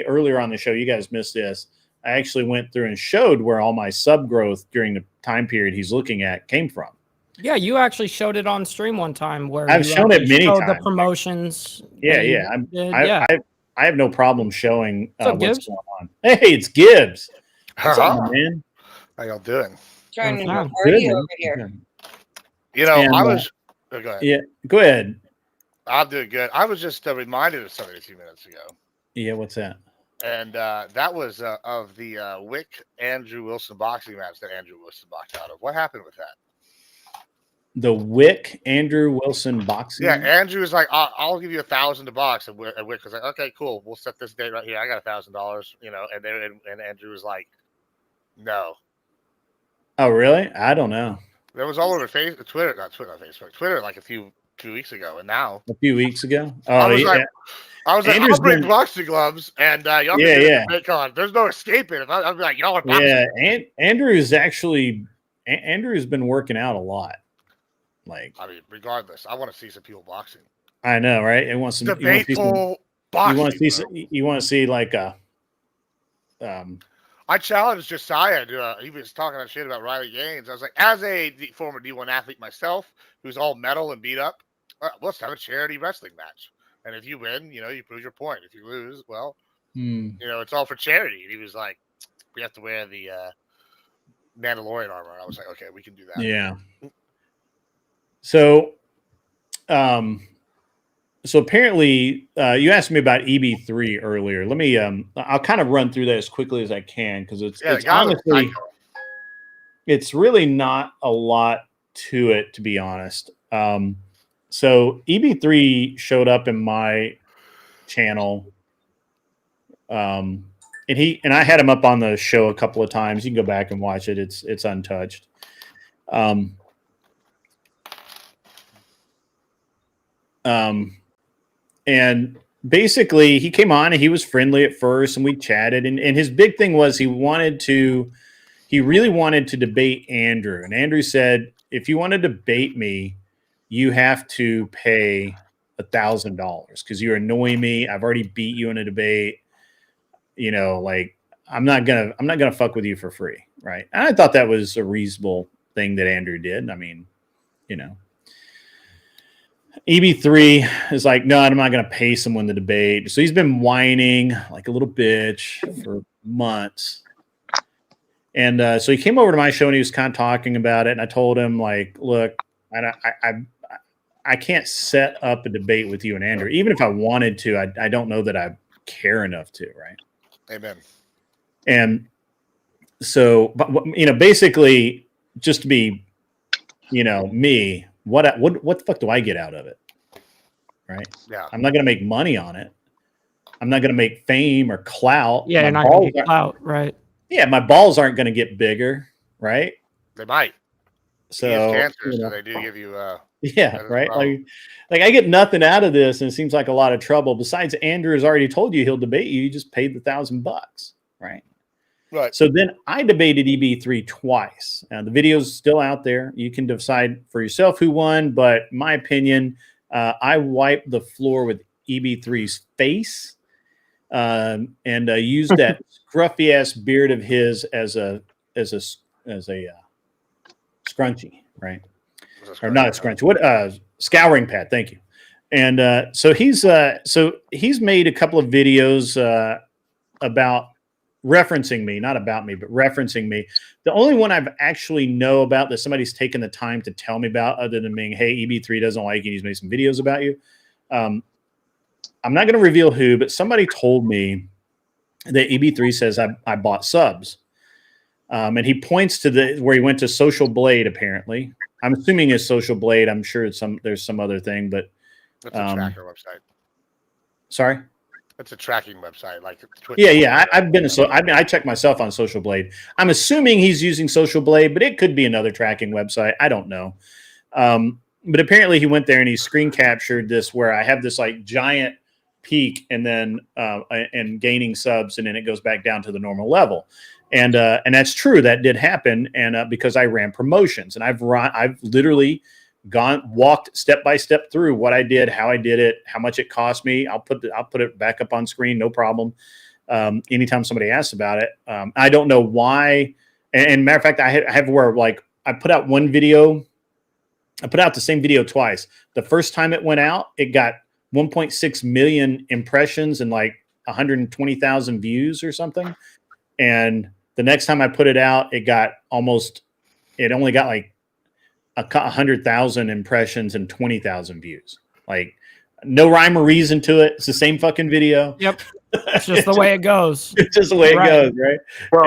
earlier on the show, you guys missed this. I actually went through and showed where all my sub growth during the time period he's looking at came from. Yeah, you actually showed it on stream one time where I've shown it many times. The promotions. Yeah. I have no problem showing what's going on. Hey, it's Gibbs. What's up, man? How y'all doing? Turning Oh, a party over here. You know, And, I was. Go ahead. Yeah, go ahead. I'm doing good. I was just reminded of something a few minutes ago. Yeah, what's that? And that was of the Wick Andrew Wilson boxing match that Andrew Wilson boxed out of. What happened with that? The Wick Andrew Wilson boxing. Yeah, Andrew was like, "I'll give you $1,000 to box," and Wick was like, "Okay, cool. We'll set this date right here. I got $1,000." And Andrew was like, "No." Oh, really? I don't know. That was all over Twitter, not Facebook, Twitter, like a few weeks ago, and now a few weeks ago. Oh, I was like, Andrew's I'll bring boxing gloves, and y'all can make on. There's no escaping it. I'll be like, y'all are boxing. Yeah, and Andrew's been working out a lot. Like, I mean, regardless, I want to see some people boxing. I know, right? It wants some debateful boxing. You want to see like a. I challenged Josiah to. He was talking that shit about Riley Gaines. I was like, as a former D1 athlete myself, who's all metal and beat up, let's have a charity wrestling match. And if you win, you prove your point. If you lose, well, it's all for charity. And he was like, we have to wear the Mandalorian armor. I was like, okay, we can do that. Yeah. So, apparently, you asked me about EB3 earlier. Let me, I'll kind of run through that as quickly as I can because it's honestly, it's really not a lot to it, to be honest. So EB3 showed up in my channel, and I had him up on the show a couple of times. You can go back and watch it. It's untouched. And basically he came on and he was friendly at first and we chatted and his big thing was he really wanted to debate Andrew. And Andrew said, if you want to debate me, you have to pay $1,000 because you annoy me. I've already beat you in a debate. Like I'm not gonna fuck with you for free. Right. And I thought that was a reasonable thing that Andrew did. I mean, EB3 is like, no, I'm not going to pay someone to debate. So he's been whining like a little bitch for months. And so he came over to my show and he was kind of talking about it. And I told him, like, look, I can't set up a debate with you and Andrew. Even if I wanted to, I don't know that I care enough to, right? Amen. And so, basically, just to be, me, what the fuck do I get out of it? Right? Yeah. I'm not going to make money on it. I'm not going to make fame or clout. Yeah, you're not going to get clout, right? Yeah, my balls aren't going to get bigger, right? They might. So He has cancer, you so know, they do give you. yeah, That is a right. problem. Like I get nothing out of this, and it seems like a lot of trouble. Besides, Andrew has already told you he'll debate you. You just paid the $1,000, right? Right. So then I debated EB3 twice. The video's still out there. You can decide for yourself who won, but my opinion, I wiped the floor with EB3's face and used that scruffy ass beard of his as a scrunchie, right? Or not a scrunchie. What scouring pad? Thank you. And so he's made a couple of videos about referencing me, not about me, but referencing me. The only one I've actually know about that somebody's taken the time to tell me about, other than being, hey, EB3 doesn't like you, he's made some videos about you. I'm not going to reveal who, but somebody told me that EB3 says I bought subs. And he points to where he went to Social Blade, apparently. I'm assuming it's Social Blade. I'm sure there's some other thing, but That's a tracker website. Sorry? It's a tracking website, like Twitch. Yeah. I checked myself on Social Blade. I'm assuming he's using Social Blade, but it could be another tracking website. I don't know. But apparently he went there and he screen captured this where I have this like giant peak and then and gaining subs, and then it goes back down to the normal level. And that's true. That did happen. And because I ran promotions, and I've literally walked step by step through what I did, how I did it, how much it cost me. I'll put it back up on screen, no problem. Anytime somebody asks about it, I don't know why. And matter of fact, I have where like I put out one video. I put out the same video twice. The first time it went out, it got 1.6 million impressions and like 120,000 views or something. And the next time I put it out, it only got like 100,000 impressions and 20,000 views. Like no rhyme or reason to it. It's the same fucking video. Yep. It's just the way it goes. It's just the way it goes, right? Well,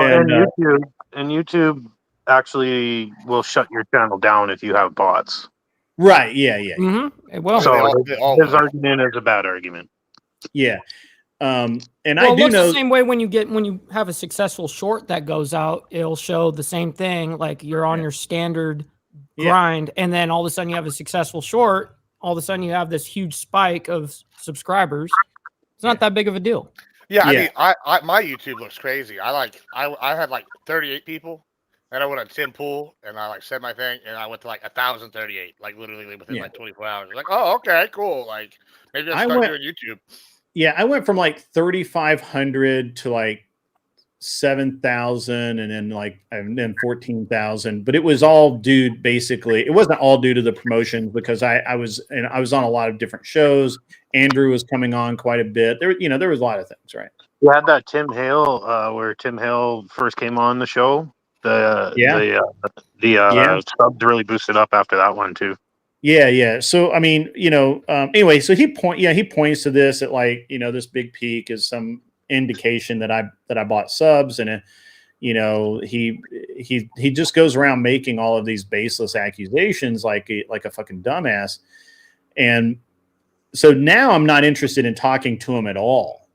and YouTube actually will shut your channel down if you have bots. Right. Yeah. Mm-hmm. It will. So his argument is a bad argument. Yeah. And well, I do know the same way when you have a successful short that goes out, it'll show the same thing. Like you're on your standard grind, and then all of a sudden you have a successful short. All of a sudden you have this huge spike of subscribers. It's not that big of a deal. Yeah, I mean, I my YouTube looks crazy. I had like 38 people, and I went on Tim Pool, and I like said my thing, and I went to like 1,038, like literally within like 24 hours. Like, oh, okay, cool. Like maybe I'll start doing YouTube. Yeah, I went from like 3,500 to like 7,000, and then 14,000. But it was all due, basically. It wasn't all due to the promotions, because I was on a lot of different shows. Andrew was coming on quite a bit. There was a lot of things, right? You had that Tim Hale, where Tim Hale first came on the show. The subs really boosted up after that one too. Yeah. So I mean, anyway, so he points to this at like, this big peak is some indication that I bought subs, and he just goes around making all of these baseless accusations like a fucking dumbass. And so now I'm not interested in talking to him at all.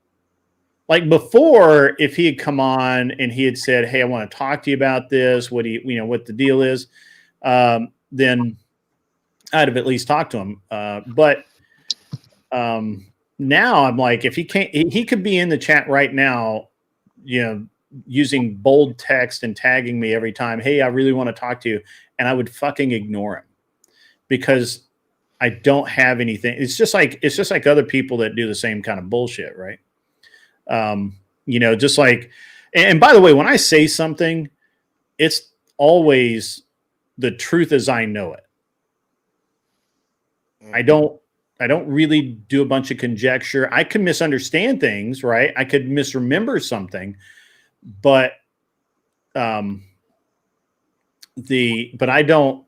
Like before, if he had come on and he had said, "Hey, I want to talk to you about this. What the deal is," then I'd have at least talked to him. But now I'm like, if he can't, he could be in the chat right now, using bold text and tagging me every time. Hey, I really want to talk to you, and I would fucking ignore him because I don't have anything. It's just like other people that do the same kind of bullshit, right? Just like, and by the way, when I say something, it's always the truth as I know it. I don't really do a bunch of conjecture. I could misunderstand things, right? I could misremember something, but I don't.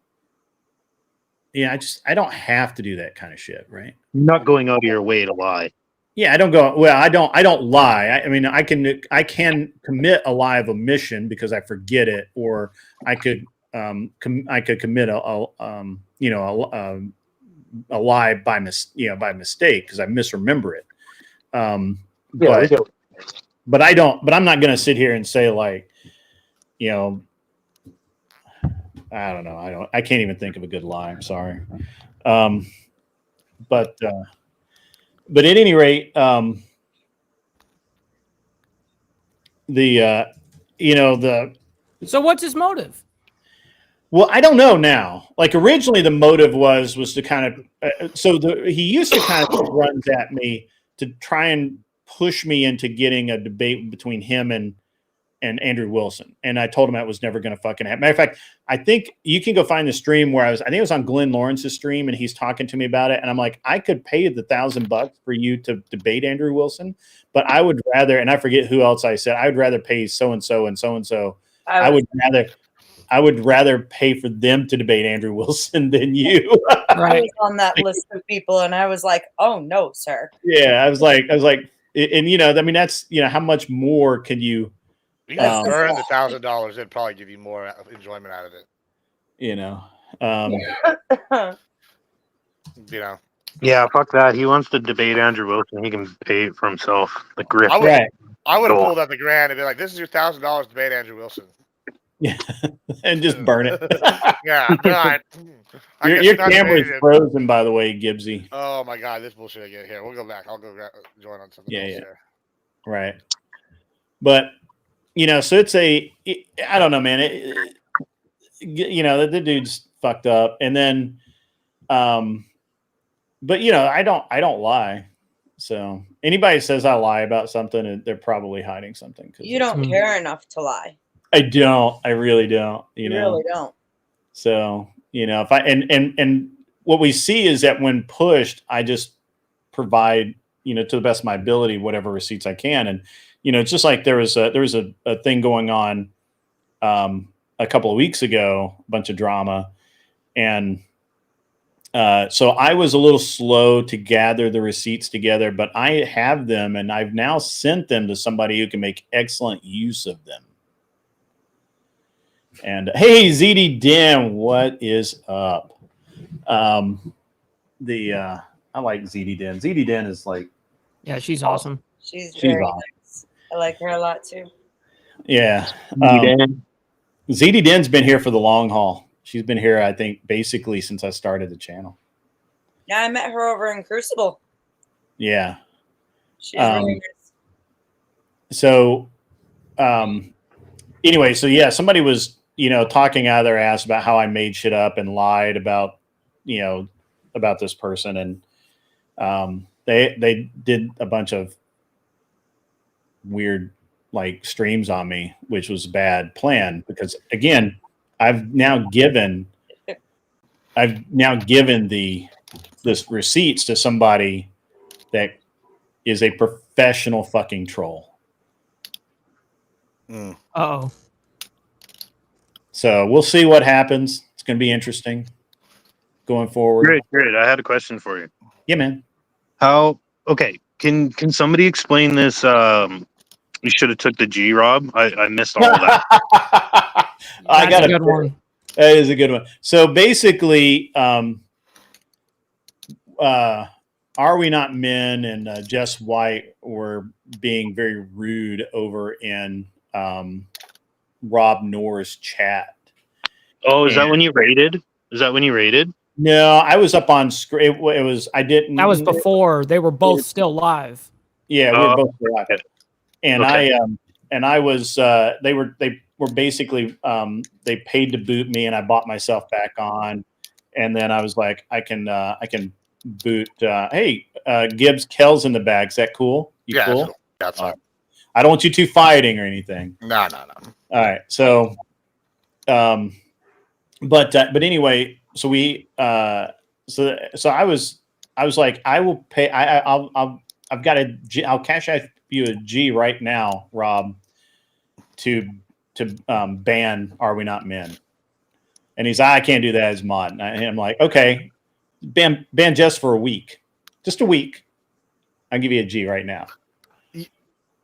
Yeah, I don't have to do that kind of shit, right? Not going out of your way to lie. Yeah, I don't go. Well, I don't lie. I mean, I can commit a lie of omission because I forget it, or I could commit a lie by mistake because I misremember it. But I'm not going to sit here and say like, I don't know. I can't even think of a good lie. I'm sorry. But at any rate, So what's his motive? Well, I don't know now. Like originally, the motive was to kind of he used to kind of runs at me to try and push me into getting a debate between him and Andrew Wilson, and I told him that was never going to fucking happen. Matter of fact, I think you can go find the stream where I think it was on Glenn Lawrence's stream, and he's talking to me about it, and I'm like, I could pay the $1,000 for you to debate Andrew Wilson, but I would rather, and I forget who else I said, I would rather pay so and so and so and so. I would rather pay for them to debate Andrew Wilson than you. I was on that list of people, and I was like, "Oh no, sir." Yeah, I was like, and I mean, that's how much more can you? You can earn the $1,000; it'd probably give you more enjoyment out of it. Yeah, fuck that. He wants to debate Andrew Wilson. He can pay it for himself. Like Griff. I would have pulled out the grand and be like, "This is your $1,000 to debate Andrew Wilson." Yeah, and just burn it. Yeah, right. Your camera's frozen, by the way, Gibbsy. Oh my god, this bullshit again. Here, we'll go back. I'll go join on something else here. Right. But so it's I don't know, man. The dude's fucked up, and then, but I don't lie. So anybody says I lie about something, they're probably hiding something. You don't care enough to lie. I don't. I really don't. You really don't. So if I and what we see is that when pushed, I just provide to the best of my ability whatever receipts I can, and it's just like there was a thing going on a couple of weeks ago, a bunch of drama, and so I was a little slow to gather the receipts together, but I have them, and I've now sent them to somebody who can make excellent use of them. And hey, ZD Dan, what is up? I like ZD Dan. ZD Dan is like, yeah, she's awesome. She's very nice. I like her a lot too. Yeah. ZD Dan's been here for the long haul. She's been here, I think, basically since I started the channel. Yeah, I met her over in Crucible. Yeah. She's really nice. So, anyway, so yeah, somebody was, talking out of their ass about how I made shit up and lied about, about this person. And they did a bunch of weird, like, streams on me, which was a bad plan because, again, I've now given this receipts to somebody that is a professional fucking troll. Uh-oh. So we'll see what happens. It's going to be interesting going forward. Great. I had a question for you. Yeah, man. Okay. Can somebody explain this? You should have took the G, Rob. I missed all of that. I got a good one. That is a good one. So basically, Are We Not Men and Jess White were being very rude over in Rob Noor's chat. Oh, is that when you raided? No, I was up on screen. It was. I didn't. That was before. They were both still live. Yeah, we were both live. And okay. I was. They were basically. They paid to boot me, and I bought myself back on. And then I was like, I can boot. Hey, Gibbs, Kel's in the bag. Is that cool? You cool? That's fine. I don't want you two fighting or anything. No. All right. So, but anyway, so we, so I was like, I will pay. I'll cash out you a G right now, Rob, to ban Are We Not Men. And he's, I can't do that as mod. And I'm like, okay, ban just for a week, just a week. I'll give you a G right now.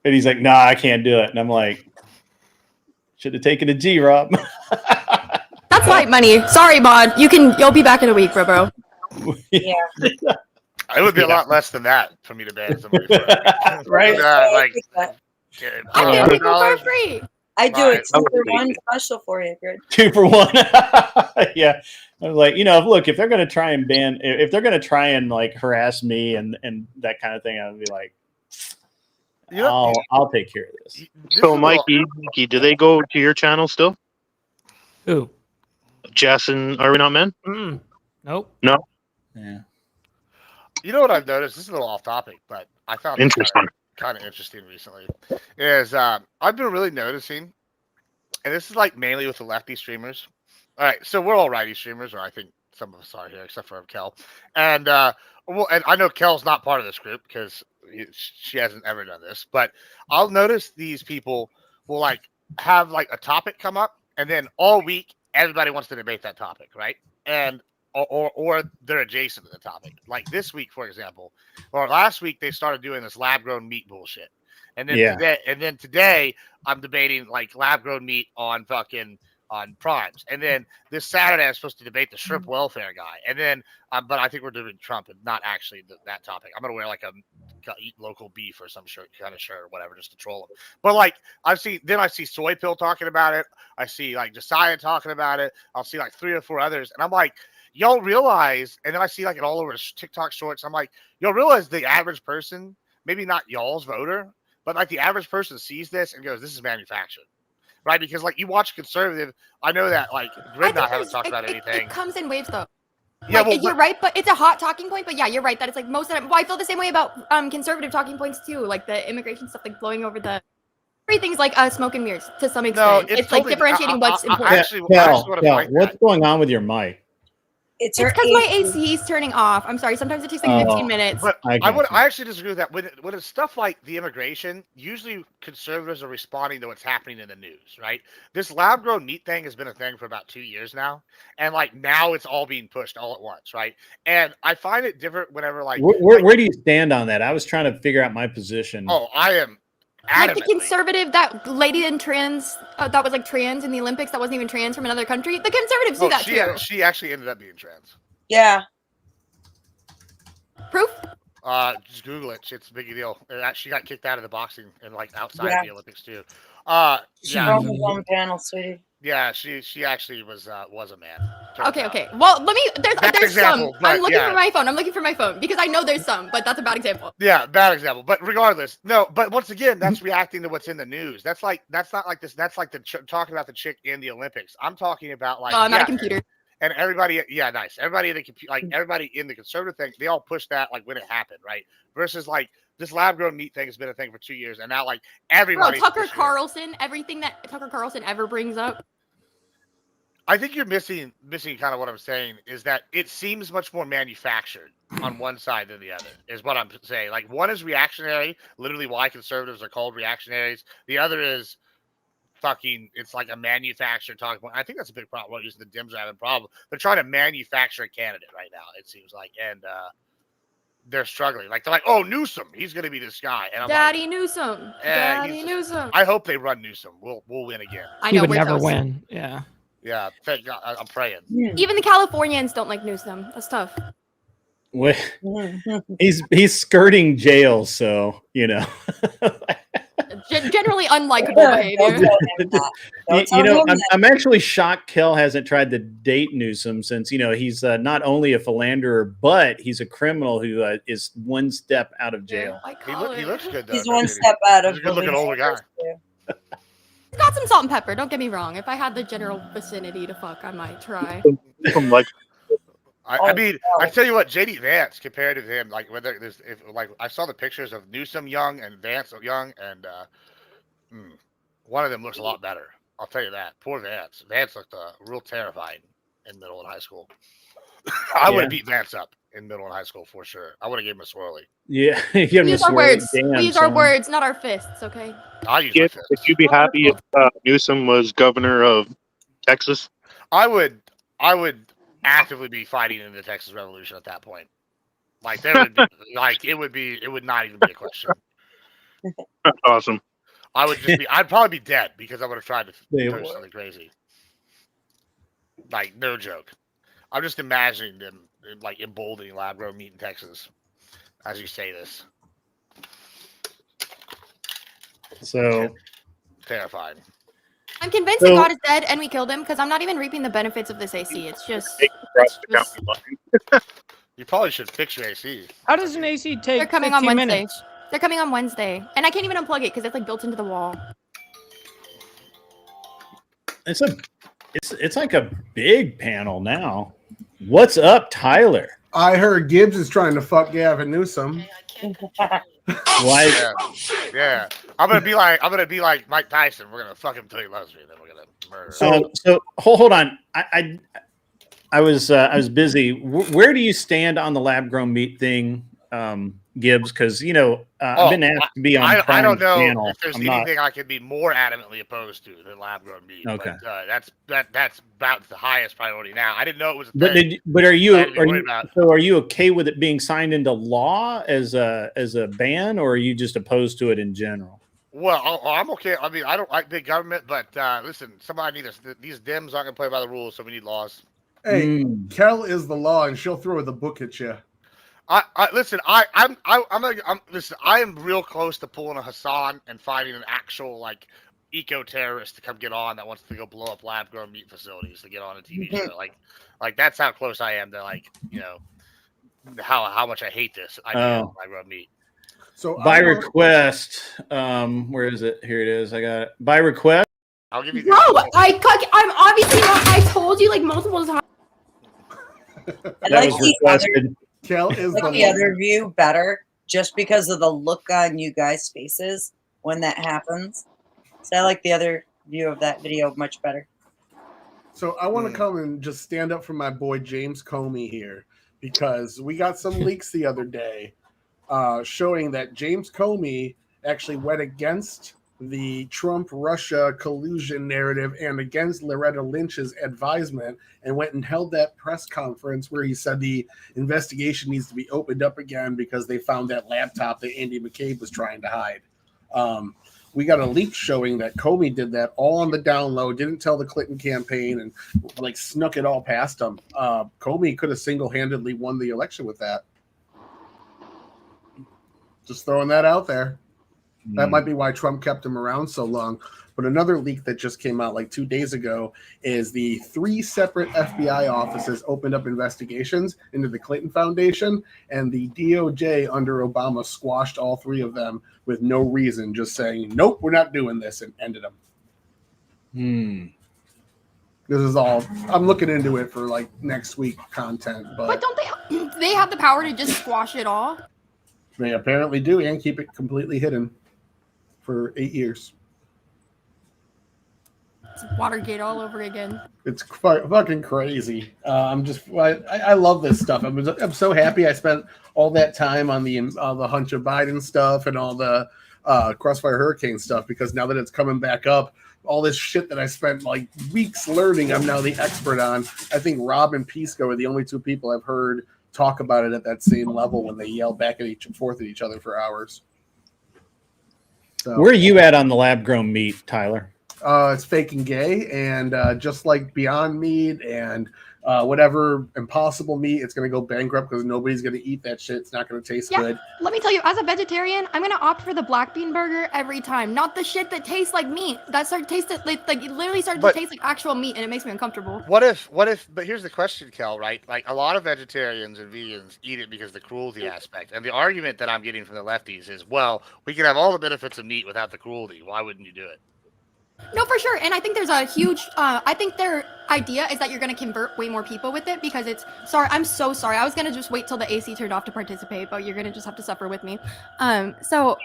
And he's like, nah, I can't do it. And I'm like, should have taken a G, Rob. That's light money. Sorry, mod. You'll be back in a week, bro. Yeah. It would be a lot less than that for me to ban somebody. Right? I can people for free. I do Right. a 2-for-1 special for you, Grid. 2 for 1. Yeah. I was like, look, if they're going to try and if they're going to try and like harass me and that kind of thing, I would be like, I'll take care of this. So, Mikey, do they go to your channel still? Who? Jess and Are We Not Men? Nope. No. Yeah. You know what I've noticed? This is a little off topic, but I found it kind of interesting recently. Is I've been really noticing, and this is like mainly with the lefty streamers. All right, so we're all righty streamers, or I think some of us are here, except for Kel. And and I know Kel's not part of this group because she hasn't ever done this. But I'll notice these people will like have like a topic come up, and then all week everybody wants to debate that topic, right? And or they're adjacent to the topic. Like this week, for example, or last week they started doing this lab-grown meat bullshit, and then today I'm debating like lab-grown meat on primes, and then this Saturday I'm supposed to debate the shrimp welfare guy, and then but I think we're doing Trump and not actually that topic. I'm gonna wear like a eat local beef or some kind of shirt or whatever just to troll him. But like I see Soy Pill talking about it. I see like Josiah talking about it. I'll see like 3 or 4 others, and I'm like, y'all realize, and then I see like it all over TikTok shorts. I'm like, y'all realize the average person, maybe not y'all's voter, but like the average person sees this and goes, this is manufactured, right? Because like you watch conservative, I know that like Grid and I haven't talked about anything. It comes in waves though. Yeah, like, you're right, but it's a hot talking point. But yeah, you're right that it's like most of the time. Well, I feel the same way about conservative talking points too, like the immigration stuff, like blowing over the everything's like smoke and mirrors to some extent. No, it's totally, like differentiating what's important. Actually, what's going on with your mic? It's because my AC is turning off. I'm sorry. Sometimes it takes like 15 minutes. But I actually disagree with that. When it's stuff like the immigration, usually conservatives are responding to what's happening in the news, right? This lab-grown meat thing has been a thing for about 2 years now, and like now it's all being pushed all at once, right? And I find it different whenever like where do you stand on that? I was trying to figure out my position. Oh, I am. Like the conservative, that lady in trans, that was like trans in the Olympics, that wasn't even trans from another country. The conservatives do that too. She actually ended up being trans. Yeah. Proof? Just Google it. It's a big deal. She got kicked out of the boxing and like outside the Olympics too. She's on the one panel, sweetie. Yeah, she actually was a man. Okay. Well, there's some. I'm looking for my phone because I know there's some, but that's a bad example. Yeah, bad example. But regardless, no. But once again, that's reacting to what's in the news. That's not like this. That's like talking about the chick in the Olympics. I'm talking about like I'm at a computer. And everybody, nice. Everybody in the everybody in the conservative thing, they all push that like when it happened, right? Versus like this lab-grown meat thing has been a thing for 2 years, and now like everybody. Tucker Carlson, everything that Tucker Carlson ever brings up. I think you're missing kind of what I'm saying is that it seems much more manufactured on one side than the other, is what I'm saying. Like one is reactionary, literally why conservatives are called reactionaries. The other is it's like a manufactured talking point. I think that's a big problem. The Dems are having a problem. They're trying to manufacture a candidate right now, it seems like, and they're struggling. Like they're like, oh, Newsom, he's going to be this guy. And I'm Daddy Newsom. Newsom. I hope they run Newsom. We'll win again. I know he would never win. Yeah. Yeah, thank God. I'm praying. Even the Californians don't like Newsom. That's tough. He's skirting jail, so Generally unlikable behavior. I'm actually shocked Kel hasn't tried to date Newsom since he's not only a philanderer, but he's a criminal who is one step out of jail. He looks good though. He's one step out of. He's a good-looking older guy. It's got some salt and pepper. Don't get me wrong. If I had the general vicinity to fuck, I might try. I mean, I tell you what, JD Vance compared to him, like whether there's I saw the pictures of Newsom young and Vance young, and one of them looks a lot better. I'll tell you that. Poor Vance. Vance looked real terrifying in middle and high school. I would have beat Vance up in middle and high school for sure. I would have given him a swirly. Yeah, we use our words. We use our words, not our fists. Okay. I use my fists. Would you be happy if Newsom was governor of Texas? I would actively be fighting in the Texas Revolution at that point. Like there would be, it would not even be a question. That's awesome. I'd probably be dead because I would have tried to do something crazy. Like no joke. I'm just imagining them like emboldening lab-grown meat in Texas as you say this. So terrifying. I'm convinced So- that God is dead and we killed him because I'm not even reaping the benefits of this AC. It's just You probably should fix your AC. How does an AC take they're coming on 15 Wednesday. minutes? They're coming on Wednesday, and I can't even unplug it because it's like built into the wall. It's like a big panel now. What's up, Tyler? I heard Gibbs is trying to fuck Gavin Newsom. Why? Yeah. I'm gonna be like Mike Tyson. We're gonna fuck him till he loves me. Then we're gonna murder him. So hold on. I was busy. Where do you stand on the lab grown meat thing, Gibbs? Because I've been asked to be on. I don't know panel. if there's I'm anything I could be more adamantly opposed to than lab grown meat. Okay. But, that's about the highest priority now. I didn't know it was. But are you okay with it being signed into law as a ban, or are you just opposed to it in general? Well, I'm okay. I mean, I don't like big government, but listen, somebody needs these Dems aren't gonna play by the rules, so we need laws. Hey, Kel is the law, and she'll throw the book at you. Listen. I am real close to pulling a Hassan and finding an actual like eco terrorist to come get on that wants to go blow up lab grown meat facilities to get on a TV show. Like that's how close I am to how much I hate this idea of lab grown meat. So by request, where is it? Here it is. I got it. By request. I'll give you. No, I'm obviously not. I told you like multiple times. That was requested. Kel is the other view better just because of the look on you guys' faces when that happens. So I like the other view of that video much better. So I want to come and just stand up for my boy James Comey here, because we got some leaks the other day showing that James Comey actually went against the Trump-Russia collusion narrative and against Loretta Lynch's advisement, and went and held that press conference where he said the investigation needs to be opened up again because they found that laptop that Andy McCabe was trying to hide. We got a leak showing that Comey did that all on the down low, didn't tell the Clinton campaign, and like snuck it all past them. Comey could have single-handedly won the election with that. Just throwing that out there. That might be why Trump kept him around so long. But another leak that just came out like 2 days ago is the 3 separate FBI offices opened up investigations into the Clinton Foundation, and the DOJ under Obama squashed all 3 of them with no reason, just saying, nope, we're not doing this, and ended them. This is all, I'm looking into it for like next week content. But don't they have the power to just squash it all? They apparently do, and keep it completely hidden for 8 years. It's Watergate all over again. It's fucking crazy. I love this stuff. I'm so happy I spent all that time on the Hunter Biden stuff and all the Crossfire Hurricane stuff, because now that it's coming back up, all this shit that I spent like weeks learning, I'm now the expert on. I think Rob and Pisco are the only 2 people I've heard talk about it at that same level when they yell back at forth at each other for hours. So, where are you at on the lab grown meat, Tyler? It's fake and gay, and just like Beyond Meat and whatever Impossible Meat, it's going to go bankrupt because nobody's going to eat that shit. It's not going to taste good. Let me tell you, as a vegetarian, I'm going to opt for the black bean burger every time, not the shit that tastes like meat. That starts tasting like it literally starts to taste like actual meat, and it makes me uncomfortable. What if? But here's the question, Kel. Right? Like a lot of vegetarians and vegans eat it because of the cruelty aspect, and the argument that I'm getting from the lefties is, well, we can have all the benefits of meat without the cruelty. Why wouldn't you do it? No, for sure. And I think there's a huge, I think their idea is that you're going to convert way more people with it because I'm so sorry. I was going to just wait till the AC turned off to participate, but you're going to just have to suffer with me. So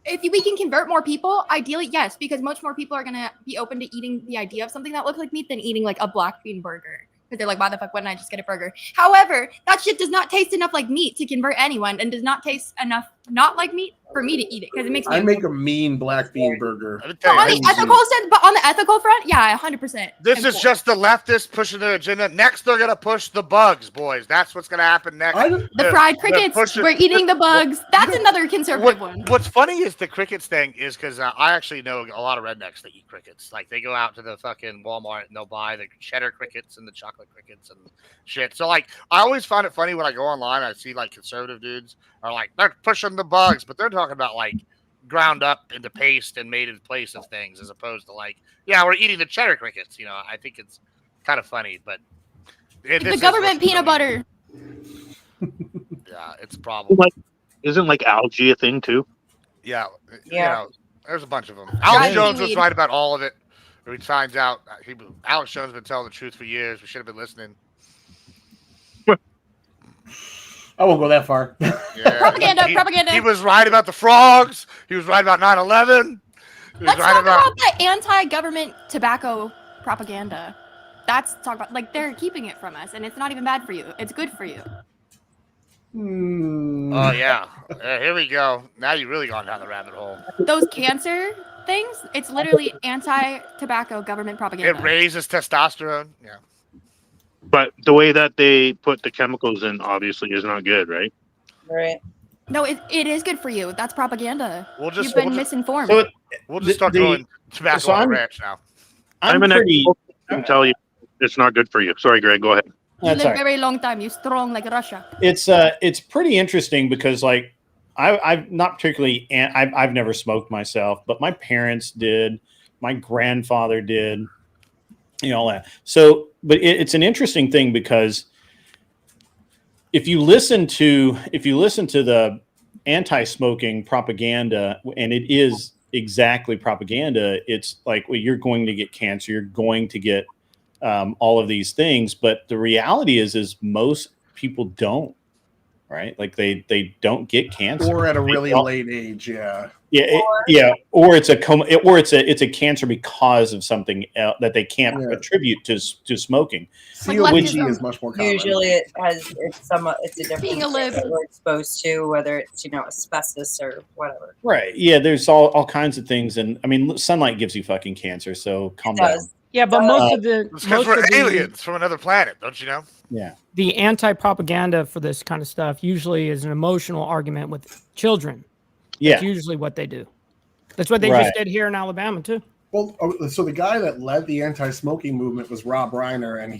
if we can convert more people, ideally, yes, because much more people are going to be open to eating the idea of something that looks like meat than eating like a black bean burger. Because they're like, why the fuck wouldn't I just get a burger? However, that shit does not taste enough like meat to convert anyone, and does not taste enough not like meat for me to eat it because it makes me. I make a mean black bean burger. So on the ethical front, yeah, 100%. This is just the leftists pushing their agenda. Next, they're gonna push the bugs, boys. That's what's gonna happen next. The fried crickets. We're eating the bugs. That's another conservative one. What's funny is the crickets thing is because I actually know a lot of rednecks that eat crickets. Like they go out to the fucking Walmart and they'll buy the cheddar crickets and the chocolate crickets and shit. So like, I always find it funny when I go online. I see like conservative dudes are like they're pushing the bugs, but they're talking about like ground up into paste and made in place of things, as opposed to like, yeah, we're eating the cheddar crickets. You know, I think it's kind of funny, but The government peanut butter. Yeah, it's a problem. Isn't like algae a thing too? Yeah, Yeah. You know, there's a bunch of them. Alex Right. Jones was Seaweed. right about all of it. He finds out Alex Jones has been telling the truth for years. We should have been listening. I won't go that far. Yeah. Propaganda. He was right about the frogs. He was right about 9/11. He was Let's right talk about the anti-government tobacco propaganda. That's talk about like they're keeping it from us, and it's not even bad for you. It's good for you. Oh yeah. Here we go. Now you really gone down the rabbit hole. Those cancer things, it's literally anti-tobacco government propaganda. It raises testosterone. Yeah. But the way that they put the chemicals in obviously is not good, right? Right. No, it is good for you. That's propaganda. You've been misinformed. So We'll just start growing tobacco on the ranch now. I'm an expert and tell you it's not good for you. Sorry, Greg. Go ahead. You live a very long time. You're strong like Russia. It's pretty interesting because like I've not particularly I've never smoked myself, but my parents did, my grandfather did, you know, all that. So, but it's an interesting thing because if you listen to the anti-smoking propaganda, and it is exactly propaganda, it's like, well, you're going to get cancer, you're going to get all of these things, but the reality is most people don't, right? Like they don't get cancer, Or at a really late age, yeah. Or it's a cancer because of something else that they can't attribute to smoking. COPD is much more common. Usually it's a different Being a lib. that we're exposed to, whether it's asbestos or whatever. Right. Yeah, there's all kinds of things, and I mean sunlight gives you fucking cancer, so calm down. Yeah, but most of the It's because we're aliens from another planet, don't you know? Yeah. The anti-propaganda for this kind of stuff usually is an emotional argument with children. Yeah. That's usually what they do. That's what they just did here in Alabama too. Well, so the guy that led the anti-smoking movement was Rob Reiner, and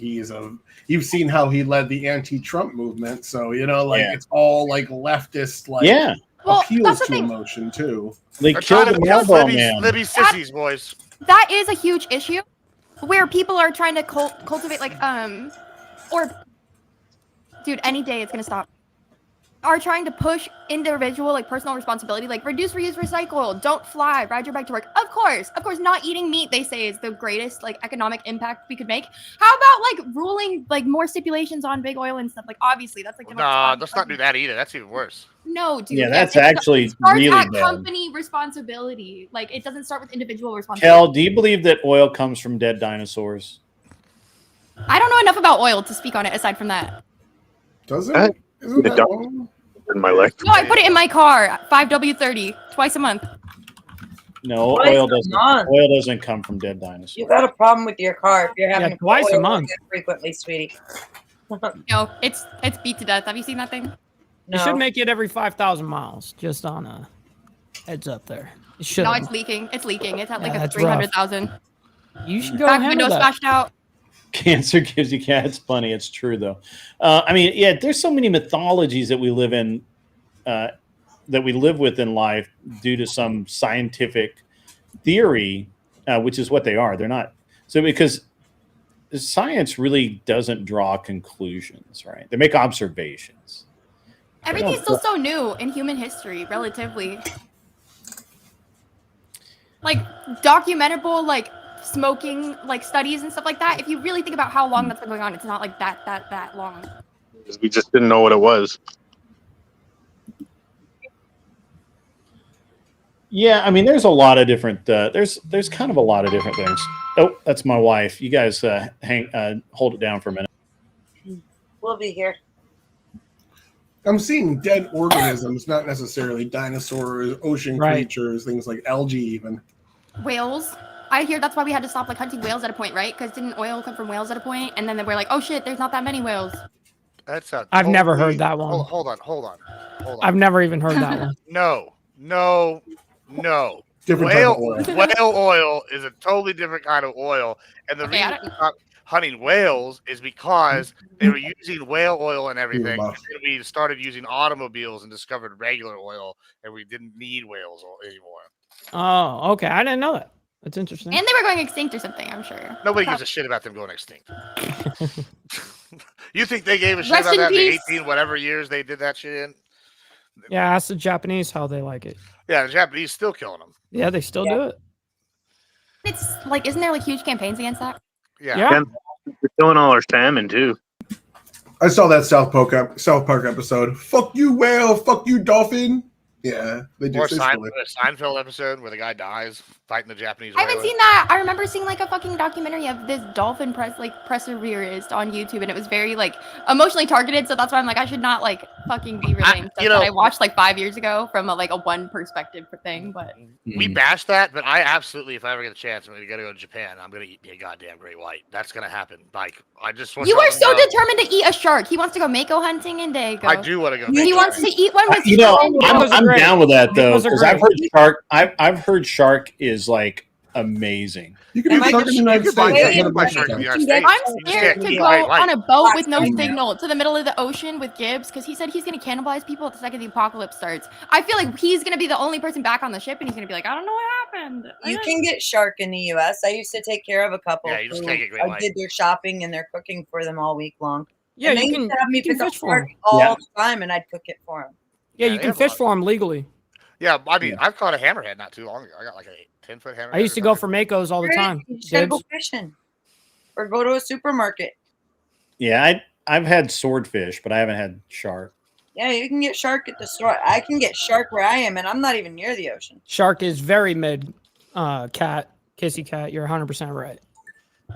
you've seen how he led the anti-Trump movement. So it's all like leftist, appeals to emotion too. They killed the mailball man. Libby sissies, boys. That is a huge issue where people are trying to cultivate dude, any day it's gonna stop. Are trying to push individual personal responsibility, like reduce, reuse, recycle, don't fly, ride your bike to work. Of course, not eating meat, they say, is the greatest economic impact we could make. How about ruling more stipulations on big oil and stuff? Obviously that's No, let's not do that either. That's even worse. No, dude. Yeah, that's actually it starts really at bad. company responsibility. It doesn't start with individual responsibility. Kel, do you believe that oil comes from dead dinosaurs? I don't know enough about oil to speak on it aside from that. Does it? Isn't that oil? In my life. No, I put it in my car, 5W30, twice a month. No, Twice oil a doesn't. month. Oil doesn't come from dead dinosaurs. You got a problem with your car if you're having twice a oil month. frequently, sweetie. No, it's beat to death. Have you seen that thing? You should make it every 5,000 miles. Just on a heads up there. It should. No, it's leaking. It's leaking. It's at Yeah, a that's 300,000. You should go Back handle window that. smashed out. Cancer gives you it's funny. It's true though. I mean, yeah, there's so many mythologies that we live in, that we live with in life due to some scientific theory, which is what they are. They're not. So because science really doesn't draw conclusions, right? They make observations. Everything's still so new in human history, relatively. Documentable, smoking, studies and stuff like that. If you really think about how long that's been going on, it's not that long. We just didn't know what it was. Yeah, I mean, there's a lot of different. There's kind of a lot of different things. Oh, that's my wife. You guys hold it down for a minute. We'll be here. I'm seeing dead organisms, not necessarily dinosaurs, ocean creatures, things like algae, even. Whales. I hear that's why we had to stop hunting whales at a point, right? Because didn't oil come from whales at a point? And then they were like, oh shit, there's not that many whales. That's a I've never heard that one. Hold on. I've never even heard that one. No. Different type of oil. Whale oil is a totally different kind of oil, and the reason hunting whales is because they were using whale oil and everything. And then we started using automobiles and discovered regular oil, and we didn't need whales anymore. Oh, okay. I didn't know that. That's interesting. And they were going extinct or something, I'm sure. Nobody gives a shit about them going extinct. You think they gave a shit Rest about in that in the peace. 18 whatever years they did that shit in? Yeah, ask the Japanese how they like it. Yeah, the Japanese still killing them. Yeah, they still do it. It's like, isn't there like huge campaigns against that? Yeah. And they're killing all our salmon too. I saw that South Park episode. Fuck you, whale. Fuck you, dolphin. Yeah, they do. Or Seinfeld episode where the guy dies fighting the Japanese. I haven't seen that. I remember seeing like a fucking documentary of this dolphin perseverist on YouTube, and it was very like emotionally targeted. So that's why I'm like, I should not like fucking be relaying stuff that I watched like 5 years ago from a one perspective thing. But we bashed that, but I absolutely, if I ever get a chance, I'm gonna go to Japan. I'm gonna eat me a goddamn great white. That's gonna happen. Like I just want. You are so determined to eat a shark. He wants to go mako hunting in Dago. I do want to go. He wants to eat one with I'm down with that though, because I've heard shark. I've heard shark is like amazing. You can do shark in the United States. I'm scared to go on a boat with no signal to the middle of the ocean with Gibbs because he said he's going to cannibalize people the second the apocalypse starts. I feel like he's going to be the only person back on the ship, and he's going to be like, I don't know what happened. You can get shark in the U.S. I used to take care of a couple. Yeah, you just can't get great I white. did their shopping and their cooking for them all week long. Yeah, and they you used can to have me pick up fish for shark 'em. all the time, and I'd cook it for them. Yeah, you can fish for them legally. Yeah, I mean, I've caught a hammerhead not too long ago. I got like a 10-foot hammerhead. I used to go for makos all the time. You just gotta go Gibbs. fishing or go to a supermarket. Yeah, I've had swordfish, but I haven't had shark. Yeah, you can get shark at the store. I can get shark where I am, and I'm not even near the ocean. Shark is very mid. Kissy cat. You're 100% right.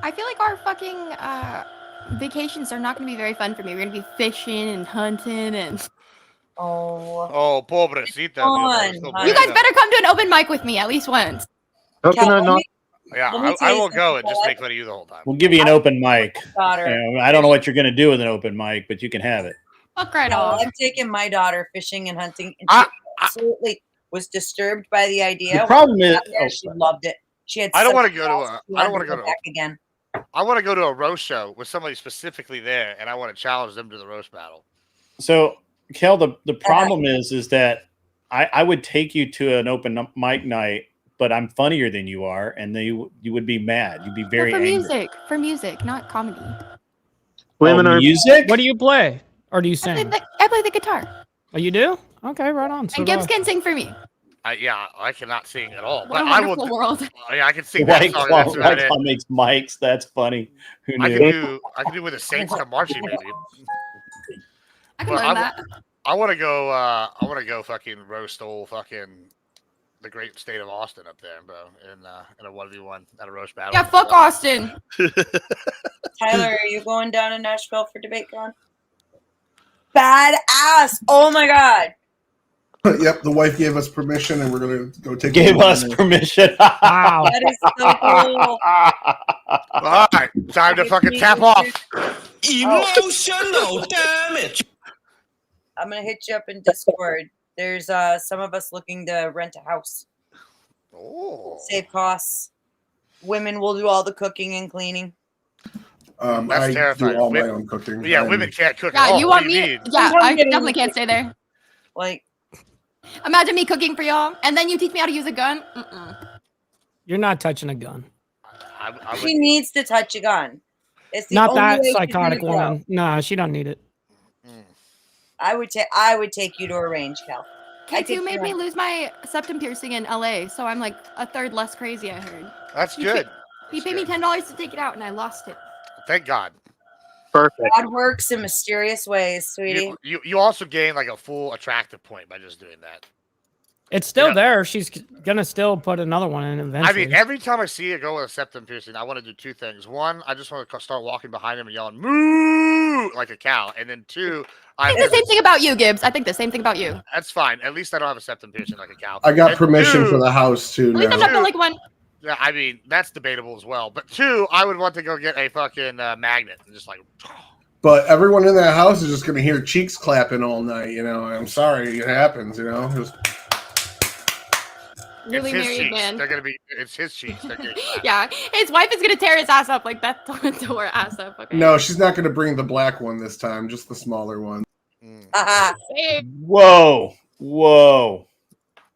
I feel like our fucking vacations are not going to be very fun for me. We're going to be fishing and hunting and. Oh, pobrecita. You guys better come to an open mic with me at least once. How can I not? Yeah, I will go and just make fun of you the whole time. We'll give you an open mic. Daughter. You know, I don't know what you're going to do with an open mic, but you can have it. Fuck right No, off. I've taken my daughter fishing and hunting, and she absolutely was disturbed by the idea. The problem is, she loved it. She had. I don't want to such go to balls, a. she I don't wanted want to go back to. again. I want to go to a roast show with somebody specifically there, and I want to challenge them to the roast battle. So, Kel, the problem is that I would take you to an open mic night, but I'm funnier than you are, and you would be mad. You'd be very for angry. for music, not comedy. Women are music. What do you play? Or do you sing? I play the guitar. Oh, you do? Okay, right on. So And do I. Gibbs can sing for me. Yeah, I cannot sing at all, What but a I will. wonderful world. Yeah, I can sing that White song. Claw, That's about White Claw it. makes mics. That's funny. Who I knew? can do with the Saints Come Marching, maybe. I can But learn that. I want to go. I want to go fucking roast old fucking the great state of Austin up there, bro, in a 1v1 at a roast battle. Yeah, fuck Austin. Tyler, are you going down to Nashville for DebateCon? Badass! Oh my god! Yep, the wife gave us permission, and we're gonna go take. Gave us permission. Wow. That is so cool. All right, time to fucking tap off. Emotional damage. I'm gonna hit you up in Discord. There's some of us looking to rent a house. Oh. Save costs. Women will do all the cooking and cleaning. That's I terrifying. do all my Women- own cooking. Yeah, I'm- women can't cook. Yeah, at all. you What want do me? mean? Yeah, I definitely can't stay there. Like, imagine me cooking for y'all, and then you teach me how to use a gun. You're not touching a gun. I she needs to touch a gun. It's the Not only that way she's psychotic gonna grow. woman. Nah, she don't need it. I would take you to a range, Cal. K2 made me lose my septum piercing in LA, so I'm like a third less crazy, I heard. That's He good. He paid me $10 to take it out, and I lost it. Thank God. Perfect. God works in mysterious ways, sweetie. You also gain like a full attractive point by just doing that. It's still there. She's gonna still put another one in eventually. I mean, every time I see a girl with a septum piercing, I want to do two things. One, I just want to start walking behind him and yelling "moo" like a cow, and then two, I think the same thing about you, Gibbs. I think the same thing about you. That's fine. At least I don't have a septum piercing like a cow. I got And permission two- for the house too. At least I'm Now. not the like one. Yeah, I mean that's debatable as well. But two, I would want to go get a fucking magnet and just like. But everyone in that house is just gonna hear cheeks clapping all night. You know, I'm sorry, it happens. You know. Newly it's his married cheeks. man. They're gonna be. It's his cheeks. They're getting fat. Yeah, his wife is gonna tear his ass up like that. Tore her ass up. Okay. No, she's not going to bring the black one this time, just the smaller one. Hey, Whoa. Whoa.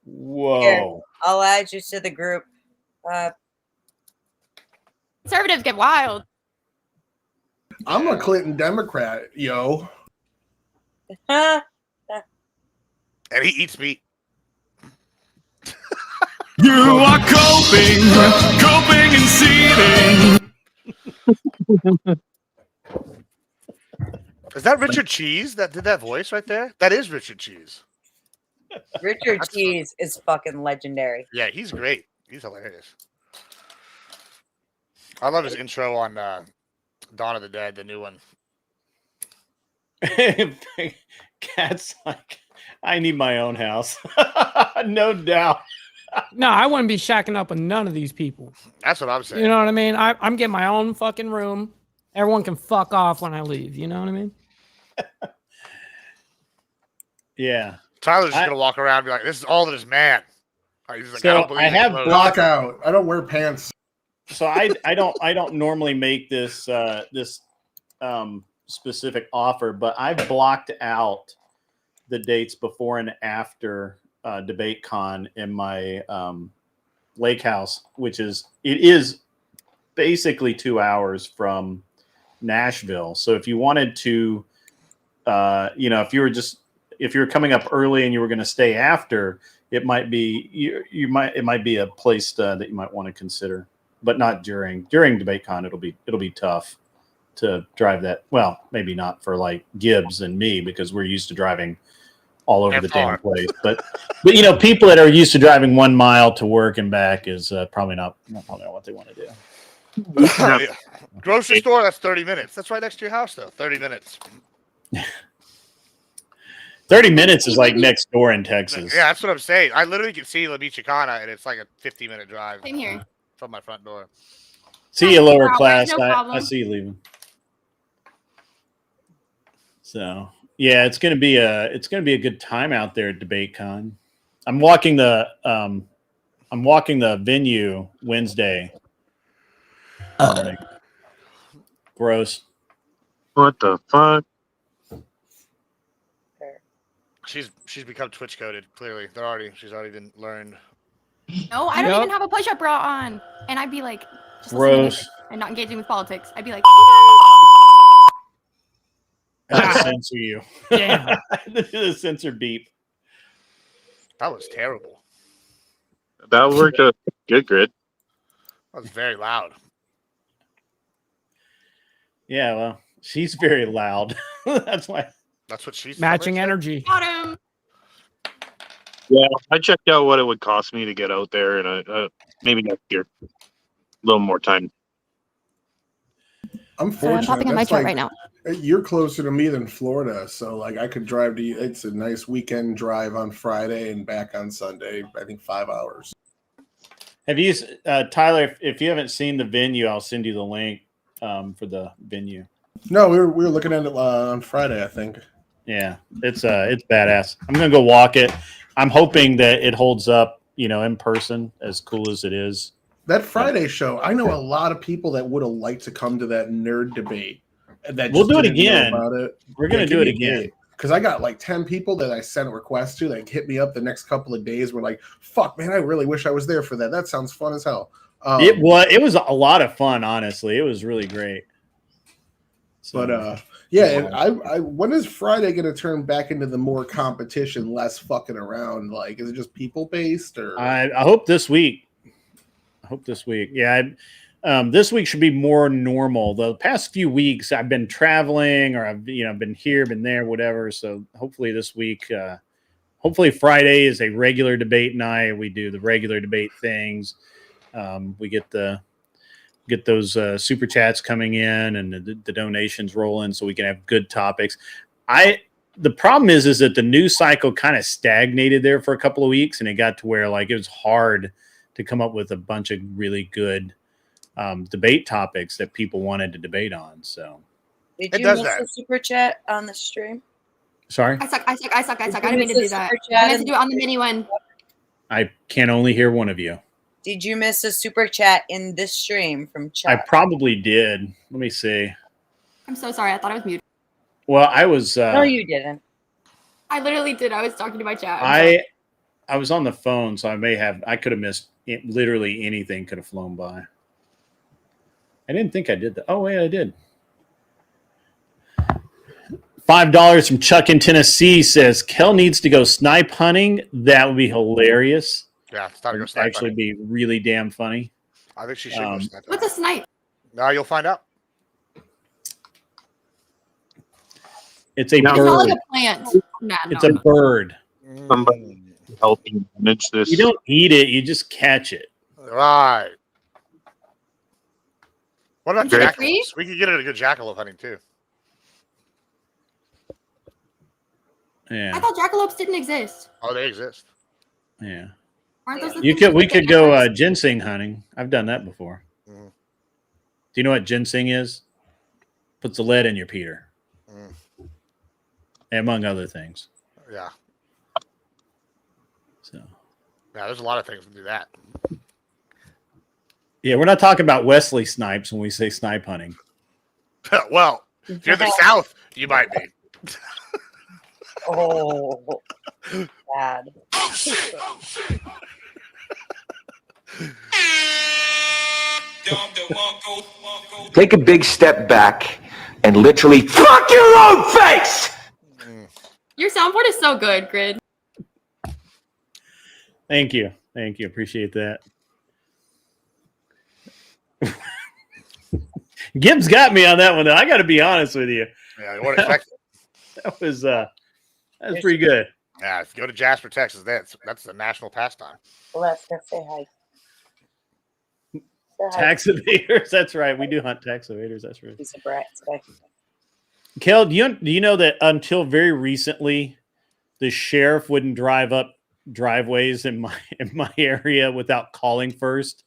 Here, Whoa. I'll add you to the group. conservatives get wild. I'm a Clinton Democrat, yo. And he eats meat. You are coping and seething. Is that Richard Cheese that did that voice right there? That is Richard Cheese. Richard Cheese is fucking legendary. Yeah, he's great. He's hilarious. I love his intro on Dawn of the Dead, the new one. Cat's like, I need my own house. No doubt. No, I wouldn't be shacking up with none of these people. That's what I'm saying. You know what I mean? I'm getting my own fucking room. Everyone can fuck off when I leave. You know what I mean? Yeah. Tyler's just gonna walk around and be like, "This is all that is man." He's like, So I don't believe I have it. Block out. I don't wear pants. So I don't normally make this specific offer, but I've blocked out the dates before and after Debate Con in my lake house, which is basically 2 hours from Nashville. So if you wanted to, if you were coming up early and you were going to stay after, it might be it might be a place that you might want to consider, but not during Debate Con. It'll be tough to drive that. Well, maybe not for like Gibbs and me, because we're used to driving all over the damn place. But people that are used to driving 1 mile to work and back is probably not what they want to do. Yeah. Grocery store, that's 30 minutes. That's right next to your house, though. 30 minutes. 30 minutes is like next door in Texas. Yeah, that's what I'm saying. I literally can see La Michoacana, and it's like a 50-minute drive Same here. from my front door. See you, lower No class. problem. I see you leaving. So yeah, it's gonna be a good time out there at Debate Con. I'm walking the venue Wednesday. Gross. What the fuck? She's become Twitch coded. Clearly, she's already been learned. No, I don't Yep. even have a push-up bra on, and I'd be like, just listening to Gross. music and not engaging with politics. I'd be like, I have to censor you. Damn. The censor beep. That was terrible. That worked out good, Grid. That was very loud. Yeah, well, she's very loud. That's why. That's what she's Matching energy. got him. Yeah, I checked out what it would cost me to get out there, and maybe next year, a little more time. I'm So I'm fortunate. popping in my That's chart like- right now. You're closer to me than Florida, so like I could drive to you. It's a nice weekend drive on Friday and back on Sunday. I think 5 hours. Have you, Tyler? If you haven't seen the venue, I'll send you the link for the venue. No, we were looking at it on Friday, I think. Yeah, it's badass. I'm gonna go walk it. I'm hoping that it holds up, in person, as cool as it is. That Friday show, I know a lot of people that would have liked to come to that nerd debate. That We'll just do it didn't know again. About it. We're gonna do it again. Because I got like 10 people that I sent requests to that hit me up the next couple of days. Were like, "Fuck, man, I really wish I was there for that. That sounds fun as hell." It was a lot of fun. Honestly, it was really great. So, But yeah, I when is Friday going to turn back into the more competition, less fucking around? Like, is it just people based or? I hope this week. Yeah, this week should be more normal. The past few weeks, I've been traveling, or I've been here, been there, whatever. So hopefully this week, hopefully Friday is a regular debate night. We do the regular debate things. We get those super chats coming in and the donations rolling, so we can have good topics. The problem is that the news cycle kind of stagnated there for a couple of weeks, and it got to where like it was hard to come up with a bunch of really good debate topics that people wanted to debate on. So Did you miss the super chat on the stream? sorry. I suck. I didn't mean to do that. I meant to do it on the mini one. I can only hear one of you. Did you miss a super chat in this stream from Chuck? I probably did. Let me see. I'm so sorry. I thought I was muted. Well, I was. No, you didn't. I literally did. I was talking to my chat. I was on the phone, so I could have missed it. Literally anything could have flown by. I didn't think I did that. Oh, wait, I did. $5 from Chuck in Tennessee says, Kel needs to go snipe hunting. That would be hilarious. Yeah, it's time to go snipe Actually hunting. be really damn funny. I think she should go snipe What's a snipe? Now you'll find out. It's a It's bird. not like a plant. Nah, It's no. a bird. Somebody helping manage this. You don't eat it, you just catch it. Right. What about Is it jackalopes? free? We could get it a good jackalope hunting too. Yeah. I thought jackalopes didn't exist. Oh, they exist. Yeah. Aren't those the We things that could get go antlers? ginseng hunting. I've done that before. Mhm. Do you know what ginseng is? Puts the lead in your Peter. Among other things. Yeah. So Yeah, there's a lot of things to do that. yeah, we're not talking about Wesley snipes when we say snipe hunting. Well, if you're the South, you might be. Oh, bad. Take a big step back and literally fuck your own face. Your soundboard is so good, Grid. Thank you. Thank you. Appreciate that. Gibbs got me on that one, though. I got to be honest with you. Yeah, you wouldn't expect it. That was pretty good. Yeah, if you go to Jasper, Texas, that's a national pastime. Let's go say hi. Say hi. Tax evaders. That's right. We do hunt tax evaders. That's right. Piece of brat today. Kel, do you know that until very recently, the sheriff wouldn't drive up driveways in my area without calling first?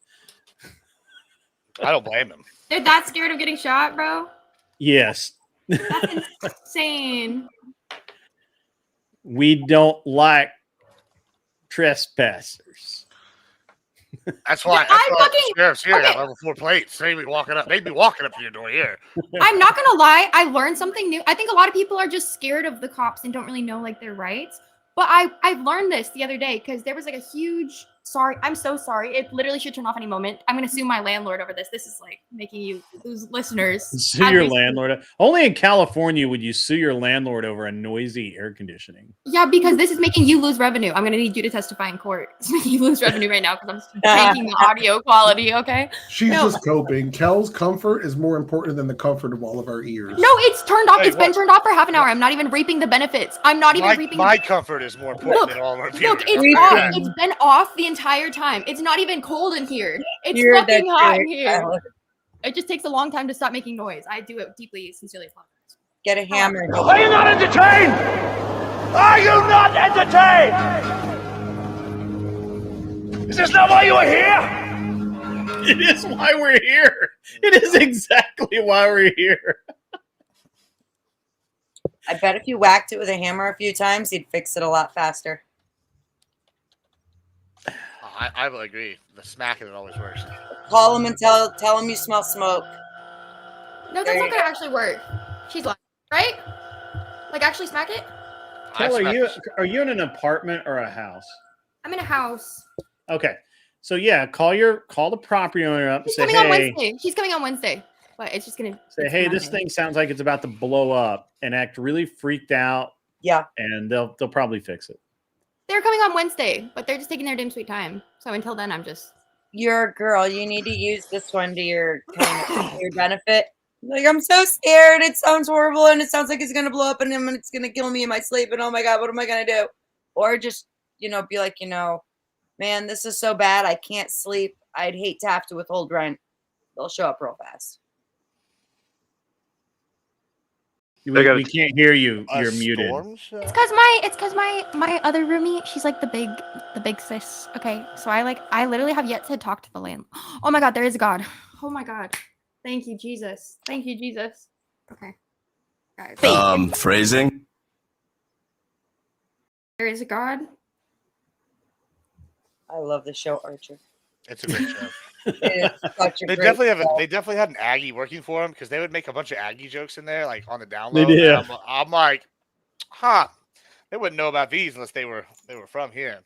I don't blame him. They're that scared of getting shot, bro. Yes. That's insane. We don't like trespassers. That's why. I'm fucking- the sheriff's here got okay. level 4 plates. They'd be walking up to your door here. I'm not gonna lie, I learned something new. I think a lot of people are just scared of the cops and don't really know like their rights. But I learned this the other day because there was like a huge I'm so sorry. It literally should turn off any moment. I'm gonna sue my landlord over this. This is like making you lose listeners. Sue your landlord. Only in California would you sue your landlord over a noisy air conditioning. Yeah, because this is making you lose revenue. I'm gonna need you to testify in court. It's making you lose revenue right now because I'm tanking the audio quality. Okay. She's No. just coping. Kel's comfort is more important than the comfort of all of our ears. No, it's turned off. Hey, It's been what? turned off for half an hour. I'm not even reaping the benefits. I'm not even reaping. My comfort is more important than all of our viewers. Look, it's off. It's been off the entire time. It's not even cold in here. It's You're fucking that hot in chick, here. Alex. It just takes a long time to stop making noise. I do it deeply, sincerely. Get a hammer. Are you not entertained? Are you not entertained? Is this not why you are here? It is why we're here. It is exactly why we're here. I bet if you whacked it with a hammer a few times, you'd fix it a lot faster. I will agree. The smacking it always works. Call him and tell him you smell smoke. No, that's not gonna actually work. She's lying, right? Like actually smack it. Kel, are you in an apartment or a house? I'm in a house. Okay. So yeah, call the property owner up and She's say, coming on hey, Wednesday. She's coming on Wednesday, but it's just gonna say, hey, this thing sounds like it's about to blow up, and act really freaked out. Yeah. And they'll probably fix it. They're coming on Wednesday, but they're just taking their damn sweet time. So until then, I'm just. You're a girl. You need to use this one to your benefit. Like, I'm so scared. It sounds horrible, and it sounds like it's gonna blow up, and it's gonna kill me in my sleep. And oh my god, what am I gonna do? Or just be like, man, this is so bad. I can't sleep. I'd hate to have to withhold rent. They'll show up real fast. We can't hear you. You're muted. It's cause my other roomie, she's like the big sis. Okay, so I literally have yet to talk to the land. Oh my god, there is a God. Oh my god, thank you Jesus. Thank you Jesus. Okay, guys. Phrasing. There is a God. I love the show Archer. It's a great show. It is such a They great definitely have. show. They definitely had an Aggie working for them because they would make a bunch of Aggie jokes in there, like on the download. They did. And I'm like, huh? They wouldn't know about these unless they were from here.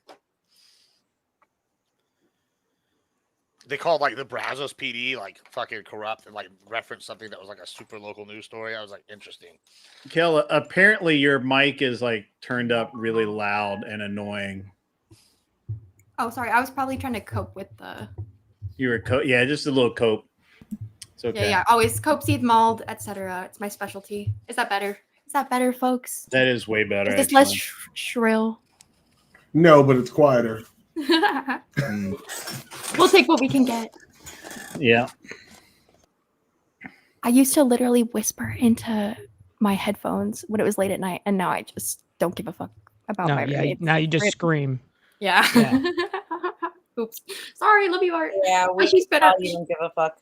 They called like the Brazos PD like fucking corrupt and like referenced something that was like a super local news story. I was like, interesting. Kel, apparently your mic is like turned up really loud and annoying. Oh, sorry. I was probably trying to cope with the. You were yeah, just a little cope. It's okay. Yeah. Always cope, seethe, mauled, etc. It's my specialty. Is that better? Is that better, folks? That is way better. Is this less shrill? No, but it's quieter. We'll take what we can get. Yeah. I used to literally whisper into my headphones when it was late at night, and now I just don't give a fuck about my roommates. Now you just scream. Yeah. Oops. Sorry, love you, Art. Yeah, she's been on. You don't give a fuck.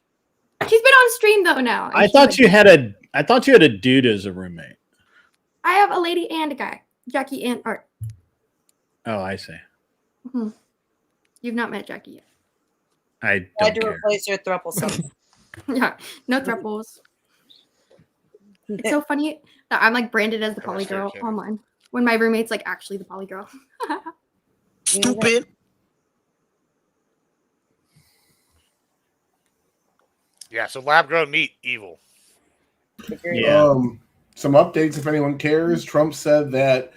She's been on stream though now. I thought you had a dude as a roommate. I have a lady and a guy, Jackie and Art. Oh, I see. Mm-hmm. You've not met Jackie yet. I had don't to care. replace your throuple somehow. Yeah, no thruples. It's so funny that I'm like branded as the poly girl online when my roommate's like actually the poly girl. Stupid. Yeah, so lab grown meat, evil. Yeah. Some updates if anyone cares. Trump said that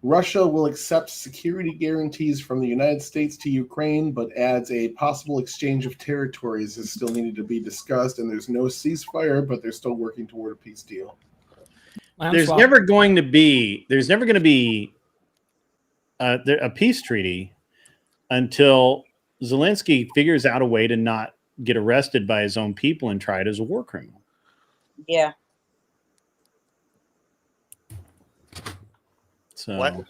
Russia will accept security guarantees from the United States to Ukraine, but adds a possible exchange of territories is still needed to be discussed, and there's no ceasefire, but they're still working toward a peace deal. There's never going to be a peace treaty until Zelensky figures out a way to not get arrested by his own people and tried as a war criminal. Yeah. So What?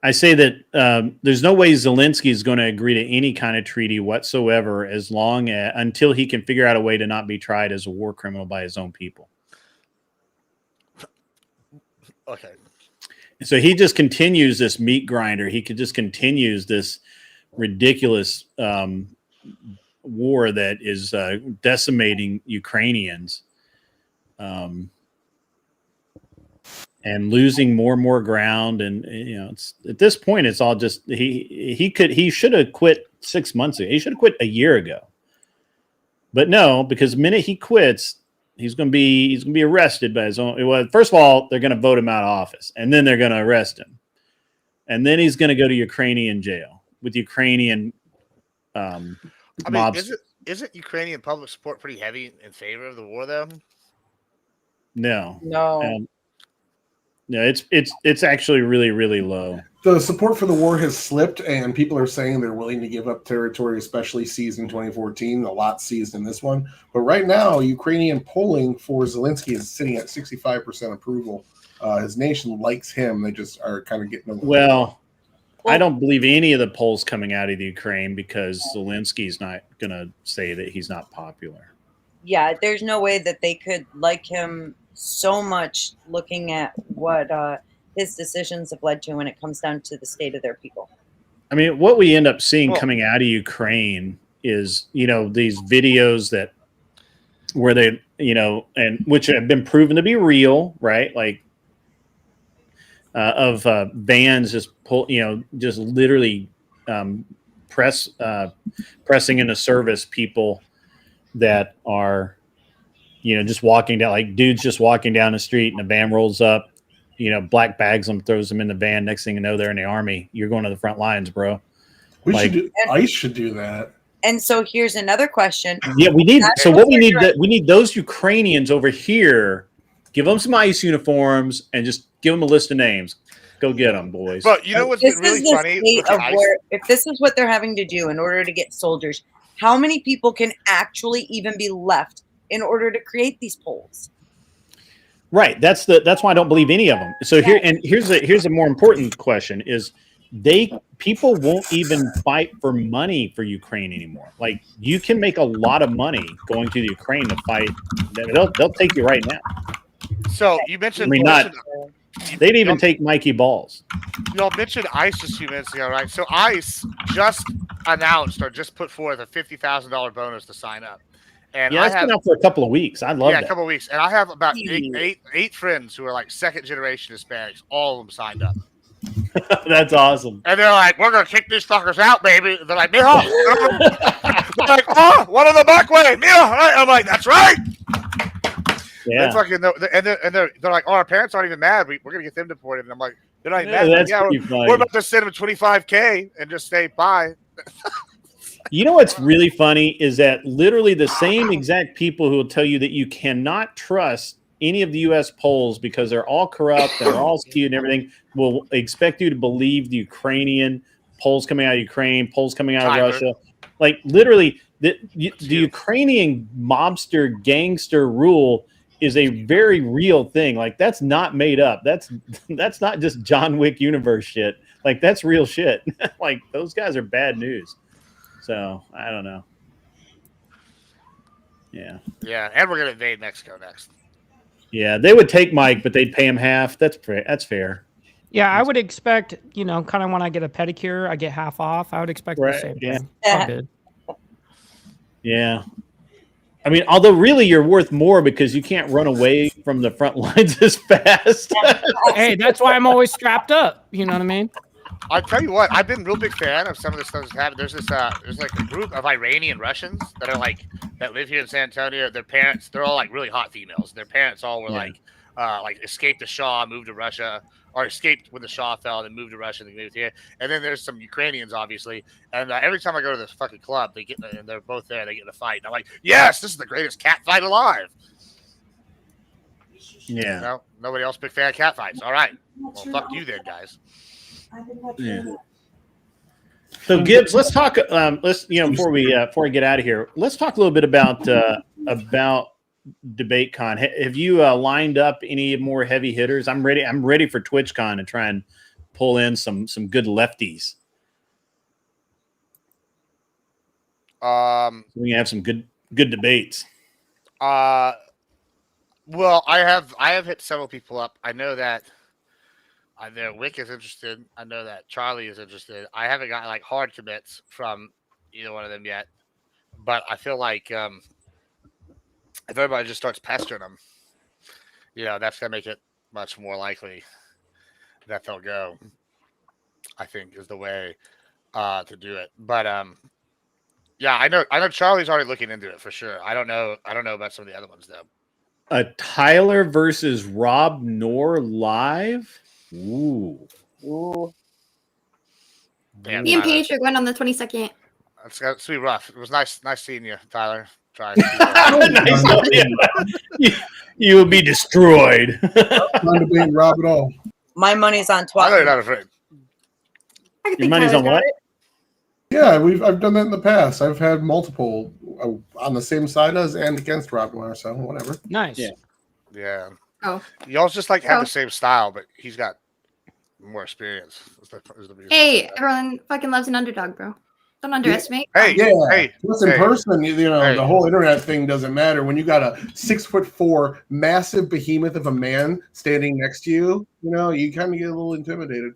I say that there's no way Zelensky is going to agree to any kind of treaty whatsoever until he can figure out a way to not be tried as a war criminal by his own people. Okay. So he just continues this meat grinder. He could just continues this ridiculous war that is decimating Ukrainians. And losing more and more ground, and it's at this point, it's all just he should have quit 6 months ago. He should have quit a year ago, but no, because the minute he quits, he's going to be arrested by his own. Well, first of all, they're going to vote him out of office, and then they're going to arrest him, and then he's going to go to Ukrainian jail with Ukrainian mobs. Isn't Ukrainian public support pretty heavy in favor of the war, though? No. No, it's actually really, really low. The support for the war has slipped, and people are saying they're willing to give up territory, especially seized in 2014, a lot seized in this one. But right now, Ukrainian polling for Zelensky is sitting at 65% approval. His nation likes him. They just are kind of getting over. Well, I don't believe any of the polls coming out of the Ukraine because Zelensky's not going to say that he's not popular. Yeah, there's no way that they could like him so much looking at what his decisions have led to when it comes down to the state of their people. I mean, what we end up seeing coming out of Ukraine is, these videos where they, and which have been proven to be real, right? Like of vans just just literally pressing into service people that are, just walking down, like dudes just walking down the street and a van rolls up, black bags them, throws them in the van. Next thing you know, they're in the army. You're going to the front lines, bro. ICE should do that. And so here's another question. Yeah, we need those Ukrainians over here. Give them some ICE uniforms and just give them a list of names. Go get them, boys. But you know what's been really funny? If this is what they're having to do in order to get soldiers, how many people can actually even be left in order to create these polls? Right. That's why I don't believe any of them. So here's a more important question is people won't even fight for money for Ukraine anymore. Like you can make a lot of money going to the Ukraine to fight. They'll take you right now. So you mentioned They'd even take Mikey Balls. Y'all mentioned ICE just a few minutes ago, right? So ICE just announced or just put forth a $50,000 bonus to sign up. And Yeah, it's been out for a couple of weeks. I love that. a couple of weeks. And I have about eight friends who are like second generation Hispanics. All of them signed up. That's awesome. And they're like, we're going to kick these fuckers out, baby. They're like, mijo. They're like, oh, one of the back way. Mijo. I'm like, that's right. Yeah. They fucking, and they're like, oh, our parents aren't even mad. We're going to get them deported. And I'm like, they're not even mad. That's yeah, pretty we're funny. about to send them $25K and just say bye. You know what's really funny is that literally the same exact people who will tell you that you cannot trust any of the U.S. polls because they're all corrupt, they're all skewed and everything, will expect you to believe the Ukrainian polls coming out of Ukraine, polls coming out of Russia. Like literally, the Ukrainian mobster gangster rule is a very real thing. Like that's not made up. That's not just John Wick universe shit. Like that's real shit. Like those guys are bad news. So I don't know. Yeah. Yeah, and we're gonna invade Mexico next. Yeah, they would take Mike, but they'd pay him half. That's fair. Yeah, I would expect, kind of when I get a pedicure, I get half off. I would expect the same thing. I'm good. Yeah. I mean, although really you're worth more because you can't run away from the front lines as fast. Hey, that's why I'm always strapped up. You know what I mean? I'll tell you what, I've been a real big fan of some of the stuff that's happened. There's there's like a group of Iranian Russians that live here in San Antonio. Their parents, they're all like really hot females. Their parents all were like escaped the Shah, moved to Russia, or escaped when the Shah fell and then moved to Russia and they moved here. And then there's some Ukrainians, obviously. And every time I go to this fucking club, and they're both there. They get in a fight. And I'm like, yes, this is the greatest cat fight alive. Yeah. No, nobody else big fan of cat fights. All right. Well, fuck you then, guys. Yeah. So Gibbs, let's talk. Before we get out of here, let's talk a little bit about DebateCon. Have you lined up any more heavy hitters? I'm ready. I'm ready for TwitchCon to try and pull in some good lefties. We can have some good debates. Well, I have hit several people up. I know that. I know Wick is interested. I know that Charlie is interested. I haven't got like hard commits from either one of them yet. But I feel like if everybody just starts pestering them, that's gonna make it much more likely that they'll go. I think is the way to do it. But yeah, I know Charlie's already looking into it for sure. I don't know about some of the other ones though. Tyler versus Rob Knorr live. Ooh. Damn, Me and Paige are going on the 22nd. It's going to be rough. It was nice seeing you, Tyler. Try. You will be destroyed. Not to beat Rob at all. My money's on I know you're 12. not afraid. Your money's on what? Yeah, I've done that in the past. I've had multiple on the same side as and against Rob Noir, so whatever. Nice. Yeah. Oh. Y'all just like have the same style, but he's got more experience. Hey, everyone fucking loves an underdog, bro. Don't underestimate. Hey, Plus in person, the whole internet thing doesn't matter. When you got a 6'4" massive behemoth of a man standing next to you, you kind of get a little intimidated.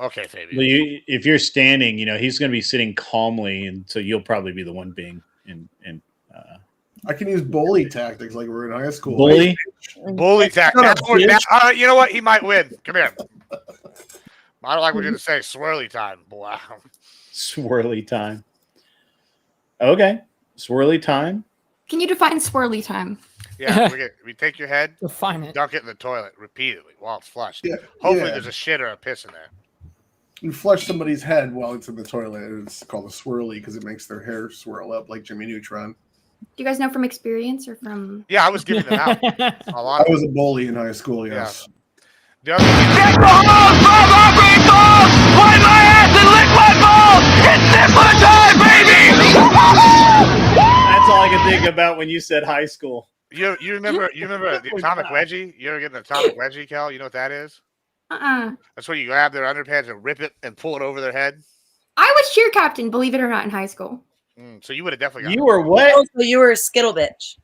Okay, Fabian. Well, if you're standing, he's going to be sitting calmly, and so you'll probably be the one being in. I can use bully tactics like we're in high school. Bully tactics. You know what? He might win. Come here. I don't like what you're going to say. Swirly time. Wow. Swirly time. Okay. Swirly time. Can you define swirly time? Yeah, we take your head, define it, dunk it in the toilet repeatedly while it's flushed. Yeah, hopefully there's a shit or a piss in there. You flush somebody's head while it's in the toilet. It's called a swirly because it makes their hair swirl up like Jimmy Neutron. Do you guys know from experience or from? Yeah, I was giving them out. I was a bully in high school. Yes. Yeah. Get the hose from every ball! Wipe my ass and lick my balls! It's Niffler time, baby! That's all I can think about when you said high school. You remember the atomic wedgie? You ever get an atomic wedgie, Cal? You know what that is? That's where you grab their underpants and rip it and pull it over their head. I was cheer captain, believe it or not, in high school. So you would have definitely got You were what? Oh, so you were a skittle bitch.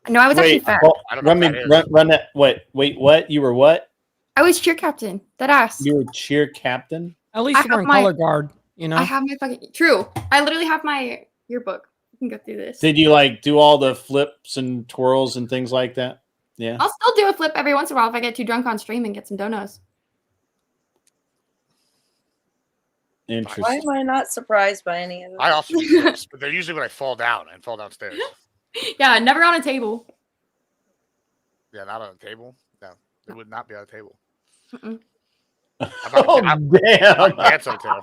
No, I was actually Wait, fat. I don't know run what me, that is. run that. Wait, what? You were what? I was cheer captain. That ass. You were cheer captain. At least I you were have in my- color guard. You know. I have my fucking true. I literally have my yearbook. You can go through this. Did you like do all the flips and twirls and things like that? Yeah. I'll still do a flip every once in a while if I get too drunk on stream and get some donuts. Why Interesting. am I not surprised by any of this? I also do flips, but they're usually when I fall down and fall downstairs. Yeah, never on a table. Yeah, not on a table. No, it would not be on a table. Mm-mm. Oh damn! Dance on a table.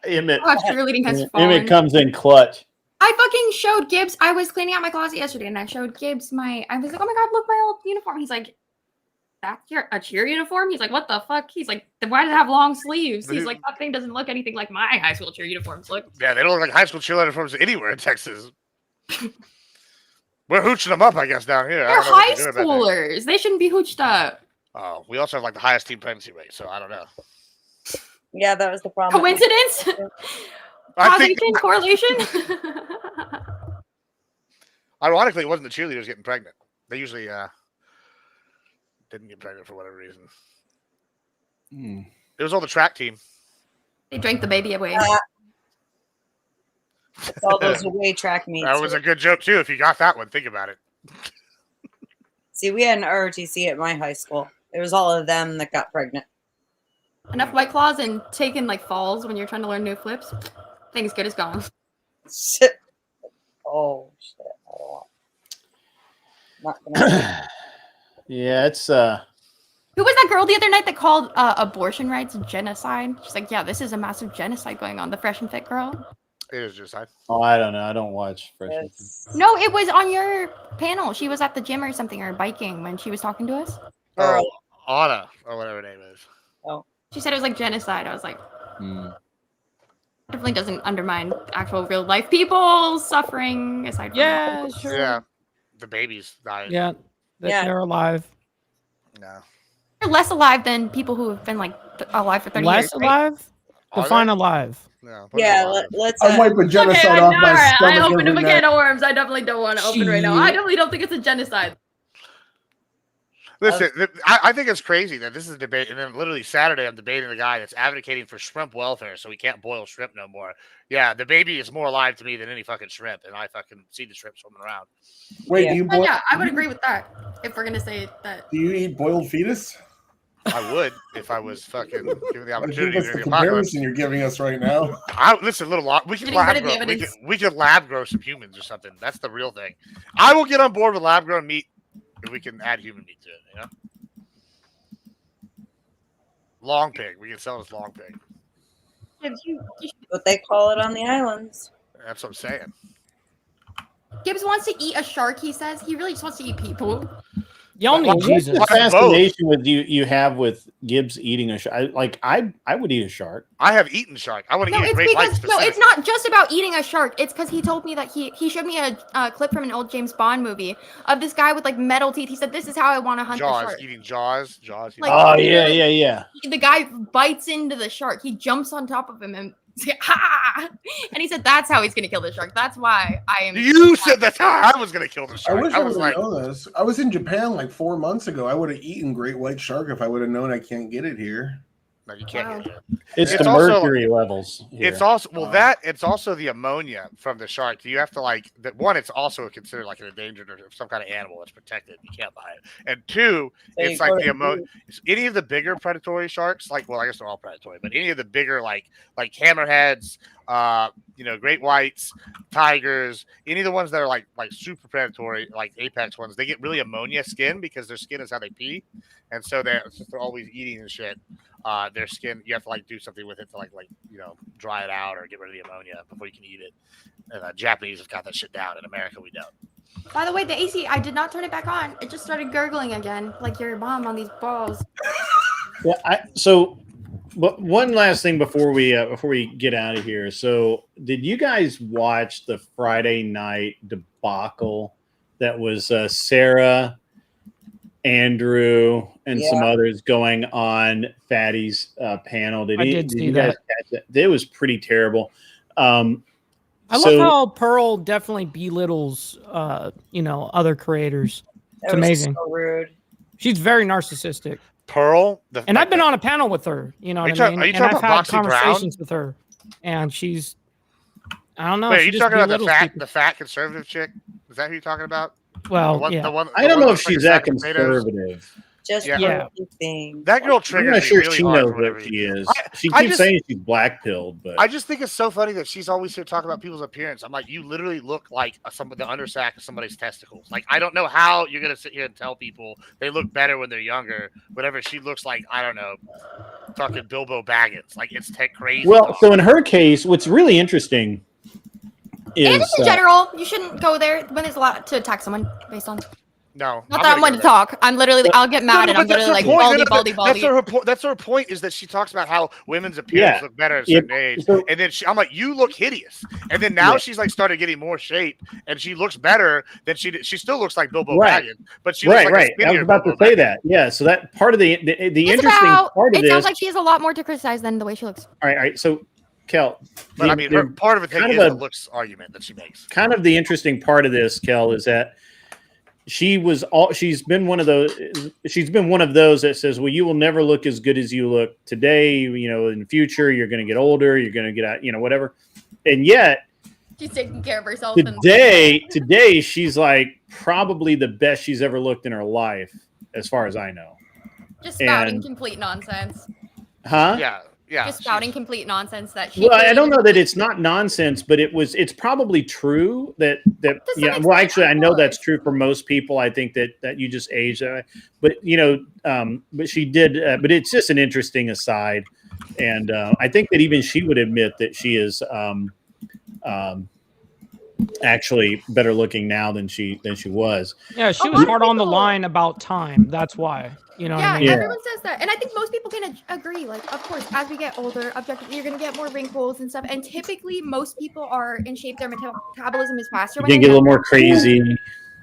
Emmett, Oh, cheerleading has fallen. Emmett comes in clutch. I fucking showed Gibbs. I was cleaning out my closet yesterday, and I showed Gibbs my. I was like, "Oh my god, look my old uniform." He's like, "That's a cheer uniform?" He's like, "What the fuck?" He's like, "Then why does it have long sleeves?" He's like, "That thing doesn't look anything like my high school cheer uniforms look." Yeah, they don't look like high school cheerleader uniforms anywhere in Texas. We're hooching them up, I guess, down here. I They're don't know what high they're doing back there. schoolers. They shouldn't be hooched up. Oh, we also have like the highest teen pregnancy rate, so I don't know. Yeah, that was the problem. Coincidence? I think, Causation? Correlation? ironically, it wasn't the cheerleaders getting pregnant. They usually didn't get pregnant for whatever reason. It was all the track team. They drank the baby away. All those away track meets. That was a good joke too. If you got that one, think about it. See, we had an ROTC at my high school. It was all of them that got pregnant. Enough White Claws and taking like falls when you're trying to learn new flips. Thing's good as gone. Shit. Oh shit! I don't want. Not gonna. Yeah, it's Who was that girl the other night that called abortion rights genocide? She's like, yeah, this is a massive genocide going on. The Fresh and Fit girl. It is genocide. Oh, I don't know. I don't watch Fresh. No, it was on your panel. She was at the gym or something or biking when she was talking to us. Oh, Anna or whatever her name is. Oh. She said it was like genocide. I was like, definitely doesn't undermine actual real life people suffering aside from Yeah, sure. Yeah, the babies died. Yeah, they're alive. No. They're less alive than people who have been like alive for 30 Less years. right? alive? Are Define they? alive. No. Yeah, let's. I'm wiping genocide off my I stomach opened every a night. can of worms. I definitely don't want to open right now. I definitely don't think it's a genocide. Listen, I think it's crazy that this is a debate, and then literally Saturday I'm debating the guy that's advocating for shrimp welfare, so we can't boil shrimp no more. Yeah, the baby is more alive to me than any fucking shrimp, and I fucking see the shrimp swimming around. Wait, do you boil? Yeah, I would agree with that. If we're gonna say that. Do you eat boiled fetus? I would if I was fucking given the I think opportunity. that's during the the apocalypse. comparison you're giving us right now. Listen, little we can Getting lab rid of the grow. evidence. We can lab grow some humans or something. That's the real thing. I will get on board with lab grown meat if we can add human meat to it. You know, long pig. We can sell it as long pig. What they call it on the islands. That's what I'm saying. Gibbs wants to eat a shark, he says. He really just wants to eat people. Y'all need What's Jesus. the fascination with you have with Gibbs eating a shark? I would eat a shark. I have eaten shark. I want to No, eat a it's great white. because no, it's not just about eating a shark. It's because he told me that he showed me a clip from an old James Bond movie of this guy with like metal teeth. He said, "This is how I want to hunt Jaws, the shark." eating jaws. Like, oh yeah. The guy bites into the shark. He jumps on top of him and ha! And he said that's how he's gonna kill the shark. That's why I am. You said that's how I was gonna kill the I shark. wish I I was would like, have known this. I was in Japan like 4 months ago. I would have eaten great white shark if I would have known I can't get it here. no, you can't get it. It's the also- mercury levels. It's here. also it's also the ammonia from the shark. You have to like that one. It's also considered like an endangered or some kind of animal that's protected. You can't buy it. And two, So you it's like go the to ammonia. Any of the bigger predatory sharks, like well, I guess they're all predatory, but any of the bigger like hammerheads, great whites, tigers, any of the ones that are like super predatory, like apex ones, they get really ammonia skin because their skin is how they pee, and so they're always eating and shit. Their skin, you have to like do something with it to like dry it out or get rid of the ammonia before you can eat it. And Japanese have got that shit down. In America, we don't. By the way, the AC, I did not turn it back on. It just started gurgling again, like your mom on these balls. Yeah, but one last thing before we get out of here. So, did you guys watch the Friday night debacle that was Sarah, Andrew, and some others going on Fatty's panel? Did you guys catch it? It was pretty terrible. I love how Pearl definitely belittles, other creators. It's amazing. So rude. She's very narcissistic. Pearl, and I've been on a panel with her. You know what I mean? Are you And talking I've about had Boxy conversations Brown? with her, and she's, I don't know. Wait, are she you just talking about belittles the fat conservative chick? Is that who you're talking about? Well, the yeah. one, I don't know if looks like she's a sack that of potatoes? conservative. Just Yeah. things. That girl I'm triggers not me sure really she hard knows for whatever what she reason. is. She keeps saying she's black pilled, but I just think it's so funny that she's always here talking about people's appearance. I'm like, you literally look like the undersack of somebody's testicles. Like, I don't know how you're gonna sit here and tell people they look better when they're younger. Whatever, she looks like, I don't know, fucking Bilbo Baggins. Like, it's crazy. well, so in her case, what's really interesting is And just in general, you shouldn't go there when there's a lot to attack someone based on. No, Not that I'm one to talk. I'm literally, I'll get mad and I'm that's literally her like point. baldy. That's her point is that she talks about how women's appearance look better at a certain age, and then I'm like, you look hideous, and then now she's like started getting more shape, and she looks better than she still looks like Bilbo Baggins, but she looks like a I was about to Bilbo say Baggins. that. Yeah, so that part of the interesting part of It this. sounds like she has a lot more to criticize than the way she looks. All right. So, Kel, but I mean, her part of it is the looks argument that she makes. Kind of the interesting part of this, Kel, is that she's been one of those that says, well, you will never look as good as you look today. In the future, you're going to get older, you're going to get out, whatever. And yet She's taking care of herself. Today she's like probably the best she's ever looked in her life, as far as I know. Just spouting complete nonsense. Huh? Yeah. Just spouting complete nonsense that she. Well, I don't know that it's not nonsense, but it's probably true that well, actually, I know that's true for most people. I think that you just age that way. But she did. But it's just an interesting aside, and I think that even she would admit that she is actually better looking now than she was. Yeah, she was hard on the line about time. That's why. What I mean? Everyone says that, and I think most people can agree. Like, of course, as we get older, objectively, you're gonna get more wrinkles and stuff. And typically, most people are in shape. Their metabolism is faster. You can get a little more crazy.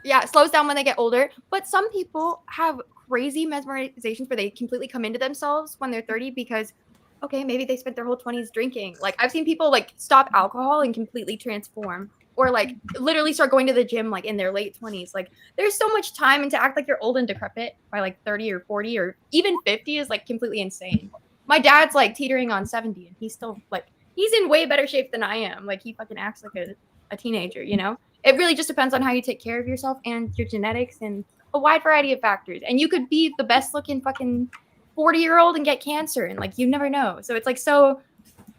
Yeah, it slows down when they get older. But some people have crazy mesmerizations where they completely come into themselves when they're 30 because, okay, maybe they spent their whole 20s drinking. Like, I've seen people like stop alcohol and completely transform. Or like literally start going to the gym like in their late 20s. Like there's so much time, and to act like you're old and decrepit by like 30 or 40 or even 50 is like completely insane. My dad's like teetering on 70 and he's still like, he's in way better shape than I am. Like he fucking acts like a teenager, It really just depends on how you take care of yourself and your genetics and a wide variety of factors. And you could be the best looking fucking 40-year-old and get cancer, and like you never know. So it's like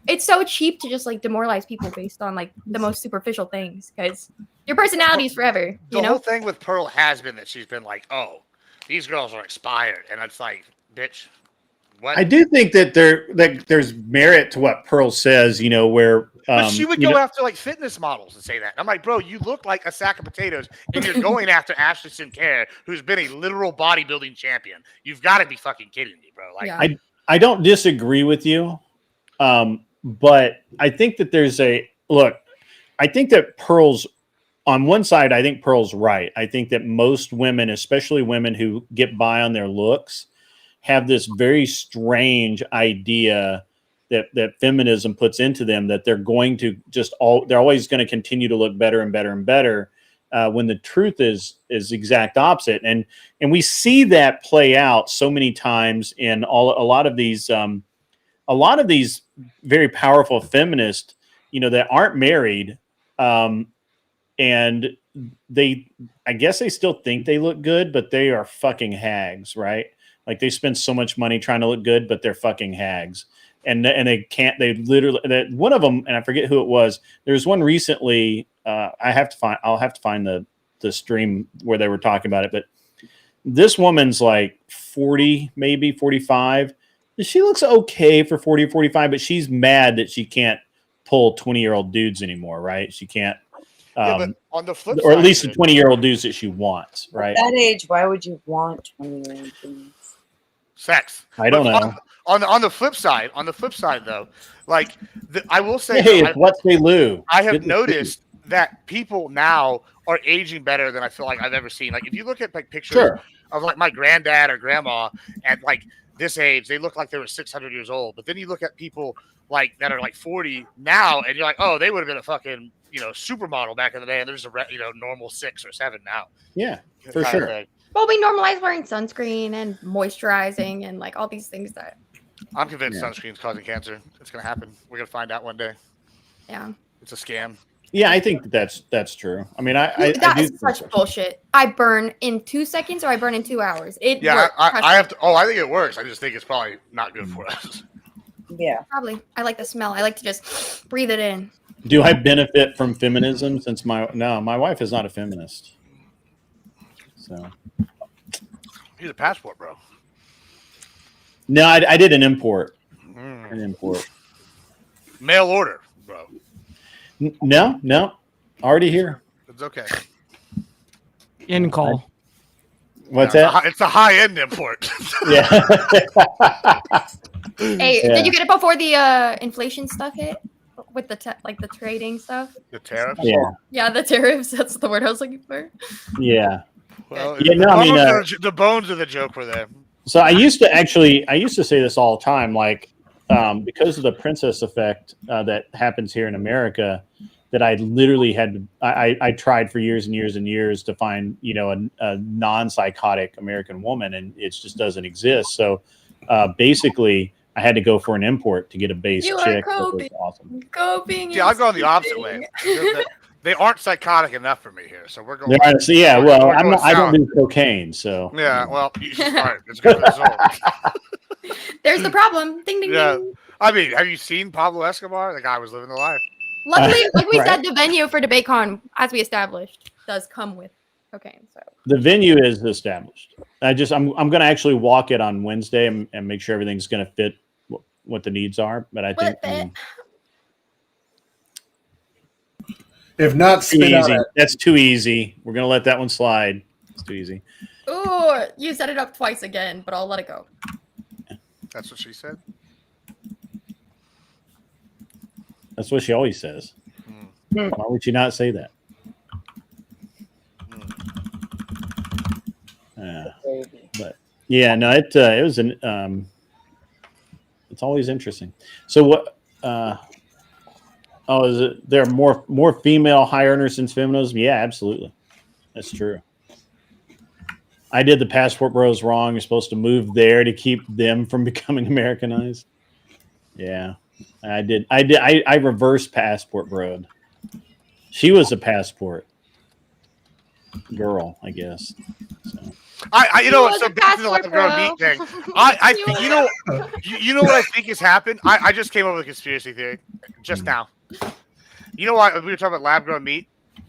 it's so cheap to just like demoralize people based on like the most superficial things, because your personality is forever. The whole thing with Pearl has been that she's been like, oh, these girls are expired. And it's like, bitch, what? I do think that there's merit to what Pearl says, where but she would go after like fitness models and say that. I'm like, bro, you look like a sack of potatoes, and you're going after Ashley Sinclair, who's been a literal bodybuilding champion. You've got to be fucking kidding me, bro. Like, I don't disagree with you. But I think that I think that Pearl's on one side. I think Pearl's right. I think that most women, especially women who get by on their looks, have this very strange idea that feminism puts into them, that they're going to they're always going to continue to look better and better and better, when the truth is exact opposite. And we see that play out so many times in a lot of these very powerful feminists, that aren't married, and I guess they still think they look good, but they are fucking hags, right? Like they spend so much money trying to look good, but they're fucking hags, and they can't. They literally, one of them, and I forget who it was. There's one recently. I'll have to find the stream where they were talking about it, but this woman's like 40, maybe 45. She looks okay for 40 or 45, but she's mad that she can't pull 20-year-old dudes anymore, right? She can't, but on the flip or side, at least the 20-year-old dudes that she wants, right? At that age, why would you want 20-year-old dudes? Sex. I don't know. On the flip side, though, like I will say, hey, it's what they lose. I have noticed that people now are aging better than I feel like I've ever seen. Like if you look at like pictures of like my granddad or grandma, and like this age, they look like they were 600 years old. But then you look at people like that are like 40 now, and you're like, oh, they would have been a fucking supermodel back in the day, and there's a normal 6 or 7 now. Yeah, for sure. Well, we normalize wearing sunscreen and moisturizing and like all these things that. I'm convinced sunscreen's causing cancer. It's gonna happen. We're gonna find out one day. Yeah. It's a scam. Yeah, I think that's true. I mean, that's such bullshit. I burn in 2 seconds or I burn in 2 hours. I have to. Oh, I think it works. I just think it's probably not good for us. Yeah, probably. I like the smell. I like to just breathe it in. Do I benefit from feminism since my wife is not a feminist? So he's a passport, bro. No, I did an import. An import. Mail order, bro. No, already here. It's okay. In call. What's that? It's a high-end import. Yeah. Hey, did you get it before the inflation stuff hit? With the the trading stuff? The tariffs? Yeah. Yeah, the tariffs. That's the word I was looking for. Yeah. Well, yeah, no, I mean, the bones of the joke were there. So I used to say this all the time, like because of the princess effect that happens here in America, that I literally had I tried for years and years and years to find a non-psychotic American woman, and it just doesn't exist. So basically, I had to go for an import to get a base chick. Coping. Awesome. Coping. Yeah, I've gone the opposite way. They aren't psychotic enough for me here, so we're going. Yeah, well, I don't do cocaine, so. Yeah, well, you should start. It's good result. There's the problem. Ding ding ding. I mean, have you seen Pablo Escobar? The guy was living the life. Luckily, like we said, the venue for DebateCon, as we established, does come with cocaine. So the venue is established. I'm going to actually walk it on Wednesday and make sure everything's going to fit what the needs are. But I think. If not, spit easy. out That's too easy. We're gonna let that one slide. It's too easy. Ooh, you set it up twice again, but I'll let it go. That's what she said. That's what she always says. Why would she not say that? But yeah, no, it was an it's always interesting. So what? Oh, is it there are more female high earners since feminism? Yeah, absolutely. That's true. I did the passport bros wrong. You're supposed to move there to keep them from becoming Americanized. Yeah, I did. I reversed passport bro. She was a passport girl, I guess. So. So back to the lab grown meat thing. I think you know what I think has happened. I just came up with a conspiracy theory just now. You know what? We were talking about lab grown meat.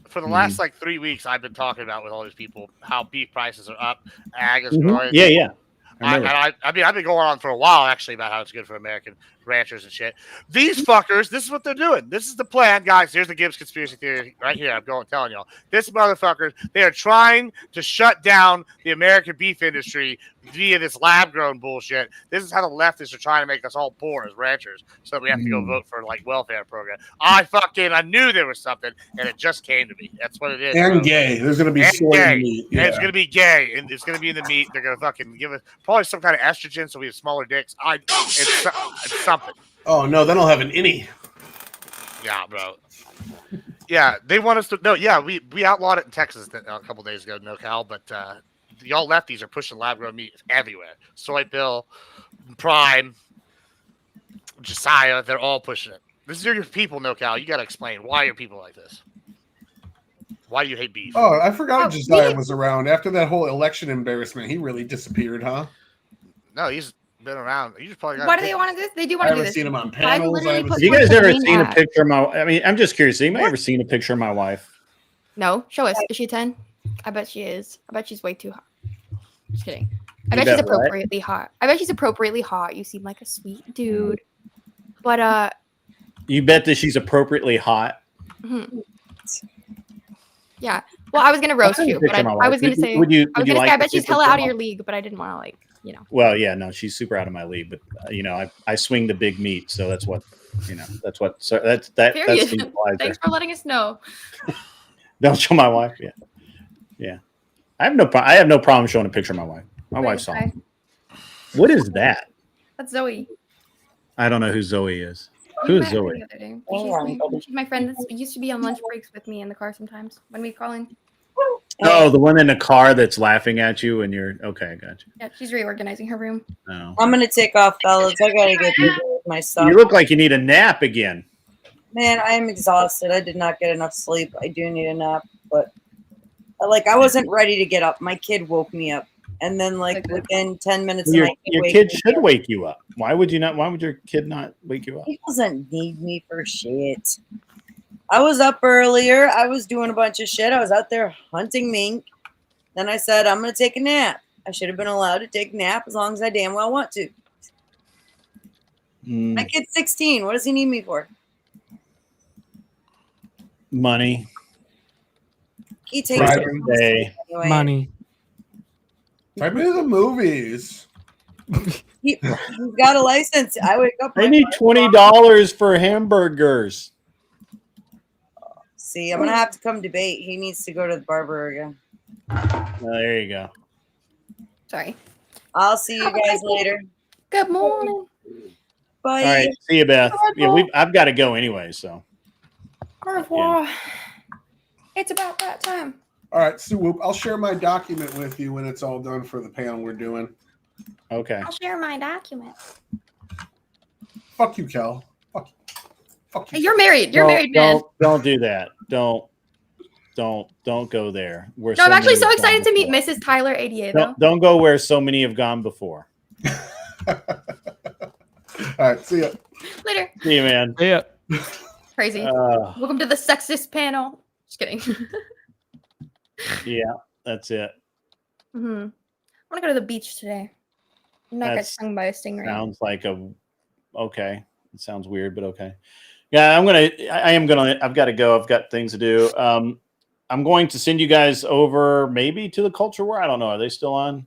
For the last 3 weeks, I've been talking about with all these people how beef prices are up, ag is growing. Yeah. I mean, I've been going on for a while actually about how it's good for American ranchers and shit. These fuckers, this is what they're doing. This is the plan, guys. Here's the Gibbs conspiracy theory right here. I'm telling y'all. This motherfuckers, they are trying to shut down the American beef industry via this lab-grown bullshit. This is how the leftists are trying to make us all poor as ranchers, so that we have to go vote for welfare program. I knew there was something, and it just came to me. That's what it is. And gay. There's gonna be soy meat. Yeah. And it's gonna be gay, and it's gonna be in the meat. They're gonna fucking give us probably some kind of estrogen, so we have smaller dicks. It's something. Oh no, then I'll have an innie. Yeah, bro. Yeah, they want us to. No, yeah, we outlawed it in Texas a couple days ago, NoCal, but y'all lefties are pushing lab-grown meat everywhere. Soy Bill, Prime, Josiah, they're all pushing it. This is your people, NoCal. You got to explain why are people like this. Why do you hate beef? Oh, I forgot Josiah was around after that whole election embarrassment. He really disappeared, huh? No, he's been around. You just probably got. Why do they want to do this? They do want to do this. I haven't seen him on panels. Have you guys ever seen a picture of my? I mean, I'm just curious. Have anybody ever seen a picture of my wife? No, show us. Is she 10? I bet she is. I bet she's way too hot. Just kidding. I bet she's appropriately hot. I bet she's appropriately hot. You seem like a sweet dude. But you bet that she's appropriately hot. Mm-hmm. Yeah. Well, I was gonna roast you, but I was gonna say I bet she's hella out of your league, but I didn't want to Well, yeah, no, she's super out of my league, but I swing the big meat, so that's what that's Period. Thanks for letting us know. Don't show my wife. Yeah. I have no problem showing a picture of my wife. My wife's awesome. What is that? That's Zoe. I don't know who Zoe is. You Who is met her Zoe? the other day. She's my friend that used to be on lunch breaks with me in the car sometimes when we call in. Oh, the one in the car that's laughing at you and you're okay. I got you. Yeah, she's reorganizing her room. No. I'm gonna take off, fellas. I gotta get busy with my stuff. You look like you need a nap again. Man, I am exhausted. I did not get enough sleep. I do need a nap, but I wasn't ready to get up. My kid woke me up, and then within 10 minutes, Your kid should up. wake you up. Why would you not? Why would your kid not wake you up? He doesn't need me for shit. I was up earlier. I was doing a bunch of shit. I was out there hunting mink. Then I said, I'm going to take a nap. I should have been allowed to take a nap as long as I damn well want to. My kid's 16. What does he need me for? Money. He takes anyway. Money. Take me to the movies. He's got a license. I wake up. I need $20 for hamburgers. See, I'm gonna have to come debate. He needs to go to the barber again. There you go. Sorry. I'll see you guys later. Good morning. Bye. All right, see you, Beth. Yeah, I've got to go anyway. So. Au revoir. It's about that time. All right, Swoop. I'll share my document with you when it's all done for the panel we're doing. Okay. I'll share my document. Fuck you, Kel. Fuck you. Fuck you. You're married. You're married, man. Don't do that. Don't go there. No, I'm actually so excited to meet Mrs. Tyler ADA, though. Don't go where so many have gone before. All right, see ya. Later. See you, man. Yeah. Crazy. Welcome to the sexist panel. Just kidding. Yeah, that's it. I want to go to the beach today. Not get stung by a stingray. Sounds like okay. It sounds weird, but okay. Yeah, I've got to go. I've got things to do. I'm going to send you guys over maybe to the Culture War. I don't know. Are they still on?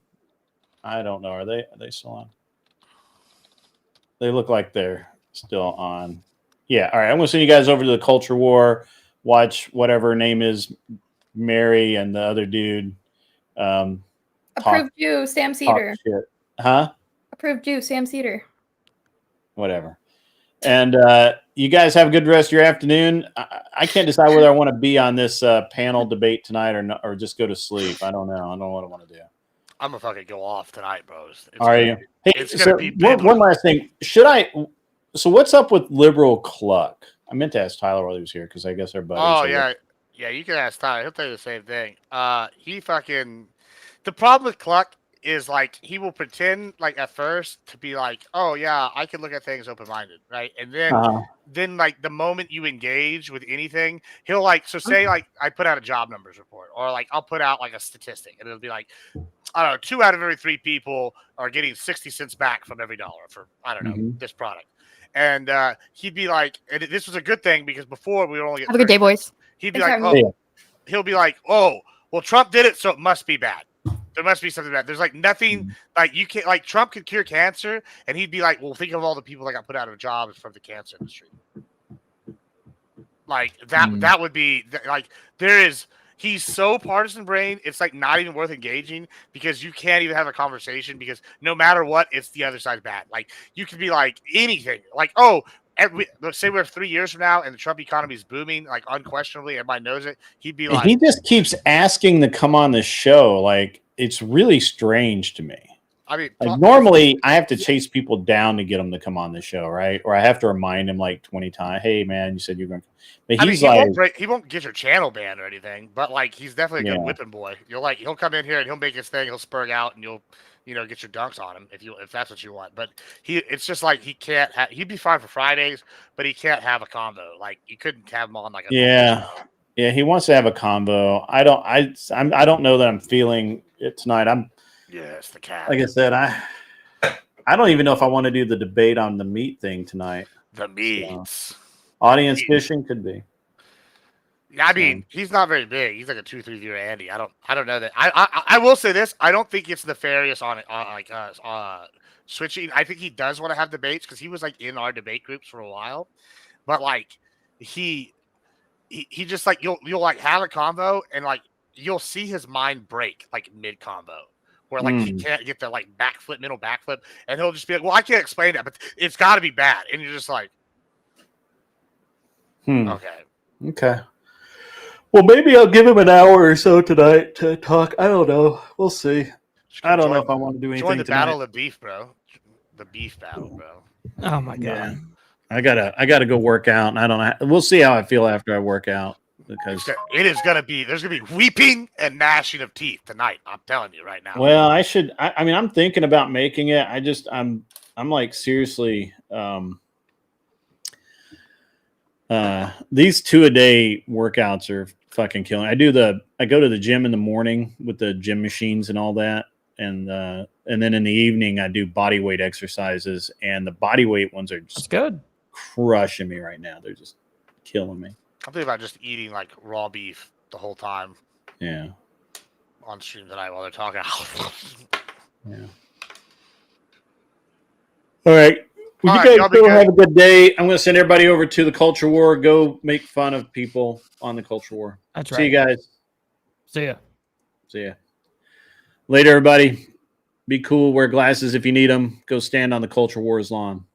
I don't know. Are they still on? They look like they're still on. Yeah. All right. I'm going to send you guys over to the Culture War. Watch whatever her name is, Mary and the other dude. Approved you, Sam Cedar. Huh? Approved you, Sam Cedar. Whatever. And you guys have a good rest of your afternoon. I can't decide whether I want to be on this panel debate tonight or just go to sleep. I don't know. I don't know what I want to do. I'm gonna fucking go off tonight, bros. Are you? Hey, it's gonna be one last thing. So what's up with Liberal Cluck? I meant to ask Tyler while he was here because I guess our buddies. Oh yeah, yeah. You can ask Tyler. He'll tell you the same thing. The problem with Cluck is like he will pretend like at first to be like, oh yeah, I can look at things open minded, right? And then like the moment you engage with anything, he'll like say like I put out a job numbers report or like I'll put out like a statistic and it'll be like, I don't know, 2 out of every 3 people are getting 60 cents back from every dollar for I don't know this product. And he'd be like, and this was a good thing because before we were only have a good day, boys. He'd be like, oh, he'll be like, oh, well, Trump did it, so it must be bad. There must be something bad. There's like nothing like you can't like Trump could cure cancer, and he'd be like, well, think of all the people that got put out of jobs from the cancer industry. Like that would be like he's so partisan brain, it's like not even worth engaging because you can't even have a conversation because no matter what, it's the other side's bad. Like you could be like anything, like, oh, let's say we're 3 years from now and the Trump economy is booming, like unquestionably, everybody knows it. He'd be like, he just keeps asking to come on the show. Like it's really strange to me. I mean, like normally I have to chase people down to get them to come on the show, right? Or I have to remind him like 20 times, hey man, you said you're going to. But he's he won't get your channel banned or anything, but like he's definitely a good whipping boy. He'll come in here and he'll make his thing, he'll spurg out, and you'll get your dunks on him if that's what you want. But it's just like he can't. He'd be fine for Fridays, but he can't have a combo. Like you couldn't have him on like a yeah. He wants to have a combo. I don't know that I'm feeling it tonight. It's the cat. Like I said, I don't even know if I want to do the debate on the meat thing tonight. The meats. Audience fishing could be. Yeah, I mean, he's not very big. He's like a 2-3 year Andy. I don't know that. I will say this. I don't think it's nefarious on switching. I think he does want to have debates because he was like in our debate groups for a while. But like he just like you'll like have a combo and like you'll see his mind break like mid combo where like he can't get the like middle backflip, and he'll just be like, "Well, I can't explain that, but it's got to be bad," and you're just like, "Okay." Well, maybe I'll give him an hour or so tonight to talk. I don't know. We'll see. I don't know if I want to do anything Join the tonight. battle of beef, bro. The beef battle, bro. Oh my god. Yeah. I gotta go work out, and I don't know. We'll see how I feel after I work out, because there's gonna be weeping and gnashing of teeth tonight. I'm telling you right now. well, I mean, I'm thinking about making it. I'm like seriously. These 2-a-day workouts are fucking killing. I go to the gym in the morning with the gym machines and all that, and then in the evening I do body weight exercises, and the body weight ones are just good, crushing me right now. They're just killing me. I'm thinking about just eating like raw beef the whole time. Yeah. On stream tonight while they're talking. Yeah. All right. Well, All you right, guys go have a good day. I'm going to send everybody over to the Culture War. Go make fun of people on the Culture War. That's right. See you guys. See ya. See ya. Later, everybody. Be cool. Wear glasses if you need them. Go stand on the Culture War's lawn.